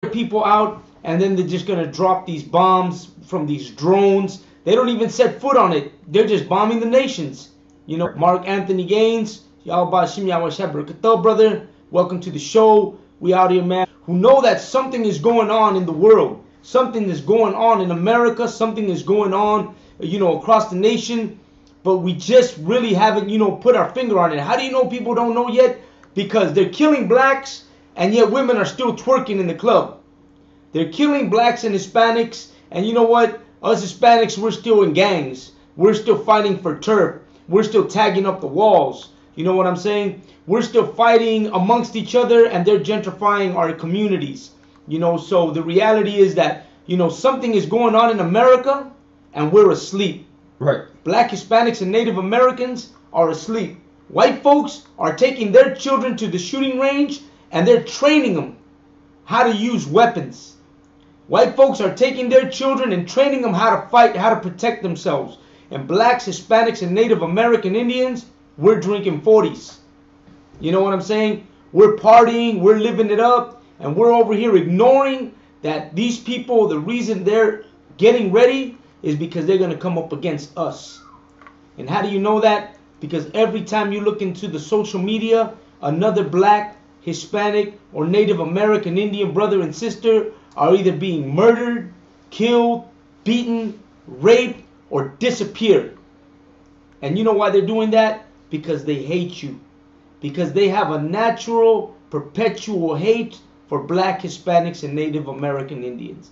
people out, and then they're just gonna drop these bombs from these drones. They don't even set foot on it. They're just bombing the nations. You know, Mark Anthony Gaines, brother. Welcome to the show. We out here, man, who know that something is going on in the world. Something is going on in America. Something is going on, across the nation. But we just really haven't, put our finger on it. How do you know people don't know yet? Because they're killing blacks, and yet women are still twerking in the club. They're killing blacks and Hispanics, and you know what? Us Hispanics, we're still in gangs. We're still fighting for turf. We're still tagging up the walls. You know what I'm saying? We're still fighting amongst each other, and they're gentrifying our communities. So the reality is that, something is going on in America, and we're asleep. Right. Black, Hispanics, and Native Americans are asleep. White folks are taking their children to the shooting range, and they're training them how to use weapons. White folks are taking their children and training them how to fight, how to protect themselves. And blacks, Hispanics, and Native American Indians, we're drinking 40s. You know what I'm saying? We're partying, we're living it up, and we're over here ignoring that these people, the reason they're getting ready is because they're going to come up against us. And how do you know that? Because every time you look into the social media, another black, Hispanic, or Native American Indian brother and sister are either being murdered, killed, beaten, raped, or disappeared. And you know why they're doing that? Because they hate you. Because they have a natural, perpetual hate for black, Hispanics, and Native American Indians.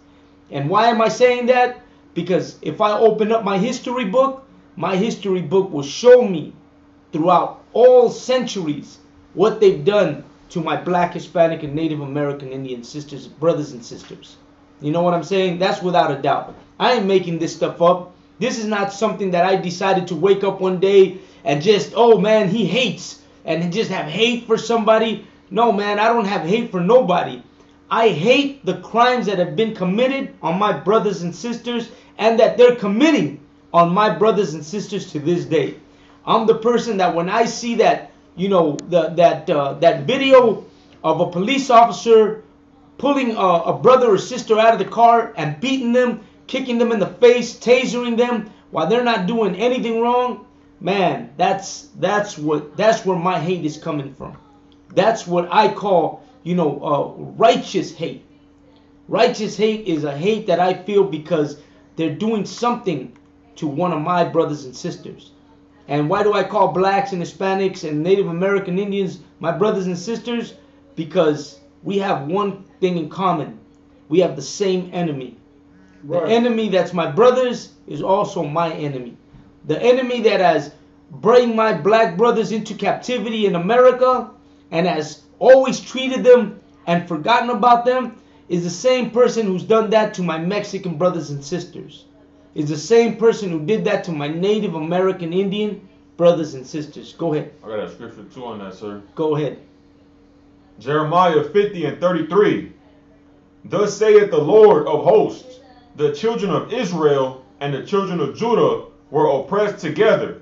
And why am I saying that? Because if I open up my history book will show me throughout all centuries what they've done to my black, Hispanic, and Native American Indian sisters, brothers and sisters. You know what I'm saying? That's without a doubt. I ain't making this stuff up. This is not something that I decided to wake up one day and just, oh man, he hates, and just have hate for somebody. No, man, I don't have hate for nobody. I hate the crimes that have been committed on my brothers and sisters, and that they're committing on my brothers and sisters to this day. I'm the person that when I see that, that video of a police officer pulling a brother or sister out of the car and beating them, kicking them in the face, tasering them while they're not doing anything wrong, man, that's where my hate is coming from. That's what I call, righteous hate. Righteous hate is a hate that I feel because they're doing something to one of my brothers and sisters. And why do I call blacks and Hispanics and Native American Indians my brothers and sisters? Because we have one thing in common. We have the same enemy. Right. The enemy that's my brothers is also my enemy. The enemy that has brought my black brothers into captivity in America and has always treated them and forgotten about them is the same person who's done that to my Mexican brothers and sisters. Is the same person who did that to my Native American Indian brothers and sisters. Go ahead. I got a scripture too on that, sir. Go ahead. Jeremiah 50:33. Thus saith the Lord of hosts, the children of Israel and the children of Judah were oppressed together,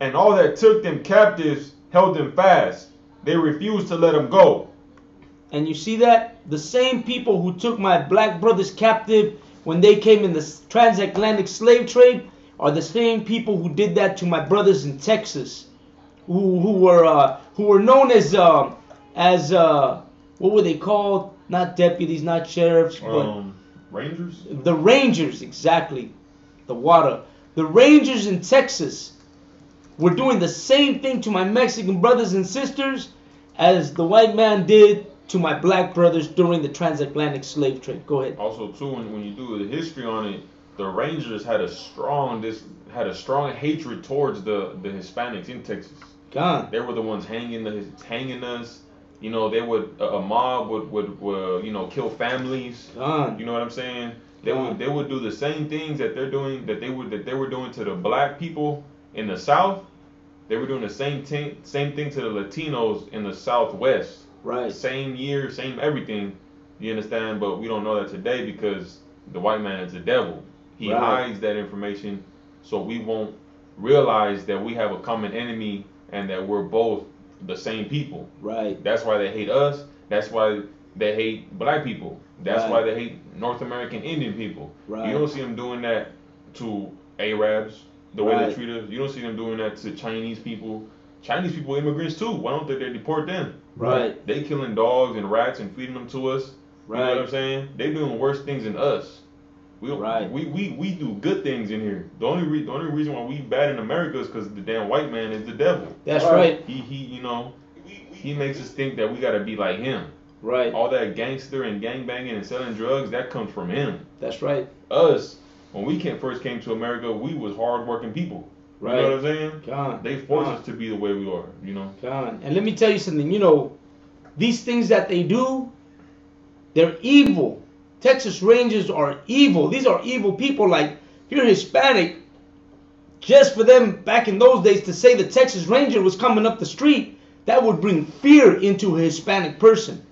and all that took them captives held them fast. They refused to let them go. And you see that? The same people who took my black brothers captive when they came in the transatlantic slave trade are the same people who did that to my brothers in Texas, who were known as what were they called? Not deputies, not sheriffs, but Rangers. The Rangers, exactly. The Rangers in Texas were doing the same thing to my Mexican brothers and sisters as the white man did to my black brothers during the transatlantic slave trade. Go ahead. Also, too, when you do the history on it, the Rangers had a strong hatred towards the Hispanics in Texas. God. They were the ones hanging us. They would a mob would kill families. God. You know what I'm saying? They would do the same things that they were doing to the black people in the South. They were doing the same thing to the Latinos in the Southwest. Right. Same year, same everything. You understand? But we don't know that today because the white man is the devil. He hides that information so we won't realize that we have a common enemy and that we're both the same people. Right. That's why they hate us. That's why they hate black people. That's Right. why they hate North American Indian people. Right. You don't see them doing that to Arabs, the way Right. they treat us. You don't see them doing that to Chinese people. Chinese people are immigrants too. Why don't they deport them? Right. They killing dogs and rats and feeding them to us. You know what I'm saying? They doing worse things than us. We do good things in here. The only reason why we bad in America is because the damn white man is the devil. That's right. He makes us think that we gotta be like him. Right. All that gangster and gangbanging and selling drugs, that comes from him. That's right. Us, when we first came to America, we was hardworking people. Right. You know what I'm saying? God. They forced us to be the way we are, you know? God. And let me tell you something, these things that they do, they're evil. Texas Rangers are evil. These are evil people. Like, if you're Hispanic, just for them back in those days to say the Texas Ranger was coming up the street, that would bring fear into a Hispanic person.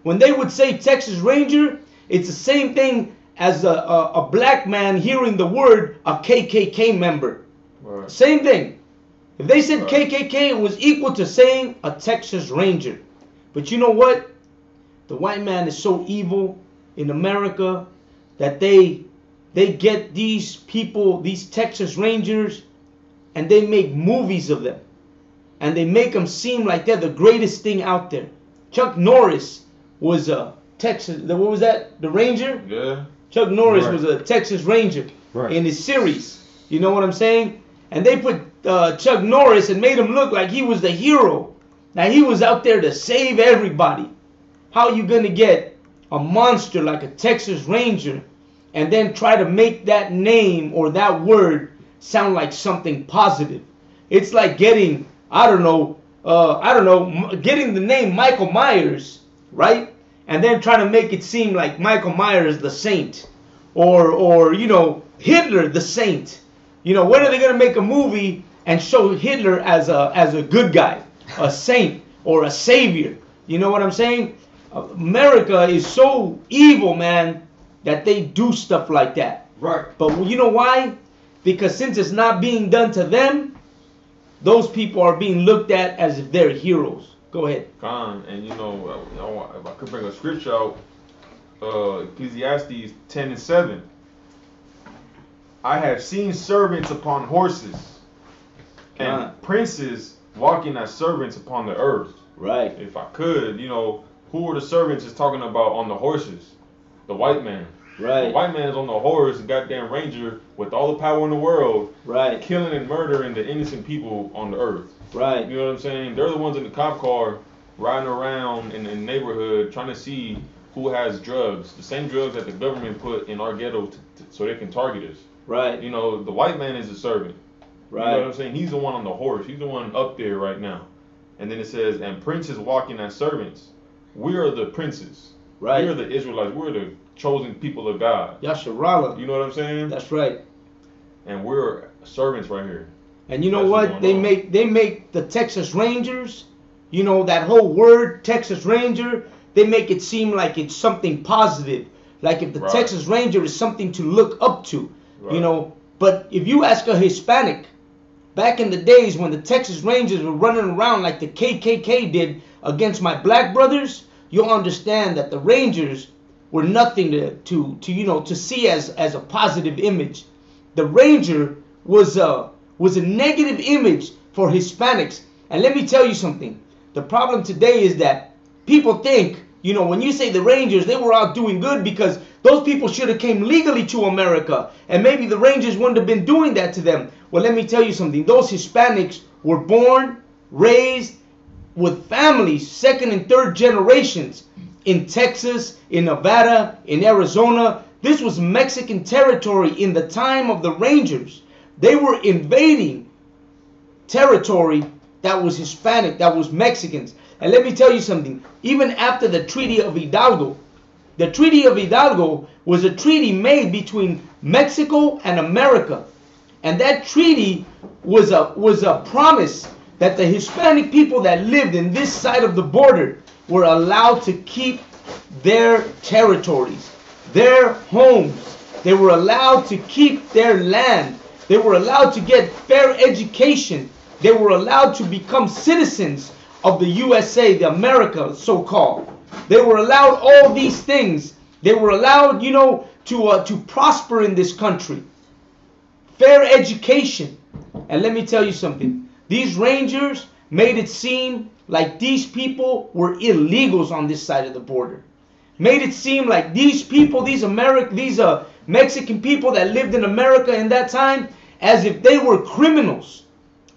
When they would say Texas Ranger, it's the same thing as a black man hearing the word a KKK member. Right. Same thing. If they said Right. KKK, it was equal to saying a Texas Ranger. But you know what? The white man is so evil in America that they get these people, these Texas Rangers, and they make movies of them. And they make them seem like they're the greatest thing out there. Chuck Norris was a Texas, what was that? The Ranger? Yeah. Chuck Norris Right. was a Texas Ranger Right. in his series. You know what I'm saying? And they put Chuck Norris and made him look like he was the hero. Now he was out there to save everybody. How you gonna get a monster like a Texas Ranger and then try to make that name or that word sound like something positive? It's like getting, getting the name Michael Myers, right? And then trying to make it seem like Michael Myers the saint, or Hitler the saint. When are they gonna make a movie and show Hitler as a good guy, a saint, or a savior? You know what I'm saying? America is so evil, man, that they do stuff like that. Right. But you know why? Because since it's not being done to them, those people are being looked at as if they're heroes. Go ahead. Gone. And if I could bring a scripture out, Ecclesiastes 10:7. I have seen servants upon horses, and princes walking as servants upon the earth. Right. If I could, who are the servants is talking about on the horses? The white man. Right. The white man's on the horse, goddamn ranger, with all the power in the world, Right. killing and murdering the innocent people on the earth. Right. You know what I'm saying? They're the ones in the cop car riding around in the neighborhood trying to see who has drugs, the same drugs that the government put in our ghetto so they can target us. Right. The white man is a servant. Right. You know what I'm saying? He's the one on the horse. He's the one up there right now. And then it says, and princes walking as servants. We are the princes. Right. We are the Israelites. We're the chosen people of God. Yasharala. You know what I'm saying? That's right. And we're servants right here. And you know That's what? what's They going on. make the Texas Rangers, that whole word Texas Ranger, they make it seem like it's something positive. Like if the Right. Texas Ranger is something to look up to. Right. But if you ask a Hispanic, back in the days when the Texas Rangers were running around like the KKK did against my black brothers, you'll understand that the Rangers were nothing to see as a positive image. The Ranger was a negative image for Hispanics. And let me tell you something. The problem today is that people think, when you say the Rangers, they were out doing good because those people should have came legally to America. And maybe the Rangers wouldn't have been doing that to them. Well, let me tell you something. Those Hispanics were born, raised with families, second and third generations in Texas, in Nevada, in Arizona. This was Mexican territory in the time of the Rangers. They were invading territory that was Hispanic, that was Mexicans. And let me tell you something. Even after the Treaty of Hidalgo, the Treaty of Hidalgo was a treaty made between Mexico and America. And that treaty was a promise that the Hispanic people that lived in this side of the border were allowed to keep their territories, their homes. They were allowed to keep their land. They were allowed to get fair education. They were allowed to become citizens of the USA, the America so-called. They were allowed all these things. They were allowed, you know, to prosper in this country. Fair education. And let me tell you something. These Rangers made it seem like these people were illegals on this side of the border. Made it seem like these people, these Mexican people that lived in America in that time, as if they were criminals.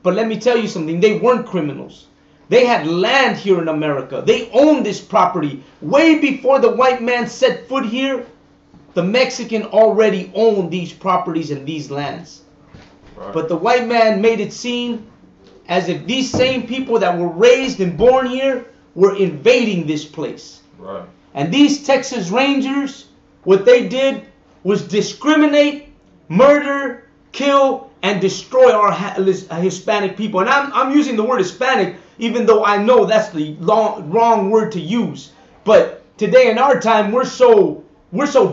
But let me tell you something, they weren't criminals. They had land here in America. They owned this property. Way before the white man set foot here, the Mexican already owned these properties and these lands. Right. But the white man made it seem as if these same people that were raised and born here were invading this place. Right. And these Texas Rangers, what they did was discriminate, murder, kill, and destroy our Hispanic people. And I'm using the word Hispanic, even though I know that's the wrong word to use. But today in our time, we're so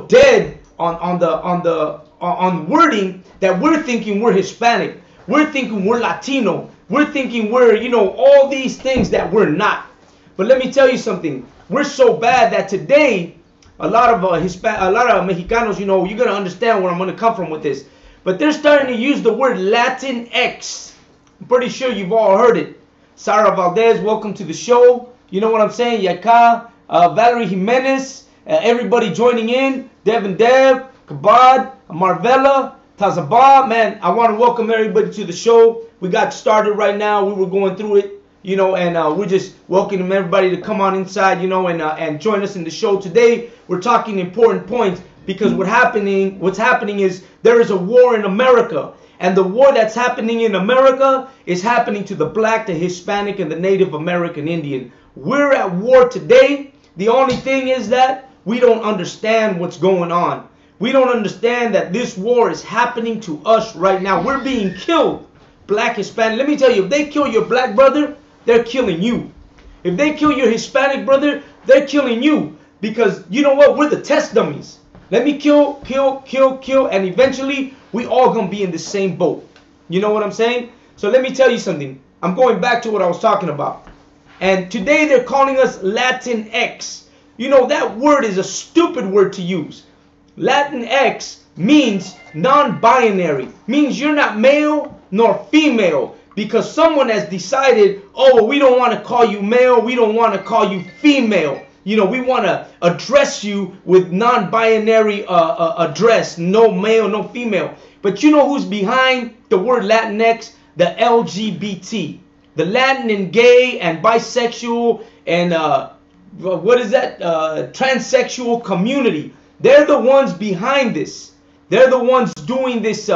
dead on wording that we're thinking we're Hispanic. We're thinking we're Latino. We're thinking we're, you know, all these things that we're not. But let me tell you something. We're so bad that today, a lot of Mexicanos, you know, you're going to understand where I'm going to come from with this. But they're starting to use the word Latinx. I'm pretty sure you've all heard it. Sara Valdez, welcome to the show. You know what I'm saying? Yaka, Valerie Jimenez, everybody joining in. Devin Dev, Kabad, Marvella, Tazaba. Man, I want to welcome everybody to the show. We got started right now. We were going through it, you know, and we're just welcoming everybody to come on inside, you know, and join us in the show today. We're talking important points because what's happening is there is a war in America. And the war that's happening in America is happening to the black, the Hispanic, and the Native American Indian. We're at war today. The only thing is that we don't understand what's going on. We don't understand that this war is happening to us right now. We're being killed. Black, Hispanic. Let me tell you, if they kill your black brother, they're killing you. If they kill your Hispanic brother, they're killing you. Because you know what? We're the test dummies. Let me kill, and eventually we all gonna be in the same boat. You know what I'm saying? So let me tell you something. I'm going back to what I was talking about. And today they're calling us Latinx. You know, that word is a stupid word to use. Latinx means non-binary. Means you're not male nor female. Because someone has decided, oh, we don't want to call you male. We don't want to call you female. You know, we want to address you with non-binary address. No male, no female. But you know who's behind the word Latinx? The LGBT. The Latin and gay and bisexual and transsexual community. They're the ones behind this. They're the ones doing this,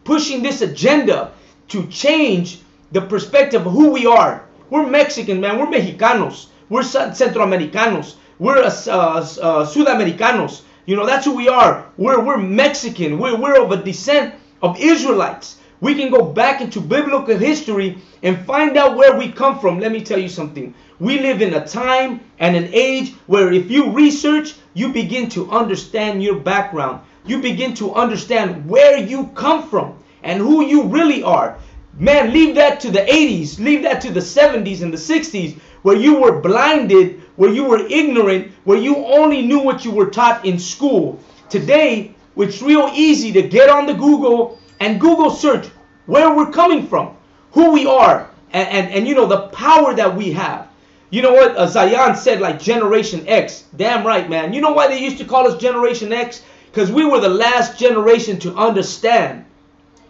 pushing this agenda to change the perspective of who we are. We're Mexican, man. We're Mexicanos. We're Centroamericanos. We're Sudamericanos. You know, that's who we are. We're Mexican. We're of a descent of Israelites. We can go back into biblical history and find out where we come from. Let me tell you something. We live in a time and an age where if you research, you begin to understand your background. You begin to understand where you come from and who you really are. Man, leave that to the 80s. Leave that to the 70s and the 60s where you were blinded, where you were ignorant, where you only knew what you were taught in school. Today, it's real easy to get on the Google and Google search where we're coming from, who we are, and you know, the power that we have. You know what? Zion said, like, Generation X. Damn right, man. You know why they used to call us Generation X? Because we were the last generation to understand.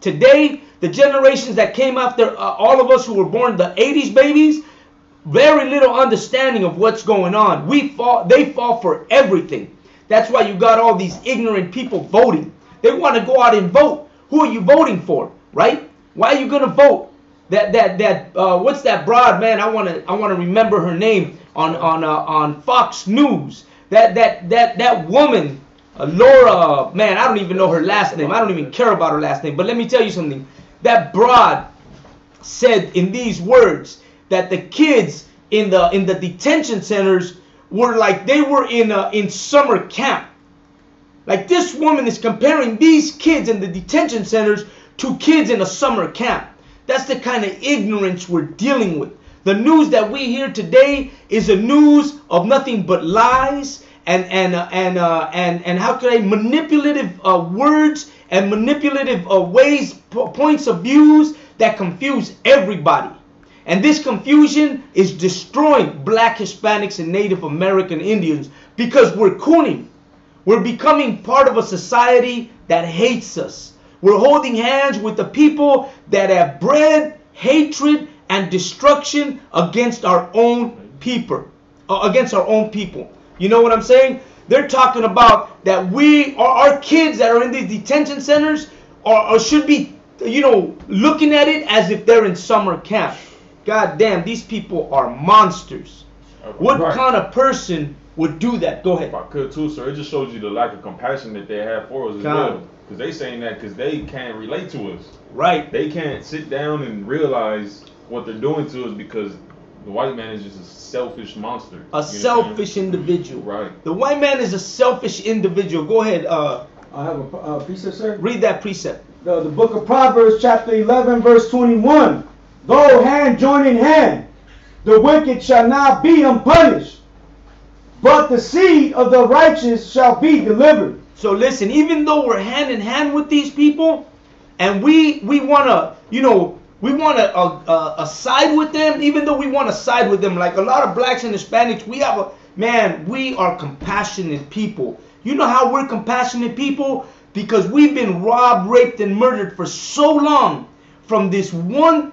Today, the generations that came after all of us who were born the 80s babies, very little understanding of what's going on. They fall for everything. That's why you got all these ignorant people voting. They want to go out and vote. Who are you voting for, right? Why are you gonna vote? What's that broad, man? I wanna remember her name on Fox News. That woman, Laura, man, I don't even know her last name. I don't even care about her last name. But let me tell you something. That broad said in these words that the kids in the detention centers were like they were in summer camp. Like, this woman is comparing these kids in the detention centers to kids in a summer camp. That's the kind of ignorance we're dealing with. The news that we hear today is a news of nothing but lies and how could I manipulative words and manipulative ways, points of views that confuse everybody. And this confusion is destroying black, Hispanics, and Native American Indians because we're cooning. We're becoming part of a society that hates us. We're holding hands with the people that have bred hatred and destruction against our own people. You know what I'm saying? They're talking about that our kids that are in these detention centers should be, looking at it as if they're in summer camp. God damn, these people are monsters. What kind of person would do that? Go ahead. If I could too, sir. It just shows you the lack of compassion that they have for us as well. Because they saying that because they can't relate to us. Right. They can't sit down and realize what they're doing to us because the white man is just a selfish monster. A selfish individual. Right. The white man is a selfish individual. Go ahead. I have a precept, sir. Read that precept. The book of Proverbs, chapter 11, verse 21. Though hand join in hand, the wicked shall not be unpunished, but the seed of the righteous shall be delivered. So listen, even though we're hand in hand with these people, and we want to side with them, even though we want to side with them, like a lot of blacks and Hispanics, we are compassionate people. You know how we're compassionate people? Because we've been robbed, raped, and murdered for so long from these one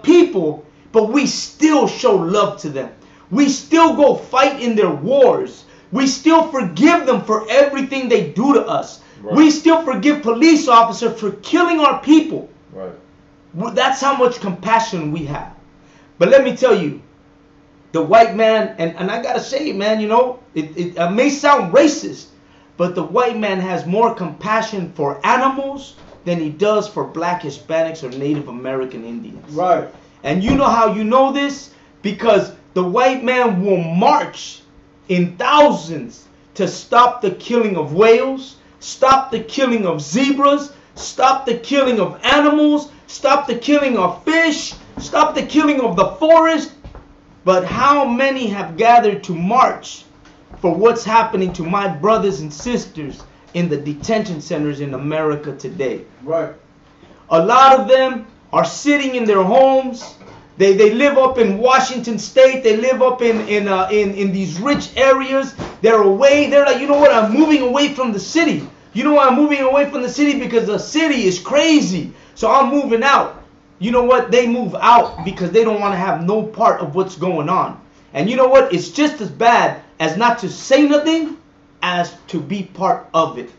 people, but we still show love to them. We still go fight in their wars. We still forgive them for everything they do to us. Right. We still forgive police officers for killing our people. Right. That's how much compassion we have. But let me tell you, the white man, and I gotta say it, man, it may sound racist, but the white man has more compassion for animals than he does for black, Hispanics, or Native American Indians. Right. And you know how you know this? Because the white man will march in thousands to stop the killing of whales, stop the killing of zebras, stop the killing of animals, stop the killing of fish, stop the killing of the forest. But how many have gathered to march for what's happening to my brothers and sisters in the detention centers in America today? Right. A lot of them are sitting in their homes. They live up in Washington State. They live up in these rich areas. They're away. They're like, you know what? I'm moving away from the city. You know why I'm moving away from the city? Because the city is crazy. So I'm moving out. You know what? They move out because they don't want to have no part of what's going on. And you know what? It's just as bad as not to say nothing as to be part of it.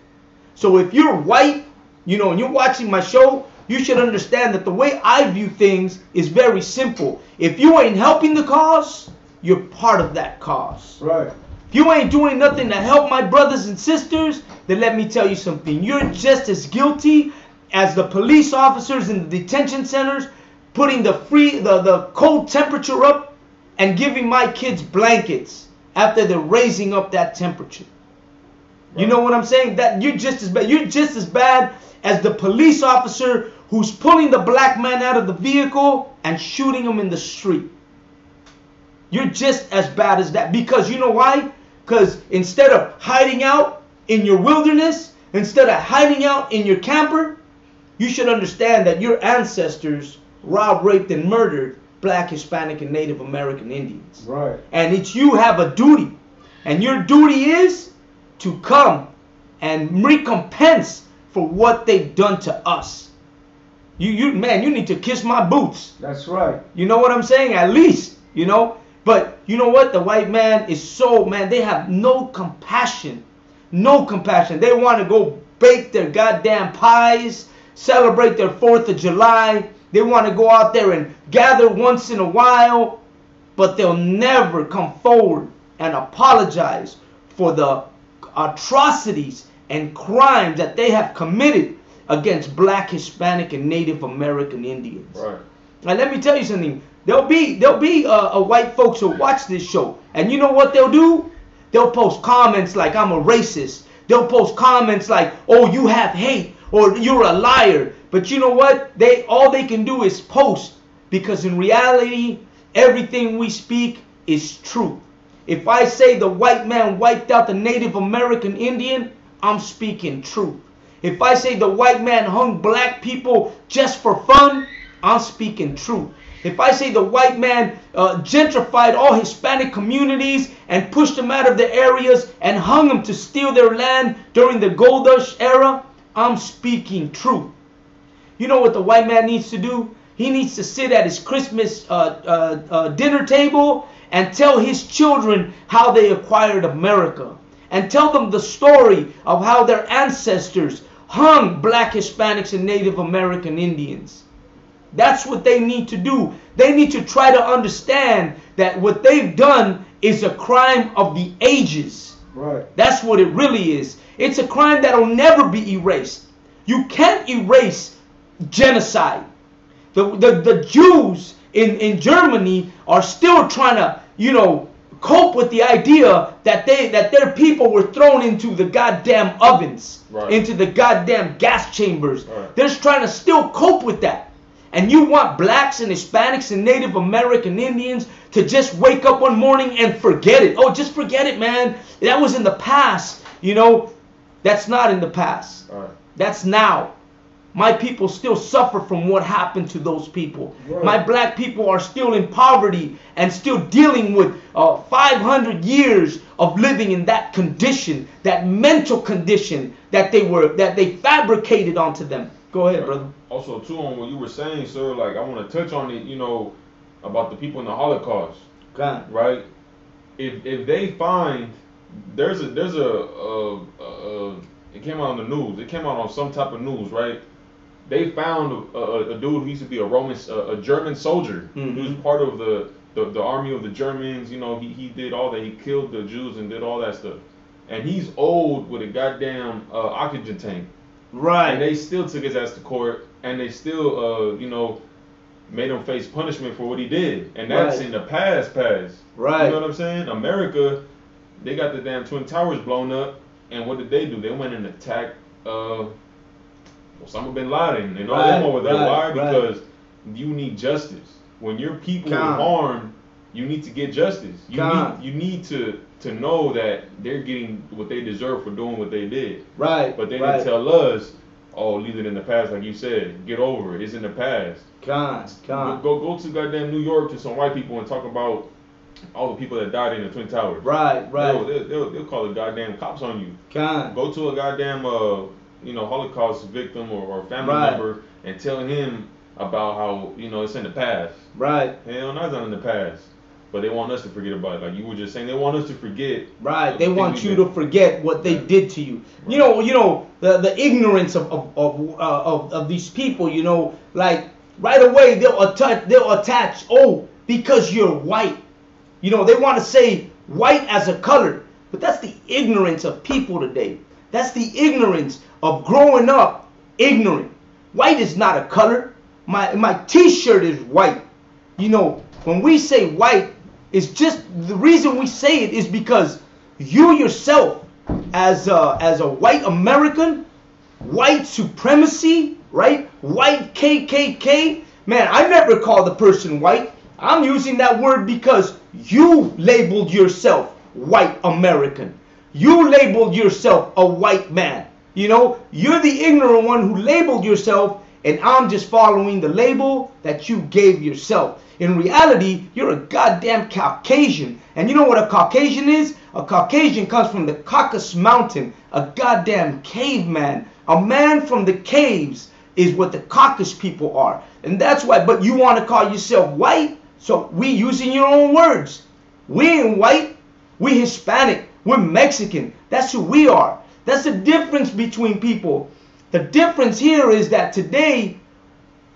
So if you're white, and you're watching my show, you should understand that the way I view things is very simple. If you ain't helping the cause, you're part of that cause. Right. If you ain't doing nothing to help my brothers and sisters, then let me tell you something. You're just as guilty as the police officers in the detention centers putting the cold temperature up and giving my kids blankets after they're raising up that temperature. Right. You know what I'm saying? That you're just as bad. You're just as bad as the police officer who's pulling the black man out of the vehicle and shooting him in the street. You're just as bad as that. Because you know why? Because instead of hiding out in your wilderness, instead of hiding out in your camper, you should understand that your ancestors robbed, raped, and murdered black, Hispanic, and Native American Indians. Right. And you have a duty. And your duty is to come and recompense for what they've done to us. You need to kiss my boots. That's right. You know what I'm saying? At least, But you know what? The white man is they have no compassion. No compassion. They want to go bake their goddamn pies, celebrate their 4th of July. They want to go out there and gather once in a while, but they'll never come forward and apologize for the atrocities and crimes that they have committed against black, Hispanic, and Native American Indians. Right. Now let me tell you something. There'll be white folks who watch this show, and you know what they'll do? They'll post comments like I'm a racist. They'll post comments like, "Oh, you have hate," or "You're a liar." But you know what? All they can do is post because in reality, everything we speak is truth. If I say the white man wiped out the Native American Indian, I'm speaking truth. If I say the white man hung black people just for fun, I'm speaking truth. If I say the white man gentrified all Hispanic communities and pushed them out of their areas and hung them to steal their land during the gold rush era, I'm speaking truth. You know what the white man needs to do? He needs to sit at his Christmas dinner table and tell his children how they acquired America. And tell them the story of how their ancestors hung black Hispanics and Native American Indians. That's what they need to do. They need to try to understand that what they've done is a crime of the ages. Right. That's what it really is. It's a crime that will never be erased. You can't erase genocide. The Jews in Germany are still trying to, cope with the idea that their people were thrown into the goddamn ovens, right, into the goddamn gas chambers. Right. They're trying to still cope with that. And you want blacks and Hispanics and Native American Indians to just wake up one morning and forget it. Oh, just forget it, man. That was in the past. That's not in the past. Right. That's now. My people still suffer from what happened to those people. Right. My black people are still in poverty and still dealing with 500 years of living in that condition, that mental condition that they fabricated onto them. Go ahead, brother. Also, too, on what you were saying, sir, like I want to touch on it, about the people in the Holocaust. Okay. Right? If they find there's a it came out on the news. It came out on some type of news, right? They found a dude who used to be a German soldier. Mm-hmm. He was part of the army of the Germans. He did all that. He killed the Jews and did all that stuff. And he's old with a goddamn oxygen tank. Right. And they still took his ass to court, and they still, made him face punishment for what he did. And that's Right. in the past. Right. You know what I'm saying? America, they got the damn Twin Towers blown up, and what did they do? They went and attacked Osama bin Laden and all them over there. Why? Because you need justice. When your people are harmed, you need to get justice. You need to know that they're getting what they deserve for doing what they did. Right. But they didn't tell us, oh, leave it in the past, like you said. Get over it. It's in the past. Go to goddamn New York to some white people and talk about all the people that died in the Twin Towers. Right. They'll call the goddamn cops on you. Go to a goddamn Holocaust victim or family member and tell him about how it's in the past. Right. Hell, not in the past. But they want us to forget about it. Like you were just saying, they want us to forget. Right. They want you to forget what they did to you. Right. The ignorance of these people. Like right away they'll attach. Oh, because you're white. They want to say white as a color, but that's the ignorance of people today. That's the ignorance of growing up ignorant. White is not a color. My T-shirt is white. When we say white, it's just the reason we say it is because you yourself, as a white American, white supremacy, right? White KKK. Man, I never call the person white. I'm using that word because you labeled yourself white American. You labeled yourself a white man. You're the ignorant one who labeled yourself, and I'm just following the label that you gave yourself. In reality, you're a goddamn Caucasian. And you know what a Caucasian is? A Caucasian comes from the Caucasus Mountain, a goddamn caveman. A man from the caves is what the Caucasus people are. And that's why, but you want to call yourself white? So we using your own words. We ain't white. We Hispanic. We're Mexican. That's who we are. That's the difference between people. The difference here is that today,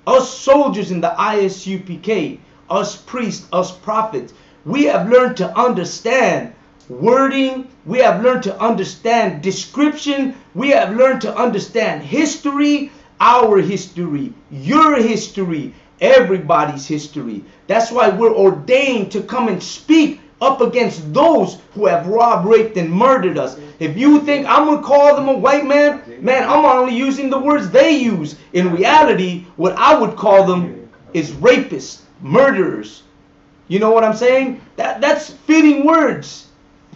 us soldiers in the ISUPK, us priests, us prophets, we have learned to understand wording. We have learned to understand description. We have learned to understand history, our history, your history, everybody's history. That's why we're ordained to come and speak up against those who have robbed, raped, and murdered us. If you think I'm going to call them a white man, I'm only using the words they use. In reality, what I would call them is rapists. murderers. You know what I'm saying? That's fitting words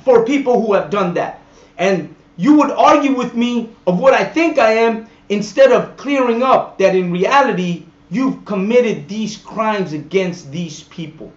for people who have done that. And you would argue with me of what I think I am instead of clearing up that in reality you've committed these crimes against these people.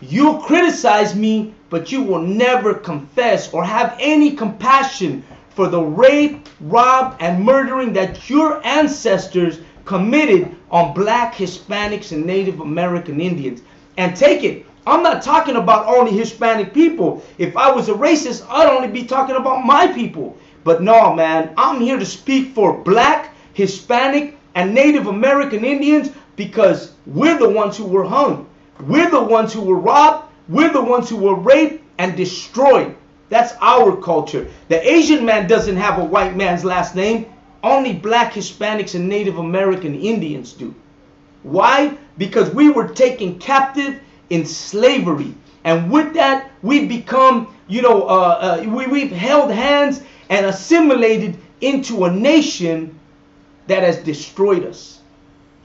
You'll criticize me, but you will never confess or have any compassion for the rape, rob, and murdering that your ancestors committed on black, Hispanics, and Native American Indians. And take it, I'm not talking about only Hispanic people. If I was a racist, I'd only be talking about my people. But no, man, I'm here to speak for black, Hispanic, and Native American Indians because we're the ones who were hung. We're the ones who were robbed. We're the ones who were raped and destroyed. That's our culture. The Asian man doesn't have a white man's last name. Only black, Hispanics, and Native American Indians do. Why? Because we were taken captive in slavery. And with that, we've become, we've held hands and assimilated into a nation that has destroyed us.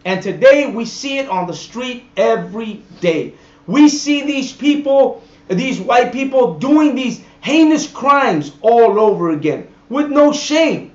And today we see it on the street every day. We see these people, these white people doing these heinous crimes all over again with no shame,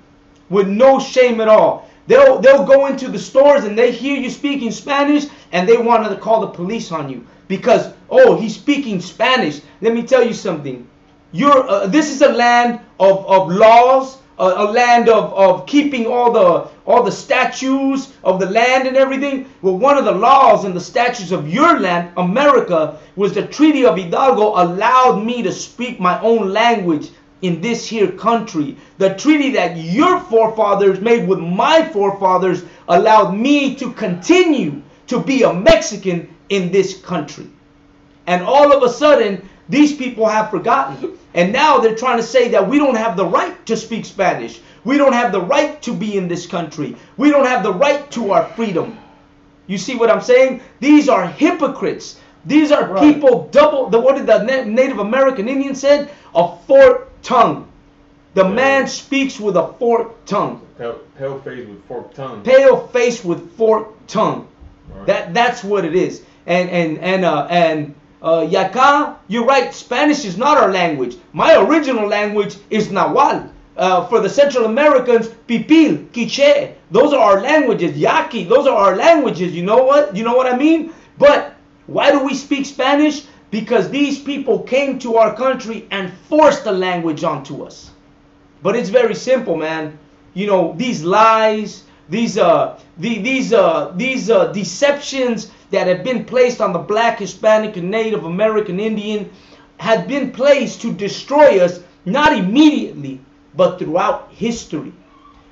at all. They'll go into the stores and they hear you speaking Spanish and they want to call the police on you because, oh, he's speaking Spanish. Let me tell you something. This is a land of laws, a land of keeping all the statues of the land and everything. Well, one of the laws and the statutes of your land, America, was the Treaty of Hidalgo allowed me to speak my own language in this here country. The treaty that your forefathers made with my forefathers allowed me to continue to be a Mexican in this country. And all of a sudden, these people have forgotten. And now they're trying to say that we don't have the right to speak Spanish. We don't have the right to be in this country. We don't have the right to our freedom. You see what I'm saying? These are hypocrites. These are people what did the Native American Indian said? A forked tongue. The man speaks with a forked tongue. Pale face with forked tongue. Pale face with forked tongue. Right. That's what it is. Yaka, you're right. Spanish is not our language. My original language is Nahuatl. For the Central Americans, Pipil, Quiche, those are our languages. Yaqui, those are our languages. You know what? You know what I mean? But why do we speak Spanish? Because these people came to our country and forced the language onto us. But it's very simple, man. You know, these lies, these deceptions that have been placed on the black, Hispanic, and Native American Indian had been placed to destroy us, not immediately, but throughout history.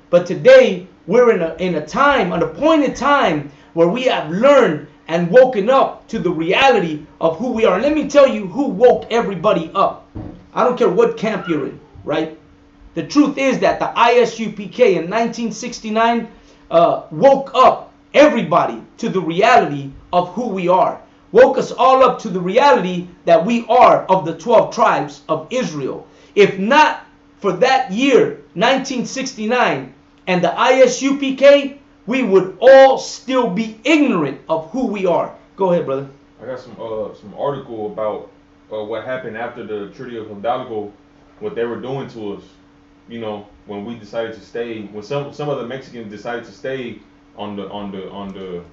But today, we're in a time, an appointed time, where we have learned and woken up to the reality of who we are. And let me tell you who woke everybody up. I don't care what camp you're in, right? The truth is that the ISUPK in 1969 woke up everybody to the reality of who we are. Woke us all up to the reality that we are of the 12 tribes of Israel. If not for that year, 1969, and the ISUPK, we would all still be ignorant of who we are. Go ahead, brother. I got some article about what happened after the Treaty of Hidalgo, what they were doing to us. You know, when we decided to stay, when some of the Mexicans decided to stay on the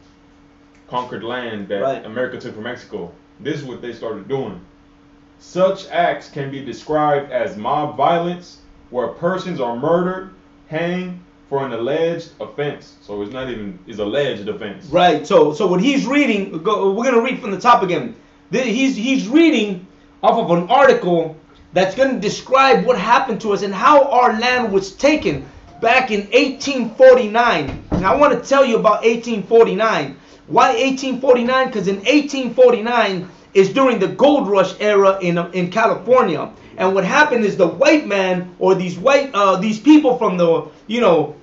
conquered land that America took from Mexico. This is what they started doing. Such acts can be described as mob violence, where persons are murdered, hanged for an alleged offense. So it's not even, it's alleged offense. Right. So what he's reading, we're going to read from the top again. He's reading off of an article that's going to describe what happened to us and how our land was taken back in 1849. And I want to tell you about 1849. Why 1849? Because in 1849 is during the gold rush era in California. And what happened is the white man, or these people from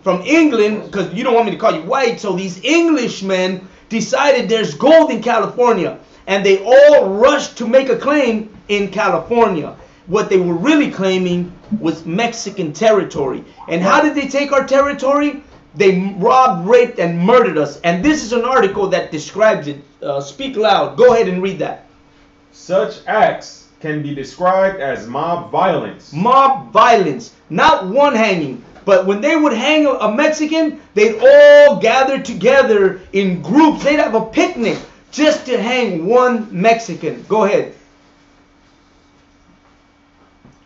from England, because you don't want me to call you white, so these Englishmen decided there's gold in California, and they all rushed to make a claim in California. What they were really claiming was Mexican territory. And how did they take our territory? They robbed, raped, and murdered us. And this is an article that describes it. Speak loud. Go ahead and read that. Such acts can be described as mob violence. Mob violence. Not one hanging. But when they would hang a Mexican, they'd all gather together in groups. They'd have a picnic just to hang one Mexican. Go ahead.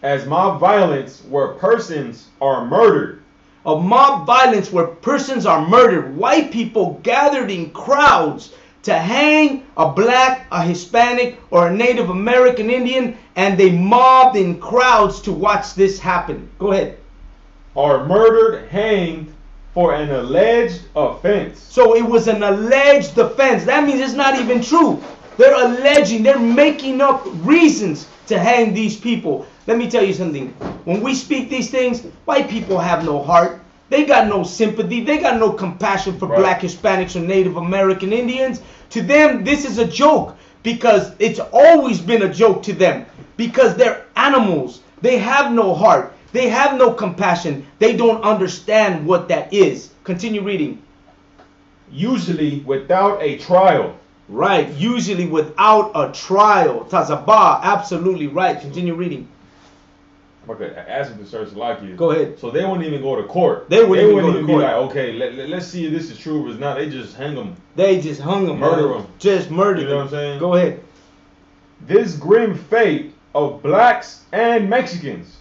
As mob violence where persons are murdered. A mob violence where persons are murdered. White people gathered in crowds to hang a black, a Hispanic, or a Native American Indian, and they mobbed in crowds to watch this happen. Go ahead. Are murdered, hanged for an alleged offense. So it was an alleged offense. That means it's not even true. They're alleging, they're making up reasons to hang these people. Let me tell you something. When we speak these things, white people have no heart. They got no sympathy. They got no compassion for black Hispanics or Native American Indians. To them, this is a joke because it's always been a joke to them because they're animals. They have no heart. They have no compassion. They don't understand what that is. Continue reading. Usually without a trial. Right. Usually without a trial. CHAAZAQ, absolutely right. Continue reading. Okay, ask them to search Lakia. Go ahead. So they wouldn't even go to court. They wouldn't even be like, okay, let's see if this is true or it's not. They just hang them. They just hung them. Murder them. Just murder them. You know what I'm saying? Go ahead. This grim fate of blacks and Mexicans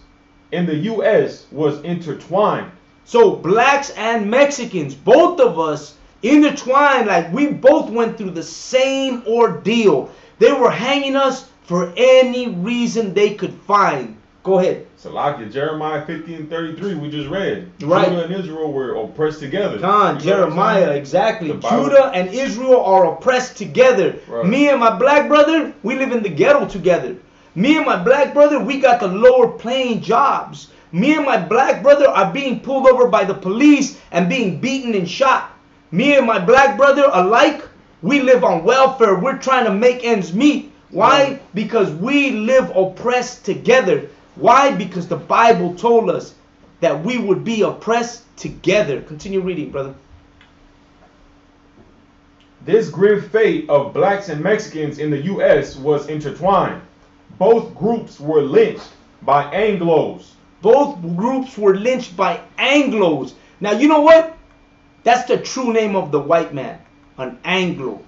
in the U.S. was intertwined. So blacks and Mexicans, both of us intertwined, like we both went through the same ordeal. They were hanging us for any reason they could find. Go ahead. Salakia, Jeremiah 50 and 33, we just read. Right. Judah and Israel were oppressed together. Con, Jeremiah, exactly. The Bible. Judah and Israel are oppressed together. Right. Me and my black brother, we live in the ghetto together. Me and my black brother, we got the lower paying jobs. Me and my black brother are being pulled over by the police and being beaten and shot. Me and my black brother alike, we live on welfare. We're trying to make ends meet. Why? Right. Because we live oppressed together. Why? Because the Bible told us that we would be oppressed together. Continue reading, brother. This grim fate of blacks and Mexicans in the U.S. was intertwined. Both groups were lynched by Anglos. Both groups were lynched by Anglos. Now, you know what? That's the true name of the white man, an Anglo.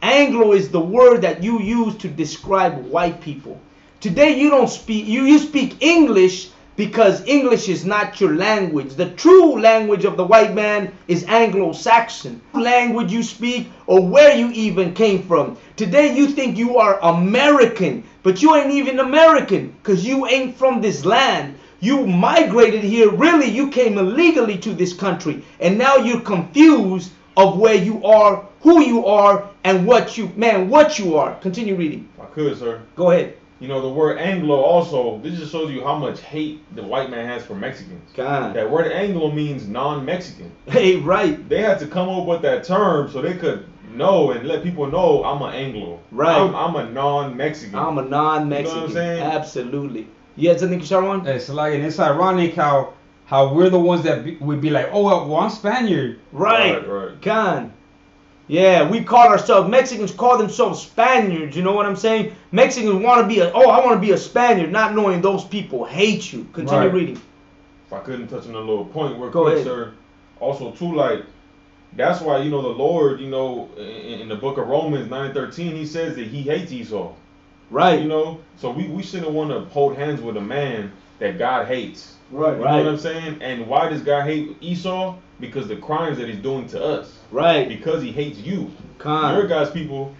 Anglo is the word that you use to describe white people. Today you don't speak, you speak English because English is not your language. The true language of the white man is Anglo-Saxon. Language you speak or where you even came from. Today you think you are American, but you ain't even American because you ain't from this land. You migrated here, really you came illegally to this country, and now you're confused of where you are, who you are, and what you are. Continue reading. I could, sir. Go ahead. You know, the word Anglo also, this just shows you how much hate the white man has for Mexicans. God. That word Anglo means non-Mexican. Hey, right. They had to come up with that term so they could know and let people know I'm an Anglo. Right. I'm a non-Mexican. I'm a non-Mexican. You know what I'm saying? Absolutely. You had something to start on? It's like, and it's ironic how we're the ones that would be like, oh, well, I'm Spaniard. Right. Right. God. Yeah, we call ourselves, Mexicans call themselves Spaniards, you know what I'm saying? Mexicans want to be I want to be a Spaniard, not knowing those people hate you. Continue Right. reading. If I couldn't touch on a little point real Go quick, ahead. sir. Also, too, like, that's why, you know, the Lord, you know, in the book of Romans 9:13, he says that he hates Esau. Right. You know, so we shouldn't want to hold hands with a man that God hates. Right. You know what I'm saying? And why does God hate Esau? Because the crimes that he's doing to us. Right. Because he hates you. Con. Your God's people,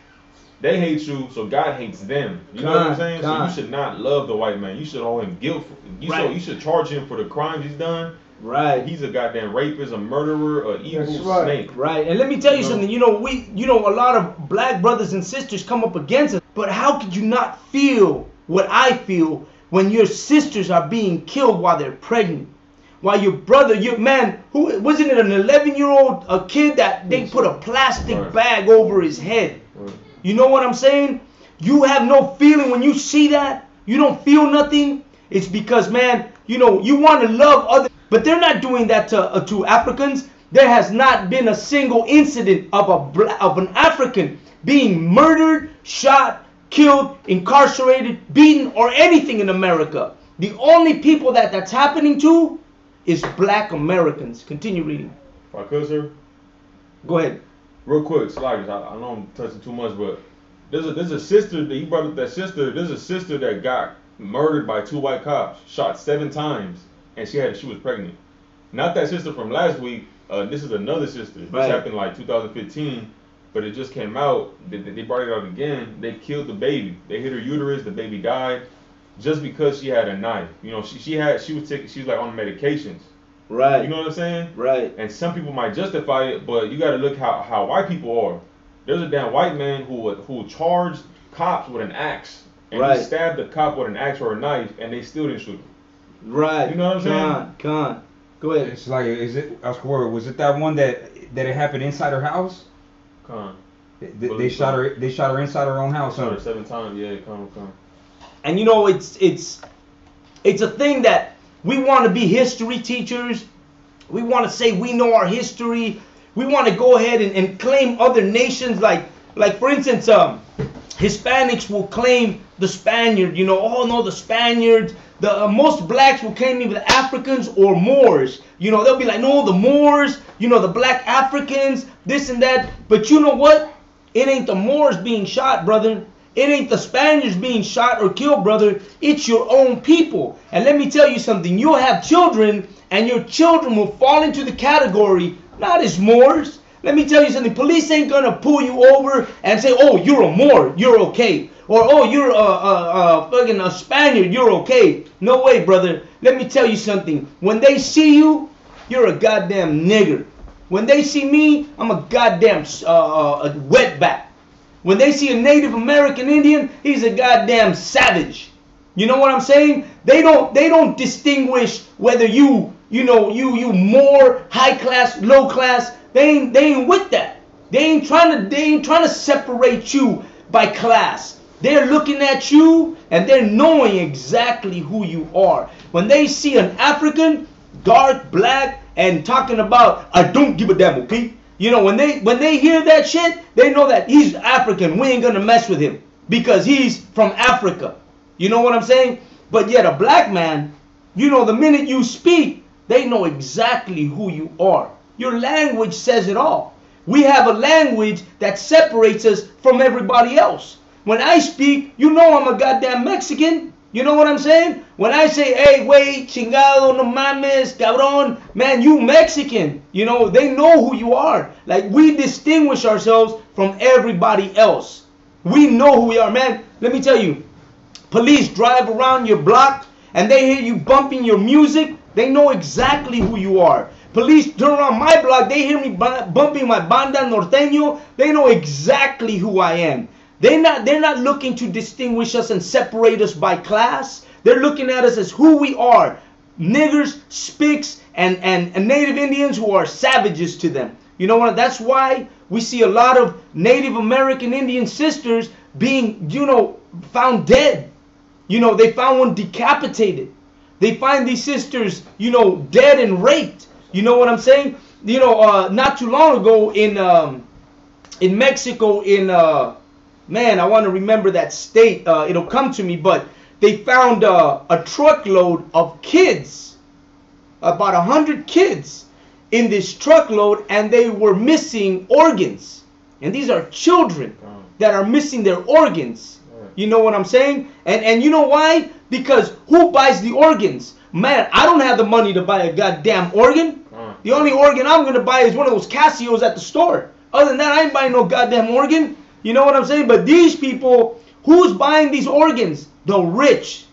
they hate you, so God hates them. You know what I'm saying? So you should not love the white man. You should hold him guilty. You should charge him for the crimes he's done. Right. He's a goddamn rapist, a murderer, an evil That's right. snake. Right. And let me tell you something. You know, a lot of black brothers and sisters come up against us. But how could you not feel what I feel when your sisters are being killed while they're pregnant? While your brother, who wasn't it, an 11-year-old a kid that they put a plastic bag over his head? Right. You know what I'm saying? You have no feeling when you see that. You don't feel nothing. It's because, man, you know, you want to love others, but they're not doing that to Africans. there has not been a single incident of an African being murdered, shot, killed, incarcerated, beaten, or anything in America. The only people that's happening to is black Americans. Continue reading. If I could, sir. Go ahead. Real quick, Sliders. I know I'm touching too much, but there's a sister that you brought up. That sister. There's a sister that got murdered by 2 white cops, shot 7 times, and she was pregnant. Not that sister from last week. This is another sister. This happened like 2015, but it just came out. They brought it out again. They killed the baby. They hit her uterus. The baby died, just because she had a knife. You know, she was like on medications. Right. You know what I'm saying? Right. And some people might justify it, but you got to look how white people are. There's a damn white man who charged cops with an axe, and he stabbed the cop with an axe or a knife, and they still didn't shoot him. Right. You know what I'm saying? Con. Go ahead. It's like, was it that one that it happened inside her house? Con. They shot her inside her own house. Shot her 7 times. Yeah, con. And you know, it's a thing that we want to be history teachers. We want to say we know our history. We want to go ahead and claim other nations, like for instance, Hispanics will claim the Spaniard. You know, oh no, the Spaniards. The most blacks will claim either Africans or Moors. You know, they'll be like, no, the Moors. You know, the black Africans, this and that. But you know what? It ain't the Moors being shot, brother. It ain't the Spaniards being shot or killed, brother. It's your own people. And let me tell you something. You'll have children, and your children will fall into the category, not as Moors. Let me tell you something. Police ain't going to pull you over and say, oh, you're a Moor, you're okay. Or, oh, you're fucking a Spaniard, you're okay. No way, brother. Let me tell you something. When they see you, you're a goddamn nigger. When they see me, I'm a goddamn a wetback. When they see a Native American Indian, he's a goddamn savage. You know what I'm saying? They don't distinguish whether you more high class, low class. They ain't with that. They ain't trying to separate you by class. They're looking at you and they're knowing exactly who you are. When they see an African, dark, black, and talking about, I don't give a damn, okay? You know, when they hear that shit, they know that he's African. We ain't gonna mess with him because he's from Africa. You know what I'm saying? But yet a black man, you know, the minute you speak, they know exactly who you are. Your language says it all. We have a language that separates us from everybody else. When I speak, you know I'm a goddamn Mexican. You know what I'm saying? When I say, hey, wait, chingado, no mames, cabrón, man, you Mexican. You know, they know who you are. Like, we distinguish ourselves from everybody else. We know who we are, man. Let me tell you, police drive around your block and they hear you bumping your music. They know exactly who you are. Police turn around my block, they hear me bumping my banda norteño. They know exactly who I am. They're not looking to distinguish us and separate us by class. They're looking at us as who we are. Niggers, spics, and Native Indians who are savages to them. You know what? That's why we see a lot of Native American Indian sisters being, you know, found dead. You know, they found one decapitated. They find these sisters, you know, dead and raped. You know what I'm saying? You know, not too long ago in Mexico, man, I want to remember that state. It'll come to me, but they found a truckload of kids, about 100 kids in this truckload, and they were missing organs. And these are children that are missing their organs. You know what I'm saying? And you know why? Because who buys the organs? Man, I don't have the money to buy a goddamn organ. The only organ I'm going to buy is one of those Casios at the store. Other than that, I ain't buying no goddamn organ. You know what I'm saying? But these people, who's buying these organs? The rich.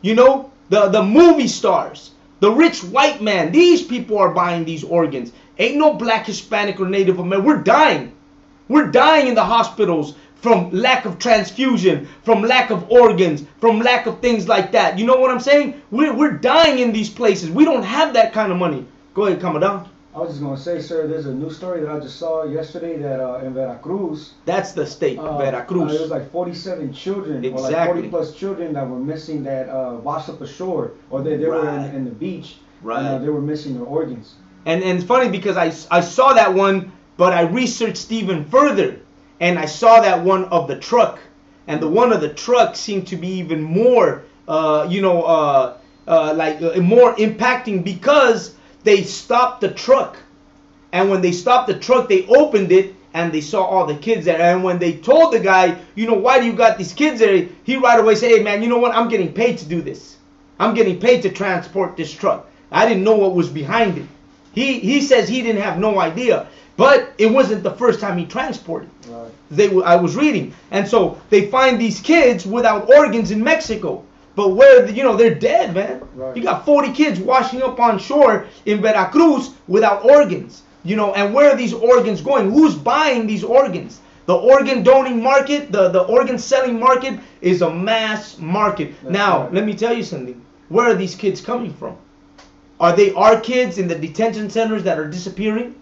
You know, the movie stars. The rich white man. These people are buying these organs. Ain't no black, Hispanic, or Native American. We're dying. We're dying in the hospitals from lack of transfusion, from lack of organs, from lack of things like that. You know what I'm saying? We're dying in these places. We don't have that kind of money. Go ahead, Commandant. I was just going to say, sir, there's a new story that I just saw yesterday that in Veracruz. That's the state, Veracruz. There was like 47 children, or like 40 plus children that were missing that washed up ashore, or they were in the beach, right? And they were missing their organs. And it's funny because I saw that one, but I researched even further, and I saw that one of the truck, and the one of the truck seemed to be even more, more impacting, because they stopped the truck, and when they stopped the truck, they opened it, and they saw all the kids there. And when they told the guy, why do you got these kids there? He right away said, hey man, you know what? I'm getting paid to do this. I'm getting paid to transport this truck. I didn't know what was behind it. He says he didn't have no idea. But it wasn't the first time he transported. Right. I was reading. And so they find these kids without organs in Mexico. But where, they're dead, man. Right. You got 40 kids washing up on shore in Veracruz without organs. And where are these organs going? Who's buying these organs? The organ donating market, the organ selling market is a mass market. That's now, right. Let me tell you something. Where are these kids coming from? Are they our kids in the detention centers that are disappearing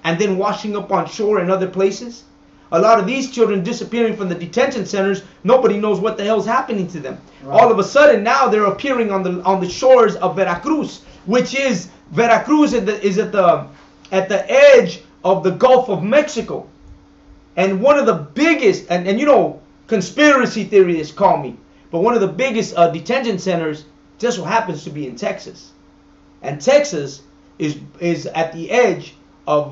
and then washing up on shore in other places? A lot of these children disappearing from the detention centers, nobody knows what the hell's happening to them. Right. All of a sudden now they're appearing on the shores of Veracruz, which is Veracruz is at the edge of the Gulf of Mexico. And one of the biggest, and conspiracy theorists call me, but one of the biggest detention centers just so happens to be in Texas. And Texas is at the edge of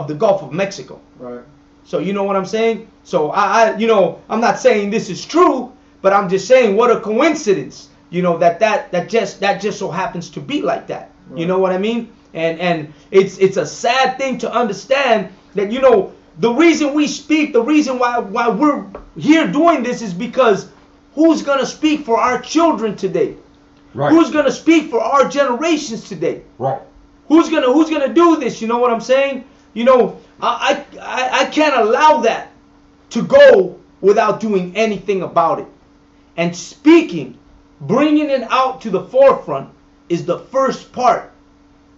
the Gulf of Mexico. Right. So you know what I'm saying? So I'm not saying this is true, but I'm just saying what a coincidence. That just so happens to be like that. Right. You know what I mean? And it's a sad thing to understand that the reason we speak, the reason why we're here doing this is because who's gonna speak for our children today? Right. Who's gonna speak for our generations today? Right. Who's gonna do this? You know what I'm saying? I can't allow that to go without doing anything about it. And speaking, bringing it out to the forefront is the first part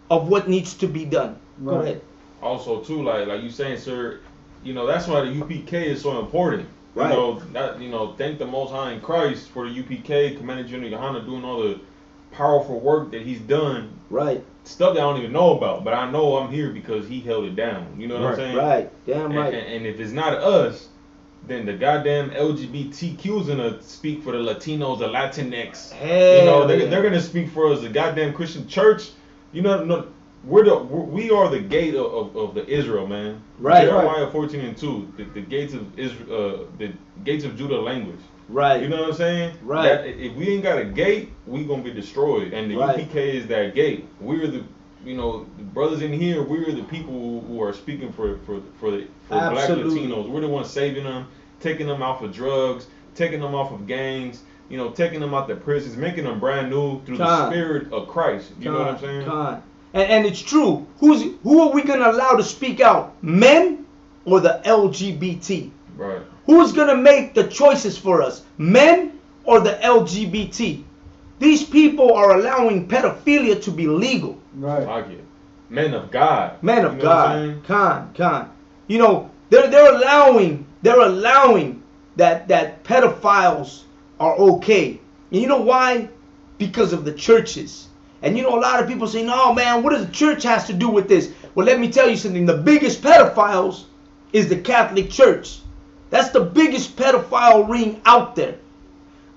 of what needs to be done. Right. Go ahead. Also, too, like you saying, sir, that's why the UPK is so important. Right. Thank the Most High in Christ for the UPK, Commander General Yohana doing all the powerful work that he's done. Right. Stuff that I don't even know about, but I know I'm here because he held it down. You know what I'm saying? Right. Damn right. And if it's not us, then the goddamn LGBTQ's gonna speak for the Latinos, the Latinx. Hell they're gonna speak for us, the goddamn Christian church. We are the gate of the Israel, man. Right. Jeremiah 14:2, the gates of Israel, the gates of Judah language. Right. You know what I'm saying? Right. That if we ain't got a gate, we gonna be destroyed. And the UPK is that gate. We're the the brothers in here. We're the people who are speaking for Black Latinos. We're the ones saving them, taking them off of drugs, taking them off of gangs. Taking them out the prisons, making them brand new through the spirit of Christ. You know what I'm saying? And it's true. Who are we gonna allow to speak out? Men or the LGBT? Right. Who's gonna make the choices for us? Men or the LGBT? These people are allowing pedophilia to be legal. Right. I get it. Men of God. Men of God. Khan. They're allowing that pedophiles are okay. And you know why? Because of the churches. And a lot of people say, no man, what does the church has to do with this? Well, let me tell you something. The biggest pedophiles is the Catholic Church. That's the biggest pedophile ring out there.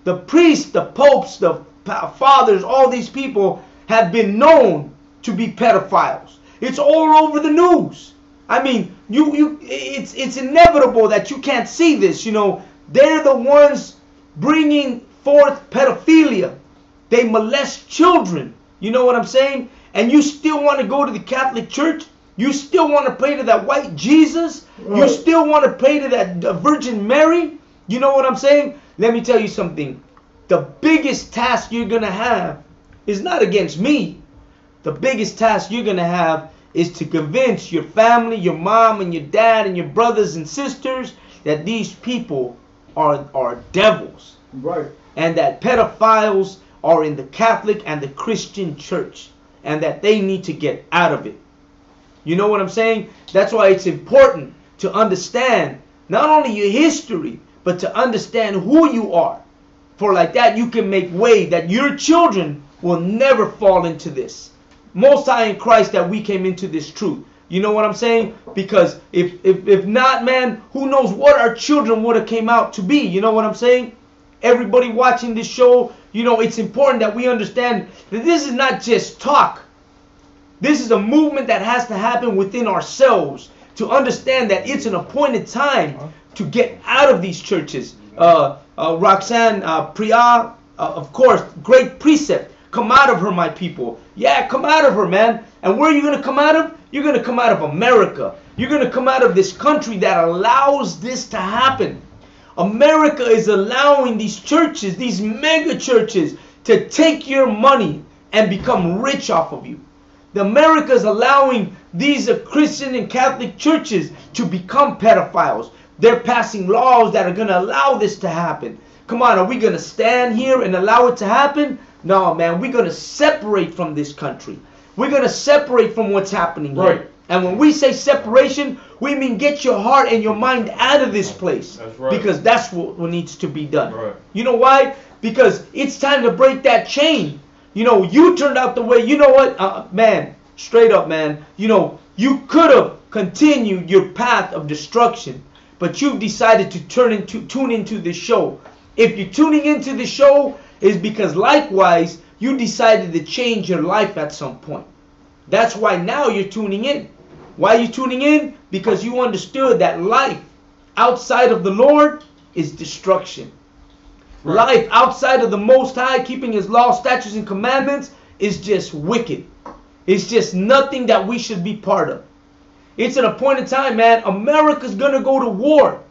The priests, the popes, the fathers, all these people have been known to be pedophiles. It's all over the news. I mean, it's inevitable that you can't see this. They're the ones bringing forth pedophilia. They molest children. You know what I'm saying? And you still want to go to the Catholic Church? You still want to pray to that white Jesus? Right. You still want to pray to that Virgin Mary? You know what I'm saying? Let me tell you something. The biggest task you're going to have is not against me. The biggest task you're going to have is to convince your family, your mom and your dad and your brothers and sisters that these people are devils. Right. And that pedophiles are in the Catholic and the Christian church. And that they need to get out of it. You know what I'm saying? That's why it's important to understand not only your history, but to understand who you are. For like that you can make way that your children will never fall into this. Most High in Christ that we came into this truth. You know what I'm saying? Because if not, man, who knows what our children would have came out to be. You know what I'm saying? Everybody watching this show, you know, it's important that we understand that this is not just talk. This is a movement that has to happen within ourselves to understand that it's an appointed time to get out of these churches. Roxanne, Priya, of course, great precept. Come out of her, my people. Yeah, come out of her, man. And where are you going to come out of? You're going to come out of America. You're going to come out of this country that allows this to happen. America is allowing these churches, these mega churches, to take your money and become rich off of you. America is allowing these Christian and Catholic churches to become pedophiles. They're passing laws that are going to allow this to happen. Come on, are we going to stand here and allow it to happen? No, man, we're going to separate from this country. We're going to separate from what's happening here. Right. And when we say separation, we mean get your heart and your mind out of this place. That's right. Because that's what needs to be done. Right. You know why? Because it's time to break that chain. You know, you turned out the way, you know what, man, straight up, man, you know, you could have continued your path of destruction, but you've decided to tune into this show. If you're tuning into the show, it's because likewise, you decided to change your life at some point. That's why now you're tuning in. Why are you tuning in? Because you understood that life outside of the Lord is destruction. Right. Life outside of the Most High, keeping His law, statutes, and commandments is just wicked. It's just nothing that we should be part of. It's an appointed time, man. America's going to go to war.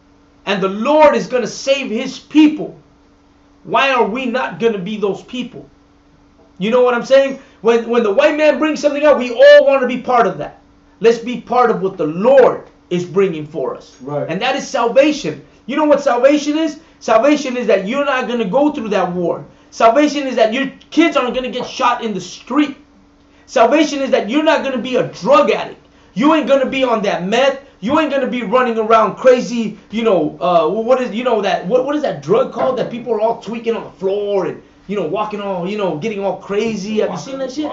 And the Lord is going to save His people. Why are we not going to be those people? You know what I'm saying? When the white man brings something up, we all want to be part of that. Let's be part of what the Lord is bringing for us. Right. And that is salvation. You know what salvation is? Salvation is that you're not going to go through that war. Salvation is that your kids aren't going to get shot in the street. Salvation is that you're not going to be a drug addict. You ain't going to be on that meth. You ain't going to be running around crazy, you know, what is that drug called that people are all tweaking on the floor and, you know, walking all, you know, getting all crazy. Have you seen that shit?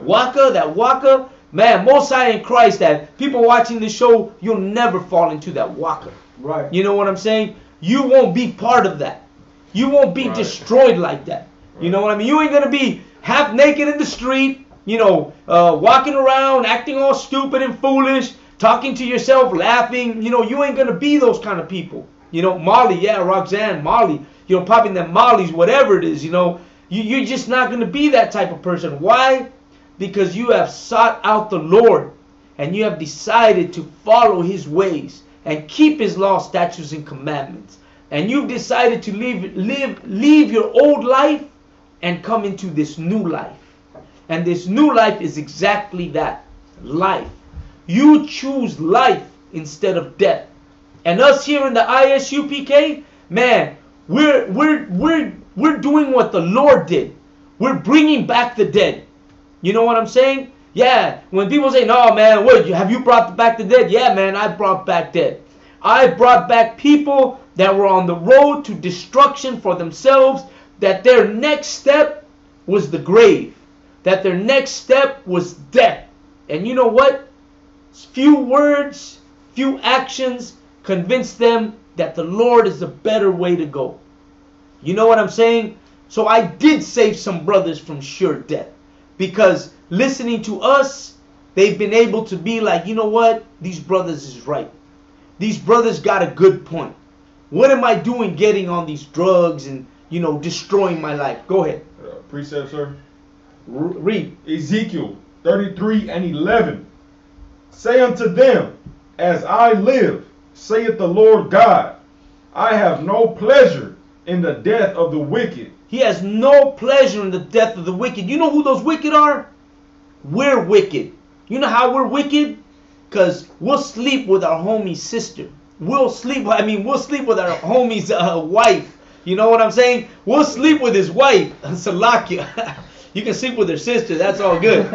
Waka. Man, Most High in Christ, that people watching this show, you'll never fall into that waka. Right. You know what I'm saying? You won't be part of that. You won't be destroyed like that. You know what I mean? You ain't going to be half naked in the street, you know, walking around, acting all stupid and foolish, talking to yourself, laughing. You know, you ain't going to be those kind of people. You know, Molly, yeah, Roxanne, Molly, you know, popping them Mollies, whatever it is, you know. You're just not going to be that type of person. Why? Because you have sought out the Lord and you have decided to follow His ways and keep His law, statutes, and commandments. And you've decided to leave your old life and come into this new life. And this new life is exactly that, life. You choose life instead of death. And us here in the ISUPK, man, we're doing what the Lord did. We're bringing back the dead. You know what I'm saying? Yeah, when people say, no, man, what, have you brought back the dead? Yeah, man, I brought back dead. I brought back people that were on the road to destruction for themselves, that their next step was the grave, that their next step was death. And you know what? Few words, few actions convinced them that the Lord is a better way to go. You know what I'm saying? So I did save some brothers from sure death. Because listening to us, they've been able to be like, you know what? These brothers is right. These brothers got a good point. What am I doing getting on these drugs and, you know, destroying my life? Go ahead. Precept, sir. Read. Ezekiel 33:11. Say unto them, as I live, saith the Lord God, I have no pleasure in the death of the wicked. He has no pleasure in the death of the wicked. You know who those wicked are? We're wicked. You know how we're wicked? Because we'll sleep with our homie's sister. We'll sleep with our homie's wife. You know what I'm saying? We'll sleep with his wife, Salakia. You can sleep with her sister. That's all good.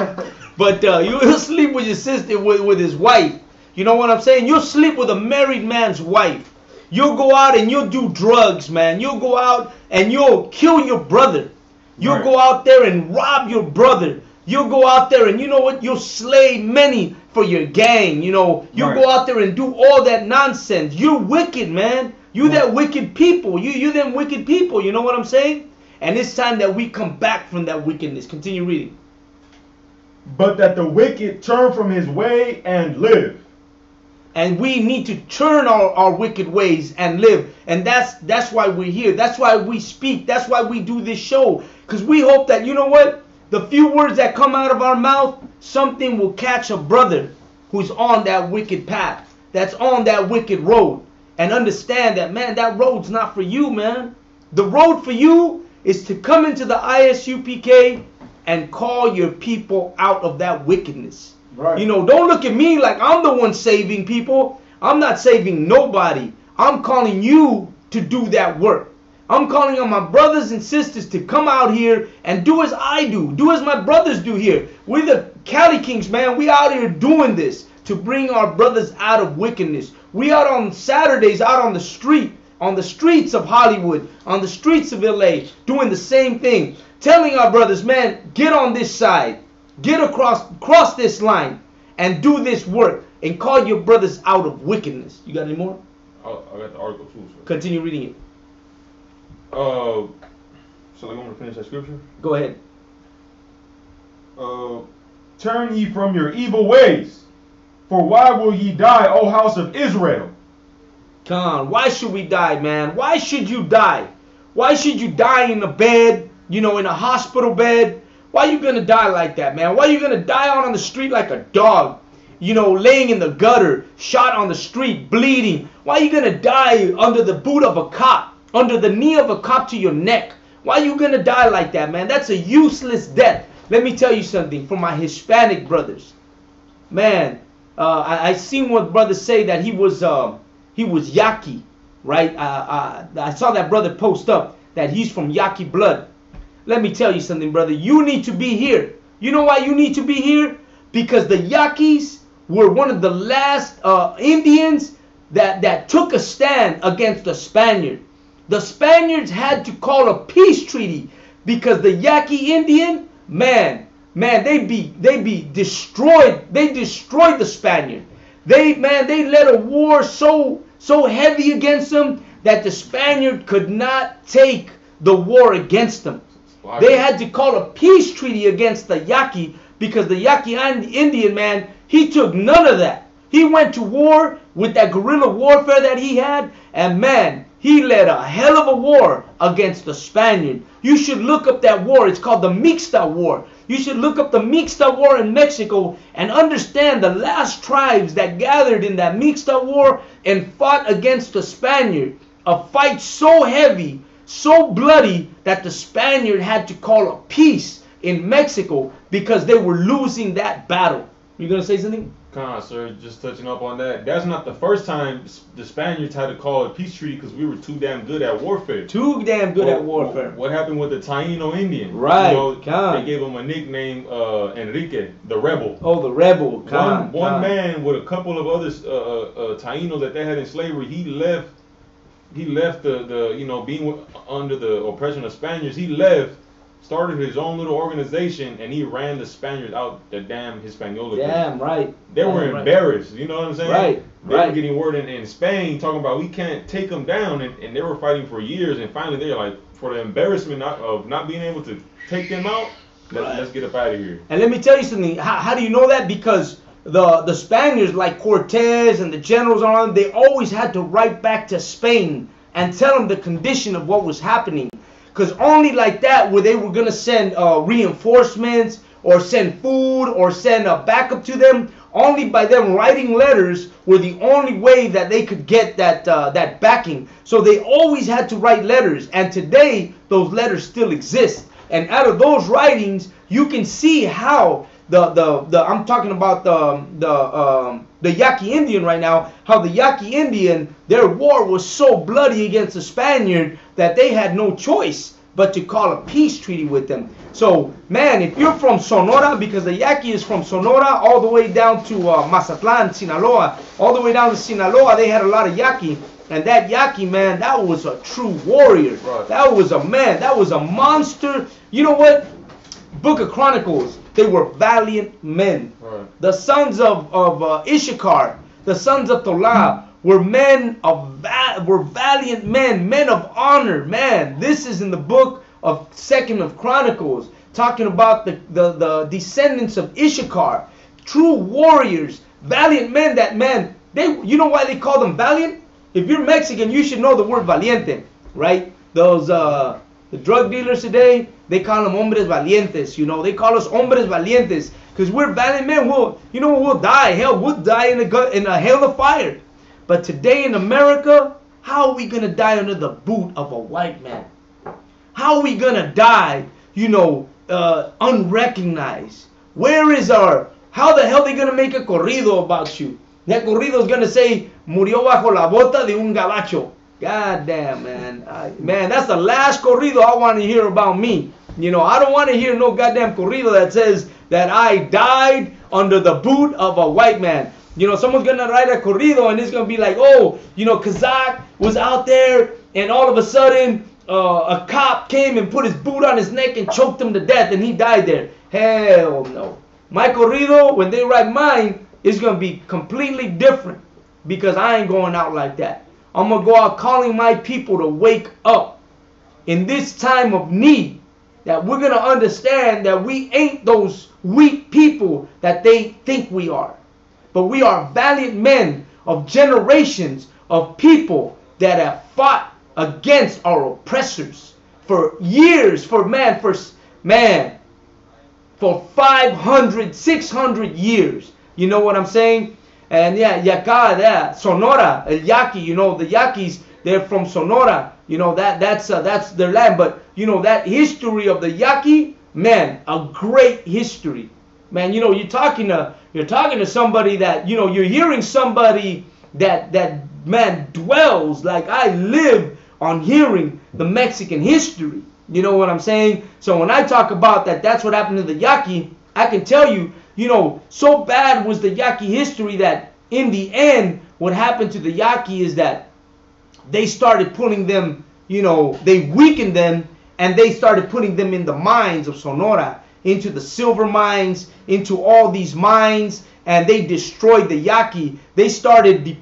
But you'll sleep with your sister, with his wife. You know what I'm saying? You'll sleep with a married man's wife. You'll go out and you'll do drugs, man. You'll go out and you'll kill your brother. You'll go out there and rob your brother. You'll go out there and you know what? You'll slay many for your gang. You know, you'll go out there and do all that nonsense. You're wicked, man. You that wicked people. You them wicked people. You know what I'm saying? And it's time that we come back from that wickedness. Continue reading. But that the wicked turn from his way and live. And we need to turn our wicked ways and live. And that's why we're here. That's why we speak. That's why we do this show. Because we hope that, you know what? The few words that come out of our mouth, something will catch a brother who's on that wicked path. That's on that wicked road. And understand that, man, that road's not for you, man. The road for you is to come into the ISUPK and call your people out of that wickedness. Right. You know, don't look at me like I'm the one saving people. I'm not saving nobody. I'm calling you to do that work. I'm calling on my brothers and sisters to come out here and do as I do. Do as my brothers do here. We're the Cali Kings, man. We out here doing this to bring our brothers out of wickedness. We out on Saturdays, out on the street, on the streets of Hollywood, on the streets of LA, doing the same thing. Telling our brothers, man, get on this side. Get cross this line and do this work and call your brothers out of wickedness. You got any more? I got the article too, sir. Continue reading it. So I'm going to finish that scripture. Go ahead. Turn ye from your evil ways, for why will ye die, O house of Israel? Come on, why should we die, man? Why should you die? Why should you die in a bed, you know, in a hospital bed? Why are you going to die like that, man? Why are you going to die out on the street like a dog? You know, laying in the gutter, shot on the street, bleeding. Why are you going to die under the boot of a cop? Under the knee of a cop to your neck? Why are you going to die like that, man? That's a useless death. Let me tell you something from my Hispanic brothers. Man, I seen one brother say that he was Yaqui, right? I saw that brother post up that he's from Yaqui blood. Let me tell you something, brother. You need to be here. You know why you need to be here? Because the Yaquis were one of the last Indians that took a stand against the Spaniard. The Spaniards had to call a peace treaty because the Yaqui Indian, man, they be destroyed. They destroyed the Spaniard. They led a war so heavy against them that the Spaniard could not take the war against them. They had to call a peace treaty against the Yaqui because the Yaqui Indian, man, he took none of that. He went to war with that guerrilla warfare that he had, and man, he led a hell of a war against the Spaniard. You should look up that war. It's called the Mixta War. You should look up the Mixta War in Mexico and understand the last tribes that gathered in that Mixta War and fought against the Spaniard. A fight so heavy, so bloody that the Spaniard had to call a peace in Mexico because they were losing that battle. You gonna say something? Come on, sir. Just touching up on that. That's not the first time the Spaniards had to call a peace treaty because we were too damn good at warfare. Too damn good at warfare. What happened with the Taino Indian? Right. You know, they gave him a nickname, Enrique, the Rebel. Oh, the Rebel. One man with a couple of other Tainos that they had in slavery. He left the you know, being under the oppression of Spaniards. He left, started his own little organization, and he ran the Spaniards out the damn Hispaniola. Damn right. They were embarrassed. You know what I'm saying? Right. They were getting word in Spain talking about we can't take them down, and they were fighting for years, and finally they're like, for the embarrassment of not being able to take them out, let's get up out of here. And let me tell you something. How do you know that? Because the Spaniards like Cortez and the generals on them, they always had to write back to Spain and tell them the condition of what was happening. Because only like that were they were going to send reinforcements or send food or send backup to them. Only by them writing letters were the only way that they could get that backing. So they always had to write letters. And today, those letters still exist. And out of those writings, you can see how I'm talking about the Yaqui Indian right now, how the Yaqui Indian, their war was so bloody against the Spaniard that they had no choice but to call a peace treaty with them. So, man, if you're from Sonora, because the Yaqui is from Sonora all the way down to Mazatlan, Sinaloa, all the way down to Sinaloa, they had a lot of Yaqui. And that Yaqui, man, that was a true warrior. Right. That was a man. That was a monster. You know what? Book of Chronicles, They were valiant men. Right. The sons of Issachar, the sons of Tola, were men of were valiant men, men of honor. Man, this is in the book of 2nd of Chronicles, talking about the descendants of Issachar, true warriors, valiant men. That man, you know why they call them valiant? If you're Mexican, you should know the word valiente, right? Those the drug dealers today, they call them hombres valientes. You know, they call us hombres valientes because we're valiant men. We'll die. Hell, we'll die in a hail of fire. But today in America, how are we gonna die under the boot of a white man? How are we gonna die, unrecognized? Where is how the hell are they gonna make a corrido about you? That corrido is gonna say, murió bajo la bota de un gabacho. God damn, man. Man, that's the last corrido I want to hear about me. I don't want to hear no goddamn corrido that says that I died under the boot of a white man. Someone's going to write a corrido and it's going to be like, CHAAZAQ was out there and all of a sudden a cop came and put his boot on his neck and choked him to death and he died there. Hell no. My corrido, when they write mine, is going to be completely different because I ain't going out like that. I'm going to go out calling my people to wake up in this time of need, that we're going to understand that we ain't those weak people that they think we are. But we are valiant men of generations of people that have fought against our oppressors for years, for 500, 600 years. You know what I'm saying? And yeah, Sonora, El Yaqui, the Yaquis, they're from Sonora. That's their land. But that history of the Yaqui, man, a great history. Man, you're talking to somebody that, you're hearing somebody that man dwells, like I live on hearing the Mexican history. You know what I'm saying? So when I talk about that's what happened to the Yaqui, I can tell you, so bad was the Yaqui history that in the end, what happened to the Yaqui is that they started putting them, they weakened them and they started putting them in the mines of Sonora, into the silver mines, into all these mines, and they destroyed the Yaqui. They started,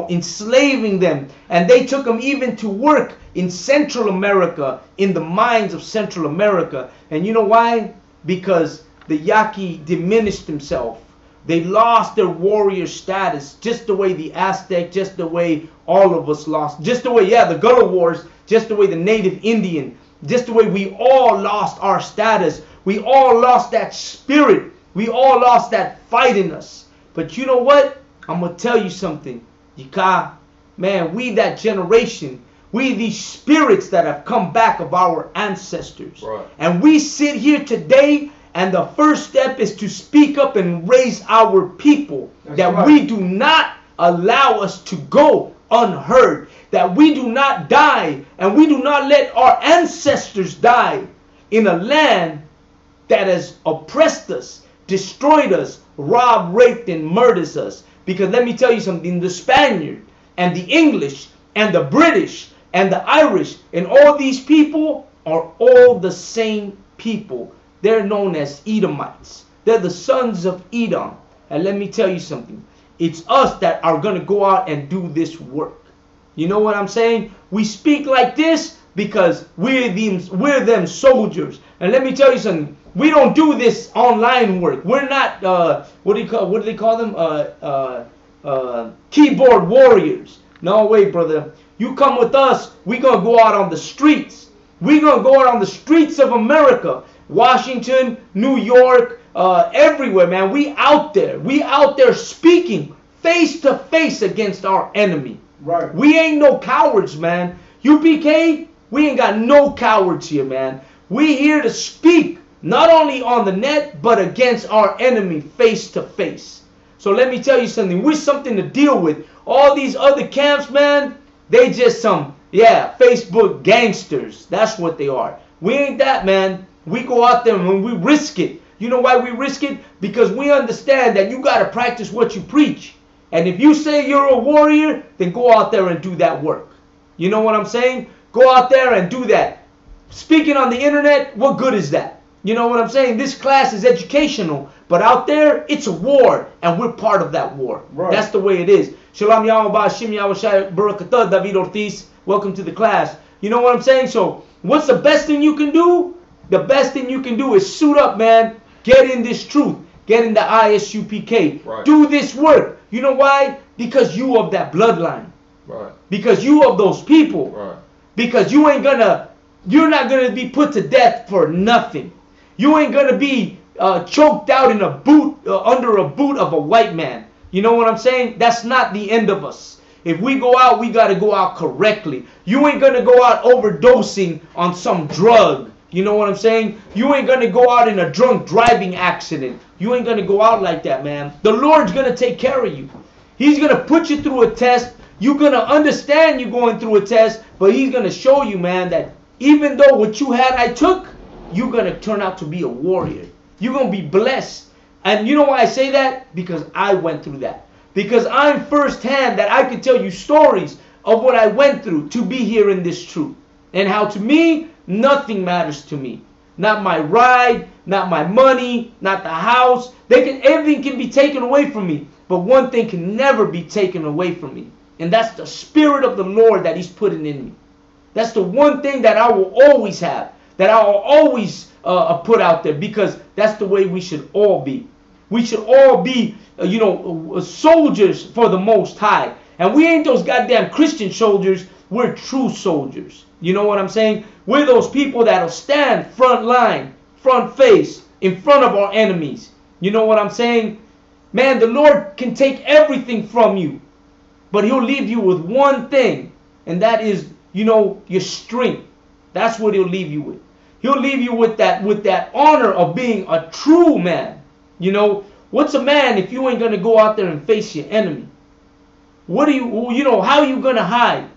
enslaving them, and they took them even to work in Central America, in the mines of Central America. And you know why? Because the Yaqui diminished themselves. They lost their warrior status, just the way the Aztec, just the way all of us lost, just the way, the guerrilla wars, just the way the native Indian, just the way we all lost our status. We all lost that spirit. We all lost that fight in us. But you know what? I'm going to tell you something. Yika, man, we that generation, we these spirits that have come back of our ancestors. Right. And we sit here today, and the first step is to speak up and raise our people. That's that right. We do not allow us to go unheard. That we do not die, and we do not let our ancestors die in a land that has oppressed us, destroyed us, robbed, raped, and murdered us. Because let me tell you something, the Spaniard and the English and the British and the Irish and all these people are all the same people. They're known as Edomites. They're the sons of Edom. And let me tell you something, it's us that are going to go out and do this work. You know what I'm saying? We speak like this because we're them soldiers. And let me tell you something, we don't do this online work. We're not what do they call them? Keyboard warriors. No way, brother. You come with us, we're gonna go out on the streets. We're gonna go out on the streets of America. Washington, New York, everywhere, man. We out there. We out there speaking face to face against our enemy. Right. We ain't no cowards, man. UPK, we ain't got no cowards here, man. We here to speak, not only on the net, but against our enemy face to face. So let me tell you something. We're something to deal with. All these other camps, man, they just some, Facebook gangsters. That's what they are. We ain't that, man. We go out there and we risk it. You know why we risk it? Because we understand that you got to practice what you preach. And if you say you're a warrior, then go out there and do that work. You know what I'm saying? Go out there and do that. Speaking on the internet, what good is that? You know what I'm saying? This class is educational, but out there, it's a war, and we're part of that war. Right. That's the way it is. Shalom Yahweh Shim Yahweh Barakatah David Ortiz. Welcome to the class. You know what I'm saying? So, what's the best thing you can do? The best thing you can do is suit up, man. Get in this truth. Get in the ISUPK. Right. Do this work. You know why? Because you of that bloodline. Right. Because you of those people. Right. Because you're not gonna be put to death for nothing. You ain't gonna be choked out in a boot, under a boot of a white man. You know what I'm saying? That's not the end of us. If we go out, we gotta go out correctly. You ain't gonna go out overdosing on some drug. You know what I'm saying? You ain't gonna go out in a drunk driving accident. You ain't gonna go out like that, man. The Lord's gonna take care of you. He's gonna put you through a test. You're gonna understand you going through a test, but He's gonna show you, man, that even though what you had I took, you're going to turn out to be a warrior. You're going to be blessed. And you know why I say that? Because I went through that. Because I'm firsthand that I could tell you stories of what I went through to be here in this truth. And how to me, nothing matters to me. Not my ride, not my money, not the house. Everything can be taken away from me. But one thing can never be taken away from me. And that's the Spirit of the Lord that He's putting in me. That's the one thing that I will always have. That I will always put out there, because that's the way we should all be. We should all be, soldiers for the Most High. And we ain't those goddamn Christian soldiers. We're true soldiers. You know what I'm saying? We're those people that'll stand front line, front face, in front of our enemies. You know what I'm saying? Man, the Lord can take everything from you, but He'll leave you with one thing, and that is, your strength. That's what He'll leave you with. He'll leave you with that honor of being a true man. What's a man if you ain't gonna go out there and face your enemy? How are you gonna hide?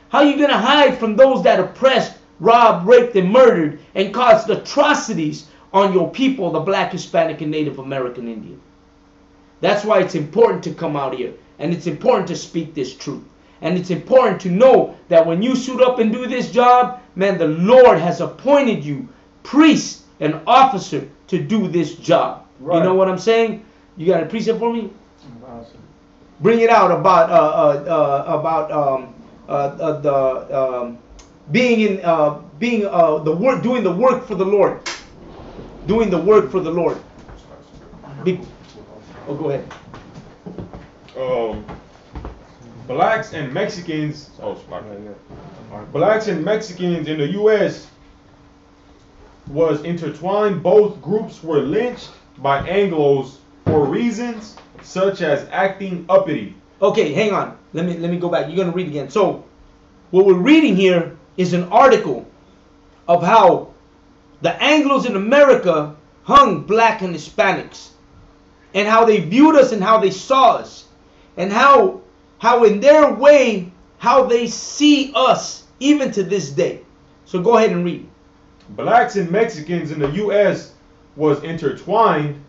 How are you gonna hide from those that oppressed, robbed, raped, and murdered, and caused atrocities on your people, the Black, Hispanic, and Native American Indian? That's why it's important to come out here, and it's important to speak this truth. And it's important to know that when you suit up and do this job, man, the Lord has appointed you priest and officer to do this job. Right. You know what I'm saying? You got a precept for me? Awesome. Bring it out about doing the work for the Lord. Doing the work for the Lord. Go ahead. Blacks and Mexicans in the U.S. was intertwined. Both groups were lynched by Anglos for reasons such as acting uppity. Okay, hang on. Let me go back. You're going to read again. So, what we're reading here is an article of how the Anglos in America hung Black and Hispanics, and how they viewed us and how they saw us, and how in their way, how they see us even to this day. So go ahead and read. Blacks and Mexicans in the U.S. was intertwined.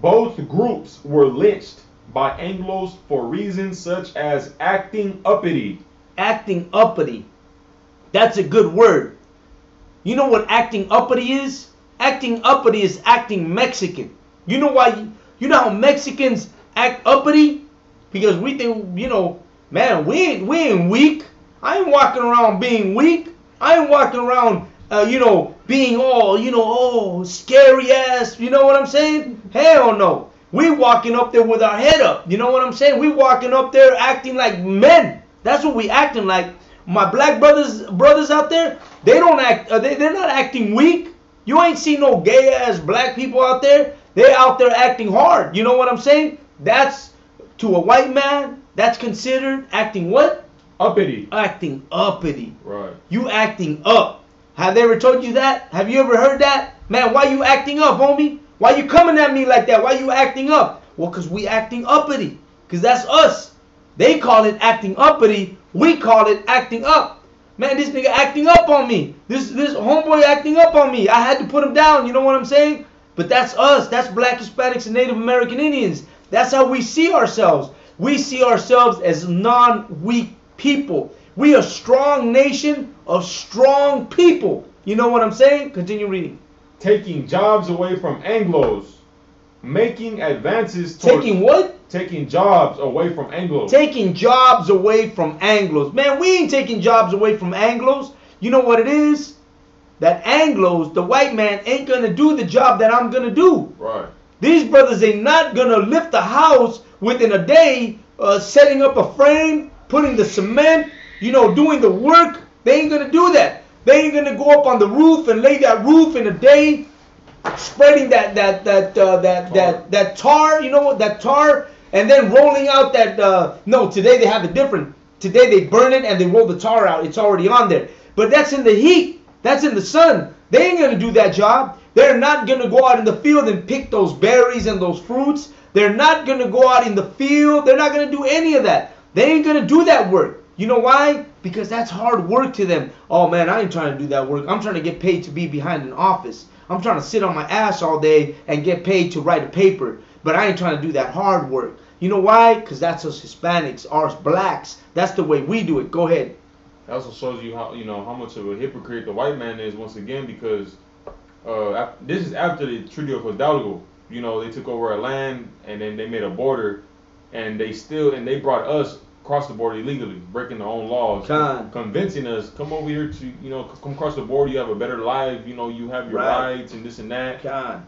Both groups were lynched by Anglos for reasons such as acting uppity. Acting uppity. That's a good word. You know what acting uppity is? Acting uppity is acting Mexican. You know why? You know how Mexicans act uppity? Because we think, man, we ain't weak. I ain't walking around being weak. I ain't walking around, being all, scary ass. You know what I'm saying? Hell no. We walking up there with our head up. You know what I'm saying? We walking up there acting like men. That's what we acting like. My black brothers out there, they don't act. They're not acting weak. You ain't seen no gay ass black people out there. They're out there acting hard. You know what I'm saying? That's, to a white man, that's considered acting what? Uppity. Acting uppity. Right. You acting up. Have they ever told you that? Have you ever heard that? Man, why you acting up, homie? Why you coming at me like that? Why you acting up? Well, because we acting uppity. Because that's us. They call it acting uppity. We call it acting up. Man, this nigga acting up on me. This homeboy acting up on me. I had to put him down. You know what I'm saying? But that's us. That's Black, Hispanics, and Native American Indians. That's how we see ourselves. We see ourselves as non-weak people. We are a strong nation of strong people. You know what I'm saying? Continue reading. taking jobs away from Anglos, making advances towards Taking what? taking jobs away from Anglos. Taking jobs away from Anglos. Man, we ain't taking jobs away from Anglos. You know what it is? That Anglos, the white man, ain't gonna do the job that I'm gonna do. Right. These brothers ain't not gonna lift a house within a day, setting up a frame, putting the cement, doing the work. They ain't gonna do that. They ain't gonna go up on the roof and lay that roof in a day, spreading that tar, that tar, and then rolling out that. No, today they have it different. Today they burn it and they roll the tar out. It's already on there. But that's in the heat. That's in the sun. They ain't gonna do that job. They're not gonna go out in the field and pick those berries and those fruits. They're not gonna go out in the field. They're not gonna do any of that. They ain't gonna do that work. You know why? Because that's hard work to them. Oh man, I ain't trying to do that work. I'm trying to get paid to be behind an office. I'm trying to sit on my ass all day and get paid to write a paper. But I ain't trying to do that hard work. You know why? Because that's us Hispanics, us blacks. That's the way we do it. Go ahead. That also shows you how much of a hypocrite the white man is once again, because this is after the Treaty of Hidalgo. They took over our land and then they made a border, and they brought us across the border illegally, breaking their own laws, convincing us, come over here to come across the border. You have a better life. You have your rights and this and that.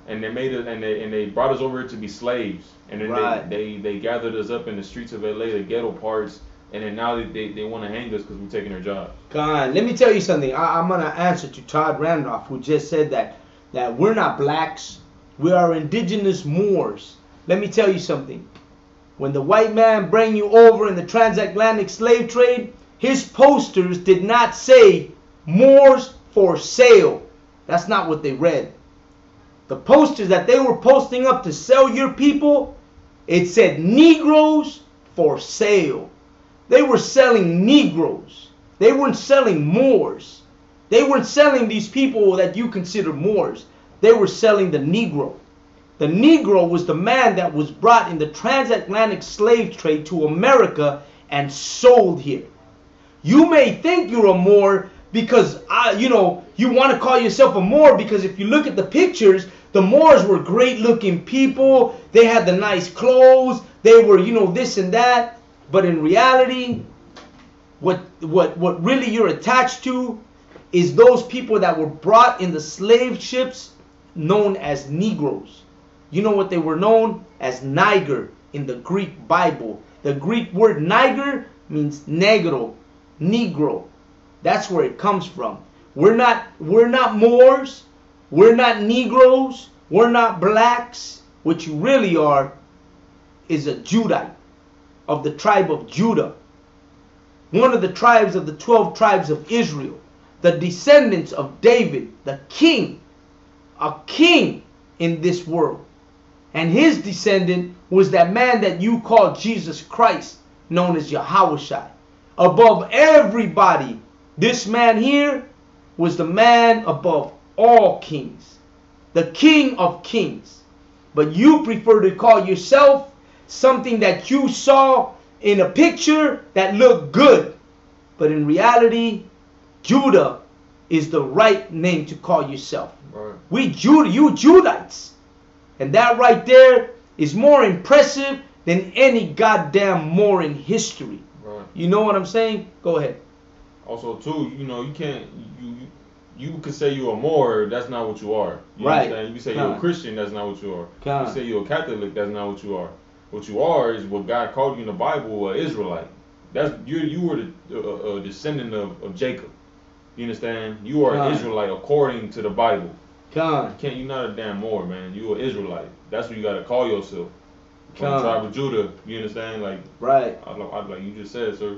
And they made it, and they brought us over here to be slaves. And then they gathered us up in the streets of LA, the ghetto parts. And then now they want to hang us because we're taking their jobs. Let me tell you something. I'm going to answer to Todd Randolph, who just said that we're not blacks. We are indigenous Moors. Let me tell you something. When the white man bring you over in the transatlantic slave trade, his posters did not say Moors for sale. That's not what they read. The posters that they were posting up to sell your people, it said Negroes for sale. They were selling Negroes. They weren't selling Moors. They weren't selling these people that you consider Moors. They were selling the Negro. The Negro was the man that was brought in the transatlantic slave trade to America and sold here. You may think you're a Moor because you want to call yourself a Moor, because if you look at the pictures, the Moors were great looking people. They had the nice clothes. They were, this and that. But in reality, what really you're attached to is those people that were brought in the slave ships known as Negroes. You know what they were known as? Niger in the Greek Bible. The Greek word Niger means negro, Negro. That's where it comes from. We're not Moors. We're not Negroes. We're not blacks. What you really are is a Judite of the tribe of Judah. One of the tribes of the 12 tribes of Israel. The descendants of David, the king. A king in this world. And his descendant was that man that you call Jesus Christ, known as Yahushua. Above everybody, this man here was the man above all kings. The King of Kings. But you prefer to call yourself something that you saw in a picture that looked good. But in reality, Judah is the right name to call yourself. Right. You Judites. And that right there is more impressive than any goddamn Moor in history. Right. You know what I'm saying? Go ahead. Also, too, you can't, you can say you're a Moor, that's not what you are. You understand? You can say you're a Christian, that's not what you are. You can say you're a Catholic, that's not what you are. What you are is what God called you in the Bible, an Israelite. You were a descendant of Jacob. You understand? You are an Israelite according to the Bible. You're not a damn Moor, man. You're an Israelite. That's what you gotta call yourself. From the tribe of Judah. You understand? Like like you just said, sir.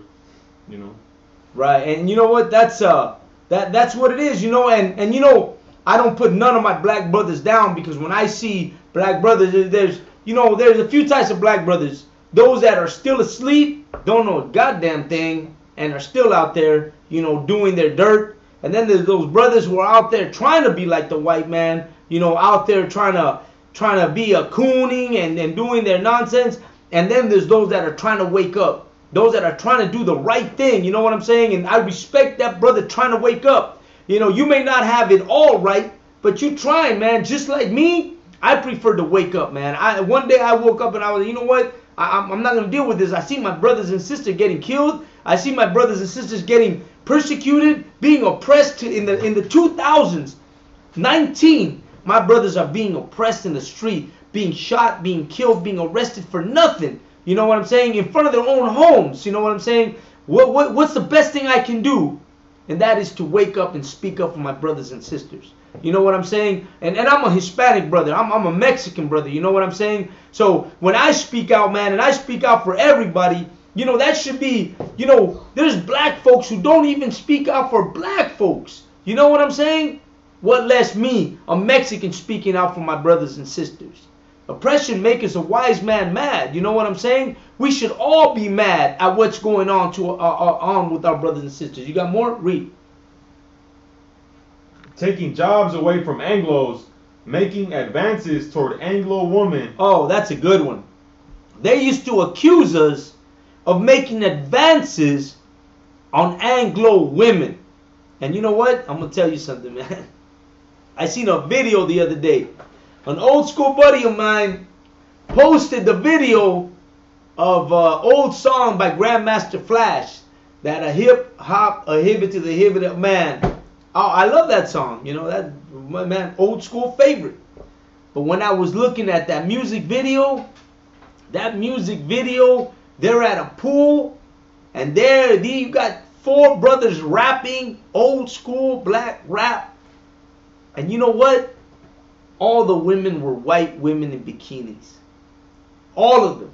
Right, and you know what? That's what it is, and I don't put none of my black brothers down, because when I see black brothers, there's a few types of black brothers. Those that are still asleep, don't know a goddamn thing, and are still out there, doing their dirt. And then there's those brothers who are out there trying to be like the white man, out there trying to be a cooning and doing their nonsense. And then there's those that are trying to wake up. Those that are trying to do the right thing, what I'm saying? And I respect that brother trying to wake up. You may not have it all right, But you trying, man. Just like me, I prefer to wake up, man. One day I woke up and I was, you know what? I'm not gonna deal with this. I see my brothers and sisters getting killed. I see my brothers and sisters getting persecuted, being oppressed in the 2000s. 19, my brothers are being oppressed in the street, being shot, being killed, being arrested for nothing. You know what I'm saying? In front of their own homes. You know what I'm saying? What's the best thing I can do? And that is to wake up and speak up for my brothers and sisters. You know what I'm saying? And I'm a Hispanic brother. I'm a Mexican brother. You know what I'm saying? So when I speak out, man, and I speak out for everybody, you know, that should be, you know, there's black folks who don't even speak out for black folks. You know what I'm saying? What less me, a Mexican, speaking out for my brothers and sisters? Oppression makes a wise man mad. You know what I'm saying? We should all be mad at what's going on on with our brothers and sisters. You got more? Read. Taking jobs away from Anglos, making advances toward Anglo women. Oh, that's a good one. They used to accuse us of making advances on Anglo women. And you know what? I'm going to tell you something, man. I seen a video the other day. An old school buddy of mine posted the video of an old song by Grandmaster Flash, that a hip hop, a hibbit to the hibbit of man. Oh, I love that song. You know, that, man, old school favorite. But when I was looking at that music video, they're at a pool, and there you got 4 brothers rapping old school black rap. And you know what? All the women were white women in bikinis. All of them.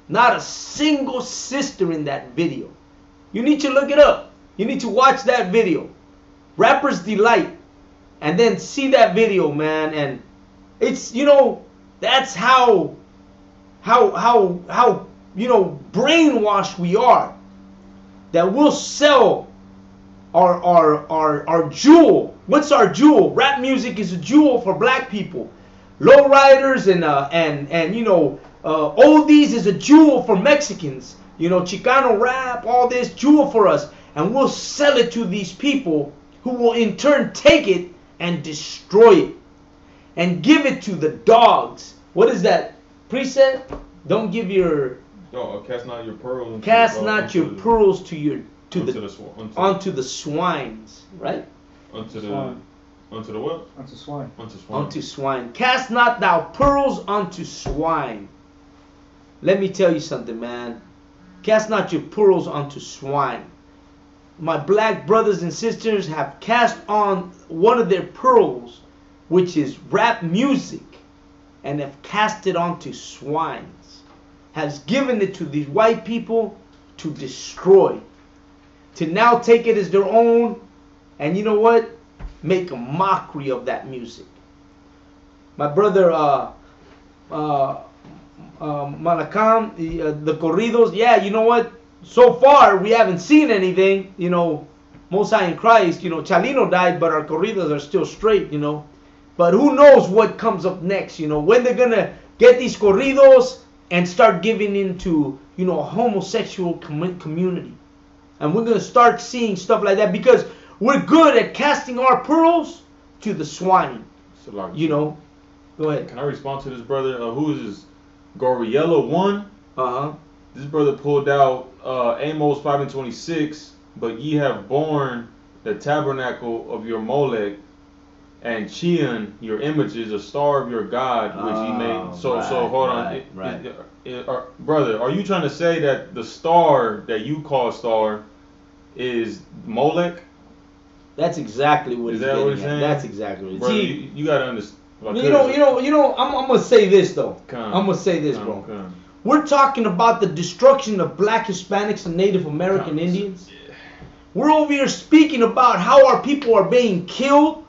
Not a single sister in that video. You need to look it up. You need to watch that video. Rapper's Delight. And then see that video, man. And it's, you know, that's how you know, brainwashed we are. That we'll sell our jewel. What's our jewel? Rap music is a jewel for black people. Lowriders and you know, oldies is a jewel for Mexicans. You know, Chicano rap, all this jewel for us. And we'll sell it to these people who will in turn take it and destroy it. And give it to the dogs. What is that precept? Don't give your... cast not your pearls. Cast not your pearls to onto the swines, right? Unto the what? Unto swine. Unto swine. Cast not thou pearls unto swine. Let me tell you something, man. Cast not your pearls unto swine. My black brothers and sisters have cast on one of their pearls, which is rap music, and have cast it onto swines. Has given it to these white people to destroy. To now take it as their own, and you know what? Make a mockery of that music. My brother Malacam, the corridos, yeah, you know what? So far, we haven't seen anything, you know, Most High in Christ, you know, Chalino died, but our corridos are still straight, you know. But who knows what comes up next, you know, when they're going to get these corridos and start giving into, you know, a homosexual community. And we're going to start seeing stuff like that because we're good at casting our pearls to the swine. So, you know, go ahead. Can I respond to this brother? Who is this? Goriello 1? Uh-huh. This brother pulled out Amos 5:26, but ye have borne the tabernacle of your Molech, and Chian, your images, a star of your God, which ye made. So hold on. Brother, are you trying to say that the star that you call star is Molech? That's exactly what is he's that getting what he's saying? That's exactly what. Brother, you gotta understand. You know. I'm gonna say this though. I'm gonna say this, bro. We're talking about the destruction of black Hispanics and Native American Indians. Yeah. We're over here speaking about how our people are being killed,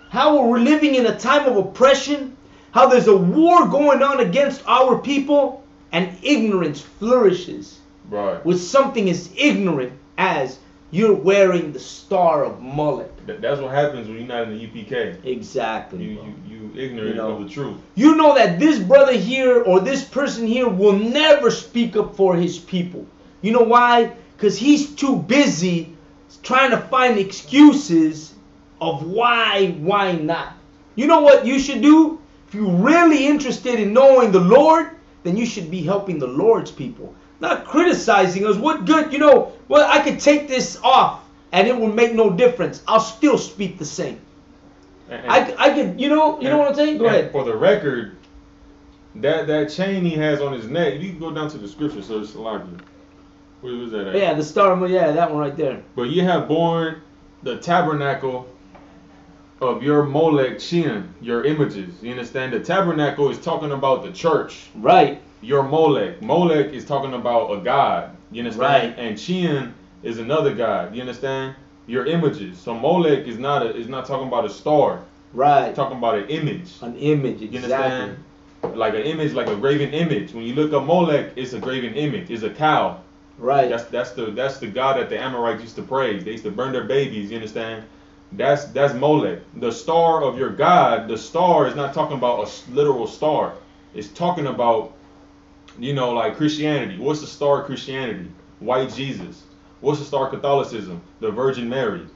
how we're living in a time of oppression, how there's a war going on against our people, and ignorance flourishes. Right. With something as ignorant as you're wearing the star of Molech. That's what happens when you're not in the UPK. Exactly. You ignorant of the truth. You know that this brother here or this person here will never speak up for his people. You know why? Because he's too busy trying to find excuses of why not. You know what you should do? If you're really interested in knowing the Lord, then you should be helping the Lord's people. Not criticizing us. What good? You know, well, I could take this off and it will make no difference. I'll still speak the same. I could, you know what I'm saying? Go ahead. For the record, that chain he has on his neck, you can go down to the scripture, so it's like, where was that at? Yeah, the star, yeah, that one right there. But you have borne the tabernacle of your Molech Shin, your images. You understand? The tabernacle is talking about the church. Right. Your Molech. Molech is talking about a god. You understand? Right. And Shin is another god. You understand? Your images. So Molech is not talking about a star. Right. It's talking about an image. An image, exactly. You understand? Like an image, like a graven image. When you look up Molech, it's a graven image. It's a cow. Right. That's the god that the Amorites used to praise. They used to burn their babies. You understand? That's Molech. The star of your god. The star is not talking about a literal star. It's talking about, like Christianity. What's the star of Christianity? White Jesus. What's the star of Catholicism? The Virgin Mary.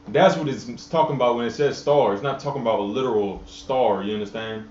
That's what it's talking about when it says star. It's not talking about a literal star. You understand?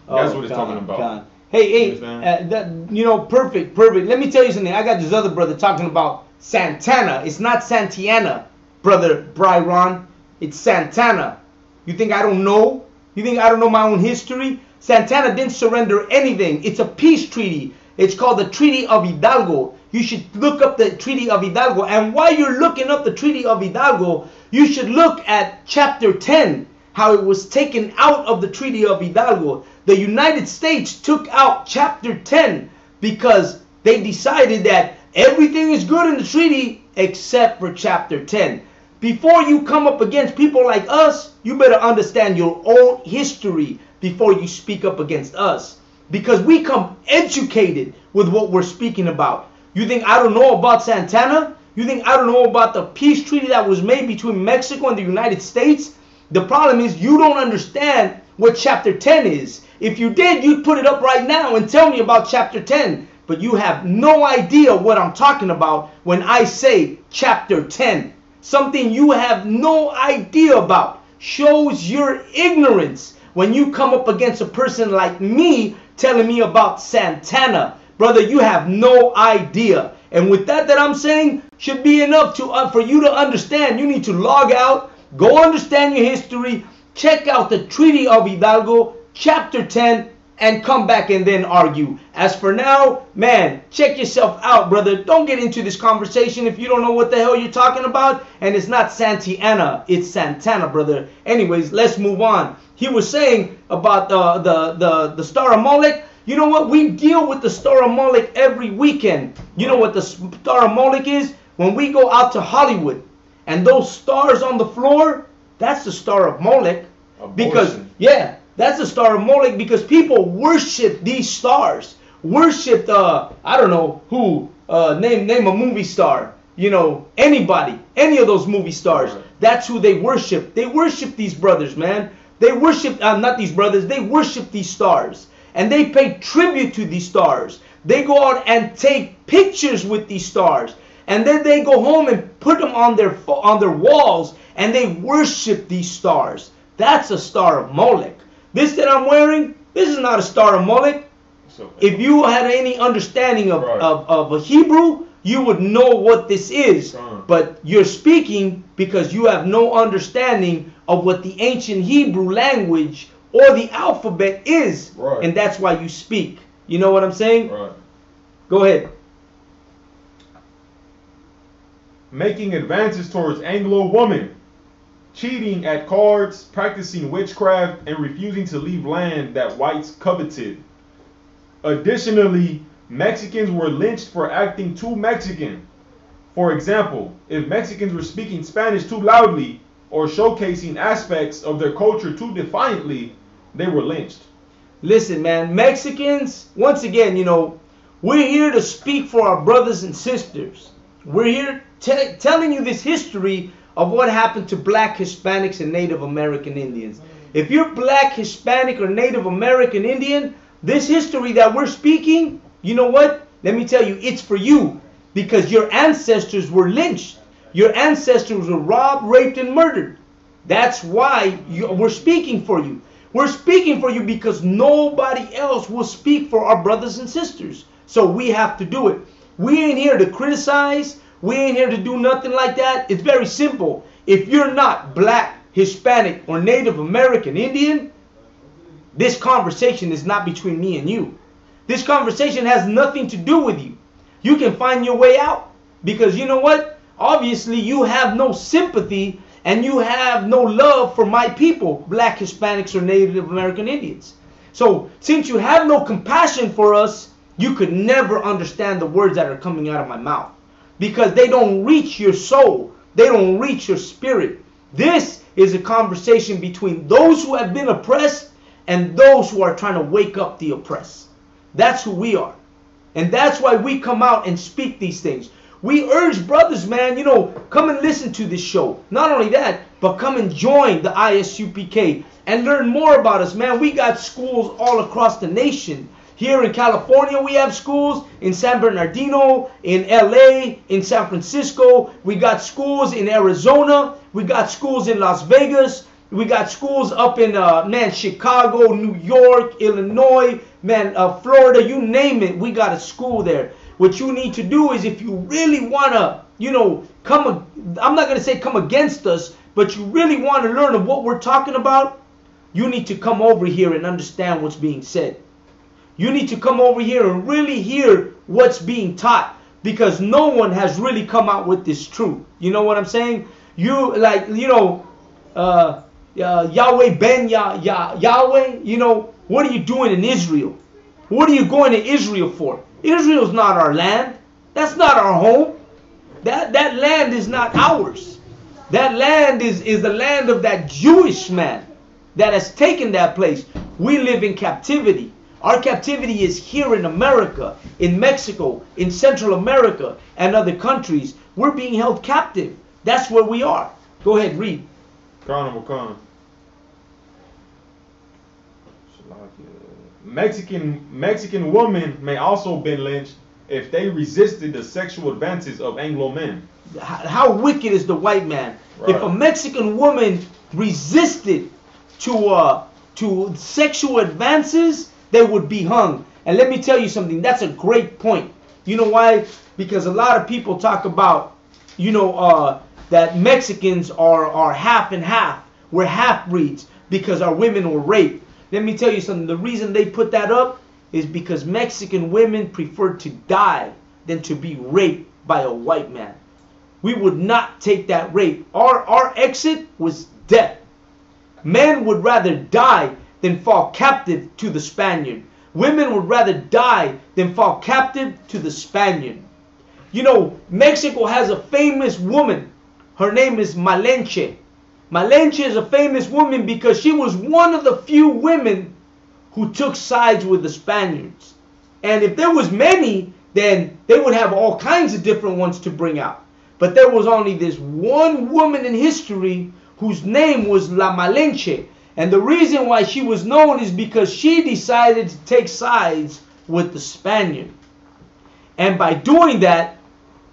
That's what it's talking about. God. Hey, perfect. Let me tell you something. I got this other brother talking about Santana. It's not Santiana, brother Byron. It's Santana. You think I don't know? You think I don't know my own history? Santana didn't surrender anything. It's a peace treaty. It's called the Treaty of Hidalgo. You should look up the Treaty of Hidalgo. And while you're looking up the Treaty of Hidalgo, you should look at Chapter 10, how it was taken out of the Treaty of Hidalgo. The United States took out Chapter 10 because they decided that everything is good in the treaty except for Chapter 10. Before you come up against people like us, you better understand your own history before you speak up against us. Because we come educated with what we're speaking about. You think I don't know about Santana? You think I don't know about the peace treaty that was made between Mexico and the United States? The problem is you don't understand what Chapter 10 is. If you did, you'd put it up right now and tell me about Chapter 10. But you have no idea what I'm talking about when I say Chapter 10. Something you have no idea about. Shows your ignorance when you come up against a person like me telling me about Santana. Brother, you have no idea. And with that I'm saying should be enough to for you to understand. You need to log out, go understand your history, check out the Treaty of Hidalgo, Chapter 10, and come back and then argue. As for now, man, check yourself out, brother. Don't get into this conversation if you don't know what the hell you're talking about. And it's not Santiana, it's Santana, brother. Anyways, let's move on. He was saying about the Star of Molech. You know what? We deal with the Star of Molech every weekend. You know what the Star of Molech is? When we go out to Hollywood and those stars on the floor, that's the Star of Molech. Because, yeah, that's the Star of Molech because people worship these stars. Worship, I don't know who, name a movie star. Anybody, any of those movie stars. Right. That's who they worship. They worship these brothers, man. They worship, not these brothers, they worship these stars. And they pay tribute to these stars. They go out and take pictures with these stars. And then they go home and put them on their walls. And they worship these stars. That's a Star of Molech. This that I'm wearing, this is not a Star of Molech. If you had any understanding of a Hebrew, you would know what this is. But you're speaking because you have no understanding of what the ancient Hebrew language or the alphabet is. Right. And that's why you speak. You know what I'm saying? Right. Go ahead. Making advances towards Anglo women, cheating at cards, practicing witchcraft, and refusing to leave land that whites coveted. Additionally, Mexicans were lynched for acting too Mexican. For example, if Mexicans were speaking Spanish too loudly or showcasing aspects of their culture too defiantly, they were lynched. Listen, man, Mexicans, once again, we're here to speak for our brothers and sisters. We're here telling you this history of what happened to black Hispanics and Native American Indians. If you're black, Hispanic, or Native American Indian, this history that we're speaking, you know what? Let me tell you, it's for you. Because your ancestors were lynched. Your ancestors were robbed, raped, and murdered. That's why we're speaking for you. We're speaking for you because nobody else will speak for our brothers and sisters. So we have to do it. We ain't here to criticize. We ain't here to do nothing like that. It's very simple. If you're not black, Hispanic, or Native American Indian, this conversation is not between me and you. This conversation has nothing to do with you. You can find your way out. Because you know what? Obviously, you have no sympathy and you have no love for my people, black, Hispanics, or Native American Indians. So, since you have no compassion for us, you could never understand the words that are coming out of my mouth. Because they don't reach your soul. They don't reach your spirit. This is a conversation between those who have been oppressed and those who are trying to wake up the oppressed. That's who we are. And that's why we come out and speak these things. We urge brothers, man, you know, come and listen to this show. Not only that, but come and join the ISUPK and learn more about us, man. We got schools all across the nation. Here in California, we have schools. In San Bernardino, in LA, in San Francisco. We got schools in Arizona. We got schools in Las Vegas. We got schools up in, Chicago, New York, Illinois, Florida, you name it. We got a school there. What you need to do is if you really want to, you know, I'm not going to say come against us, but you really want to learn of what we're talking about, you need to come over here and understand what's being said. You need to come over here and really hear what's being taught, because no one has really come out with this truth. You know what I'm saying? Yahweh Ben Yahweh, you know, what are you doing in Israel? What are you going to Israel for? Israel's not our land. That's not our home. That land is not ours. That land is the land of that Jewish man that has taken that place. We live in captivity. Our captivity is here in America, in Mexico, in Central America, and other countries. We're being held captive. That's where we are. Go ahead, read. Mexican women may also be lynched if they resisted the sexual advances of Anglo men. How wicked is the white man? Right. If a Mexican woman resisted to sexual advances, they would be hung. And let me tell you something. That's a great point. You know why? Because a lot of people talk about, you know, that Mexicans are half and half. We're half-breeds because our women were raped. Let me tell you something. The reason they put that up is because Mexican women prefer to die than to be raped by a white man. We would not take that rape. Our exit was death. Men would rather die than fall captive to the Spaniard. Women would rather die than fall captive to the Spaniard. You know, Mexico has a famous woman. Her name is Malinche. Malinche is a famous woman because she was one of the few women who took sides with the Spaniards. And if there was many, then they would have all kinds of different ones to bring out. But there was only this one woman in history whose name was La Malinche. And the reason why she was known is because she decided to take sides with the Spaniard. And by doing that,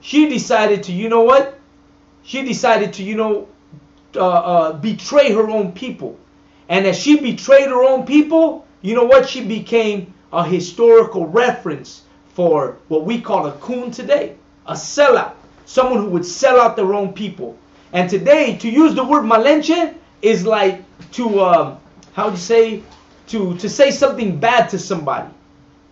she decided to, you know what? She decided to, you know, betray her own people. And as she betrayed her own people, you know what? She became a historical reference for what we call a coon today. A sellout. Someone who would sell out their own people. And today, to use the word malenche is like to, to say something bad to somebody.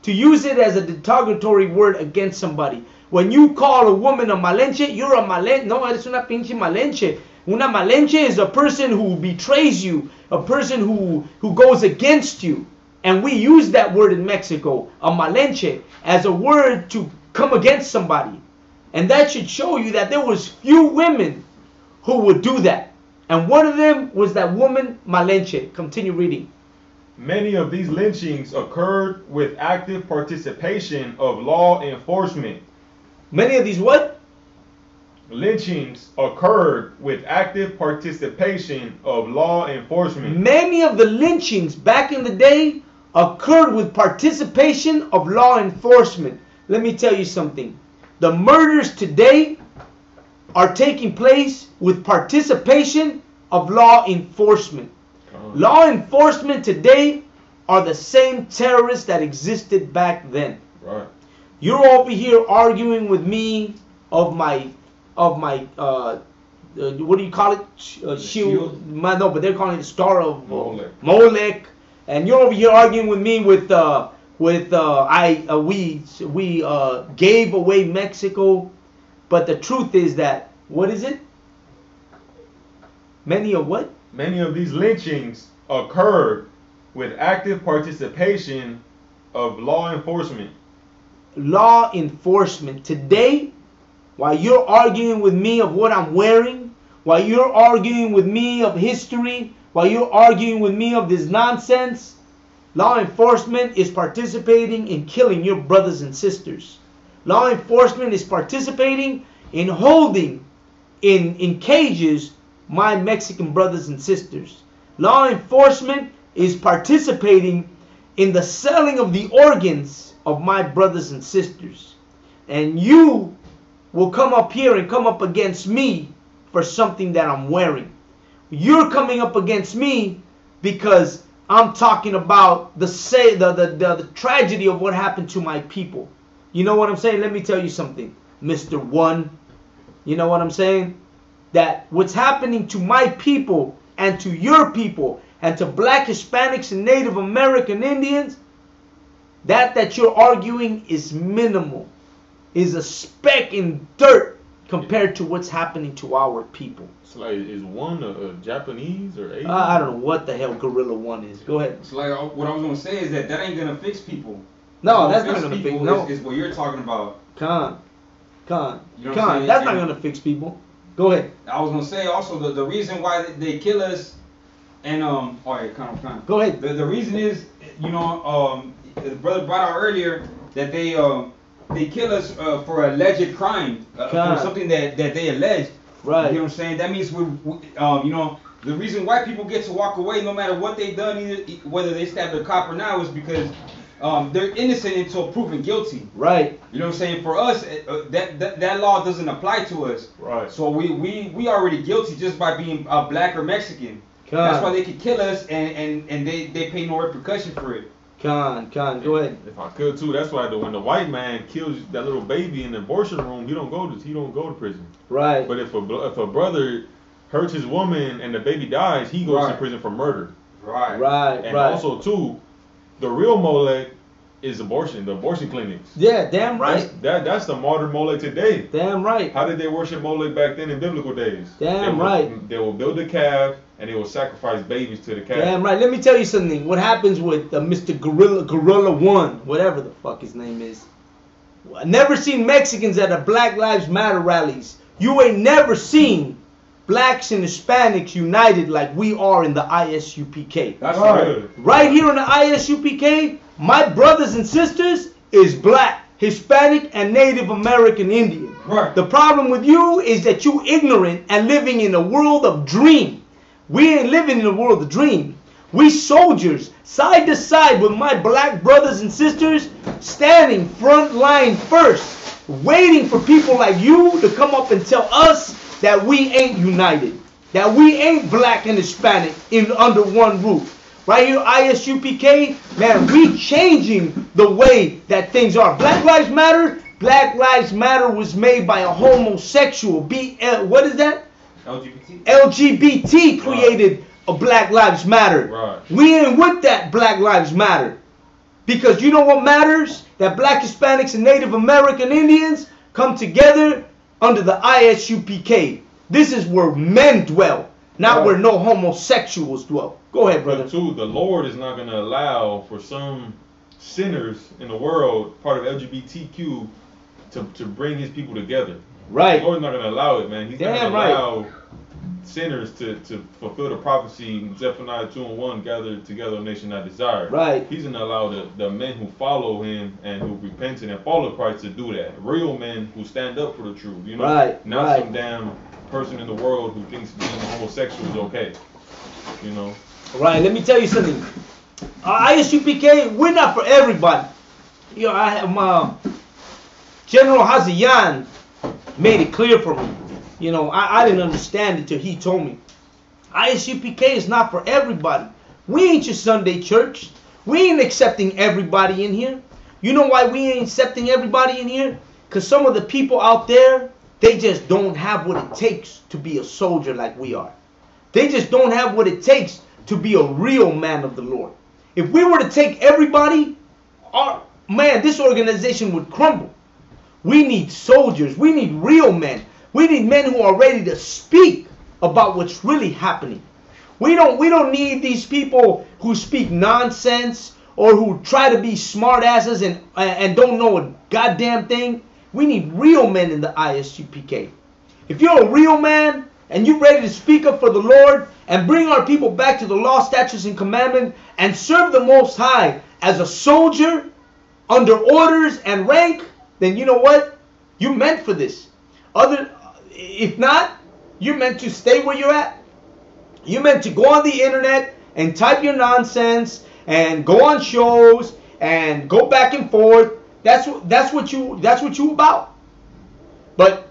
To use it as a derogatory word against somebody. When you call a woman a malenche, you're a malenche. No, eres una pinche malenche. Una malenche is a person who betrays you. A person who goes against you. And we use that word in Mexico, a malenche, as a word to come against somebody. And that should show you that there was few women who would do that. And one of them was that woman, Malenche. Continue reading. Many of these lynchings occurred with active participation of law enforcement. Many of these what? Lynchings occurred with active participation of law enforcement. Many of the lynchings back in the day occurred with participation of law enforcement. Let me tell you something. The murders today are taking place with participation of law enforcement. Law enforcement today are the same terrorists that existed back then. Right. You're over here arguing with me of my what do you call it? Shield. No, but they're calling it the Star of Molech. And you're over here arguing with me with we gave away Mexico, but the truth is that what is it? Many of these lynchings occurred with active participation of law enforcement. Law enforcement today, while you're arguing with me of what I'm wearing, while you're arguing with me of history, while you're arguing with me of this nonsense, law enforcement is participating in killing your brothers and sisters. Law enforcement is participating in holding in cages my Mexican brothers and sisters. Law enforcement is participating in the selling of the organs of my brothers and sisters. And you will come up here and come up against me for something that I'm wearing. You're coming up against me because I'm talking about the tragedy of what happened to my people. You know what I'm saying? Let me tell you something, Mr. One. You know what I'm saying? That what's happening to my people and to your people and to black Hispanics and Native American Indians, that you're arguing is minimal, is a speck in dirt compared to what's happening to our people. It's like, is one a Japanese or Asian? I don't know what the hell Gorilla One is. Go ahead. It's like what I was gonna say is that ain't gonna fix people. No, that's not gonna fix people. No, is what you're talking about. Con. You know that's not gonna fix people. Go ahead. I was gonna say also the reason why they kill us, and alright, come. Go ahead. The reason is, the brother brought out earlier that they kill us for alleged crime, for something that they alleged. Right. You know what I'm saying? That means the reason white people get to walk away no matter what they've done, whether they stabbed a cop or not, was because they're innocent until proven guilty. Right. You know what I'm saying? For us, that law doesn't apply to us. Right. So we already guilty just by being black or Mexican. That's why they could kill us and they pay no repercussion for it. Go ahead. If I could too, that's why when the white man kills that little baby in the abortion room, he don't go to prison. Right. But if a brother hurts his woman and the baby dies, he goes to prison for murder. Right. And also too, the real Molech is abortion, the abortion clinics. Yeah, damn right. That's the modern Molech today. Damn right. How did they worship Molech back then in biblical days? Damn right. They will build a calf and they will sacrifice babies to the calf. Damn right. Let me tell you something. What happens with Mr. Gorilla One, whatever the fuck his name is. I never seen Mexicans at the Black Lives Matter rallies. You ain't never seen blacks and Hispanics united like we are in the ISUPK. That's right. Right here in the ISUPK, my brothers and sisters is black, Hispanic, and Native American Indian. Right. The problem with you is that you ignorant and living in a world of dream. We ain't living in a world of dream. We soldiers, side to side with my black brothers and sisters, standing front line first, waiting for people like you to come up and tell us that we ain't united, that we ain't black and Hispanic under one roof. Right here, ISUPK, man, we changing the way that things are. Black Lives Matter. Black Lives Matter was made by a homosexual. What is that? LGBT created a Black Lives Matter. Right. We ain't with that Black Lives Matter. Because you know what matters? That black Hispanics and Native American Indians come together under the ISUPK. This is where men dwell, not where no homosexuals dwell. Go ahead, brother. But too, the Lord is not going to allow for some sinners in the world, part of LGBTQ, to bring his people together. Right. The Lord's not going to allow it, man. He's not going to allow sinners to fulfill the prophecy, Zephaniah 2:1, gather together a nation I desire. Right. He's going to allow the men who follow him and who repented and follow Christ to do that. Real men who stand up for the truth. You know? Right. Not some damn person in the world who thinks being homosexual is okay. You know? Right. Let me tell you something. ISUPK, we're not for everybody. You know, I have General Haziyan made it clear for me. You know, I didn't understand it till he told me. ISUPK is not for everybody. We ain't your Sunday church. We ain't accepting everybody in here. You know why we ain't accepting everybody in here? Because some of the people out there, they just don't have what it takes to be a soldier like we are. They just don't have what it takes to be a real man of the Lord. If we were to take everybody, this organization would crumble. We need soldiers. We need real men. We need men who are ready to speak about what's really happening. We don't need these people who speak nonsense or who try to be smart asses and don't know a goddamn thing. We need real men in the ISUPK. If you're a real man and you're ready to speak up for the Lord and bring our people back to the law, statutes, and commandment and serve the Most High as a soldier under orders and rank, then you know what? You're meant for this. If not, you're meant to stay where you're at. You're meant to go on the internet and type your nonsense and go on shows and go back and forth. That's what you about. But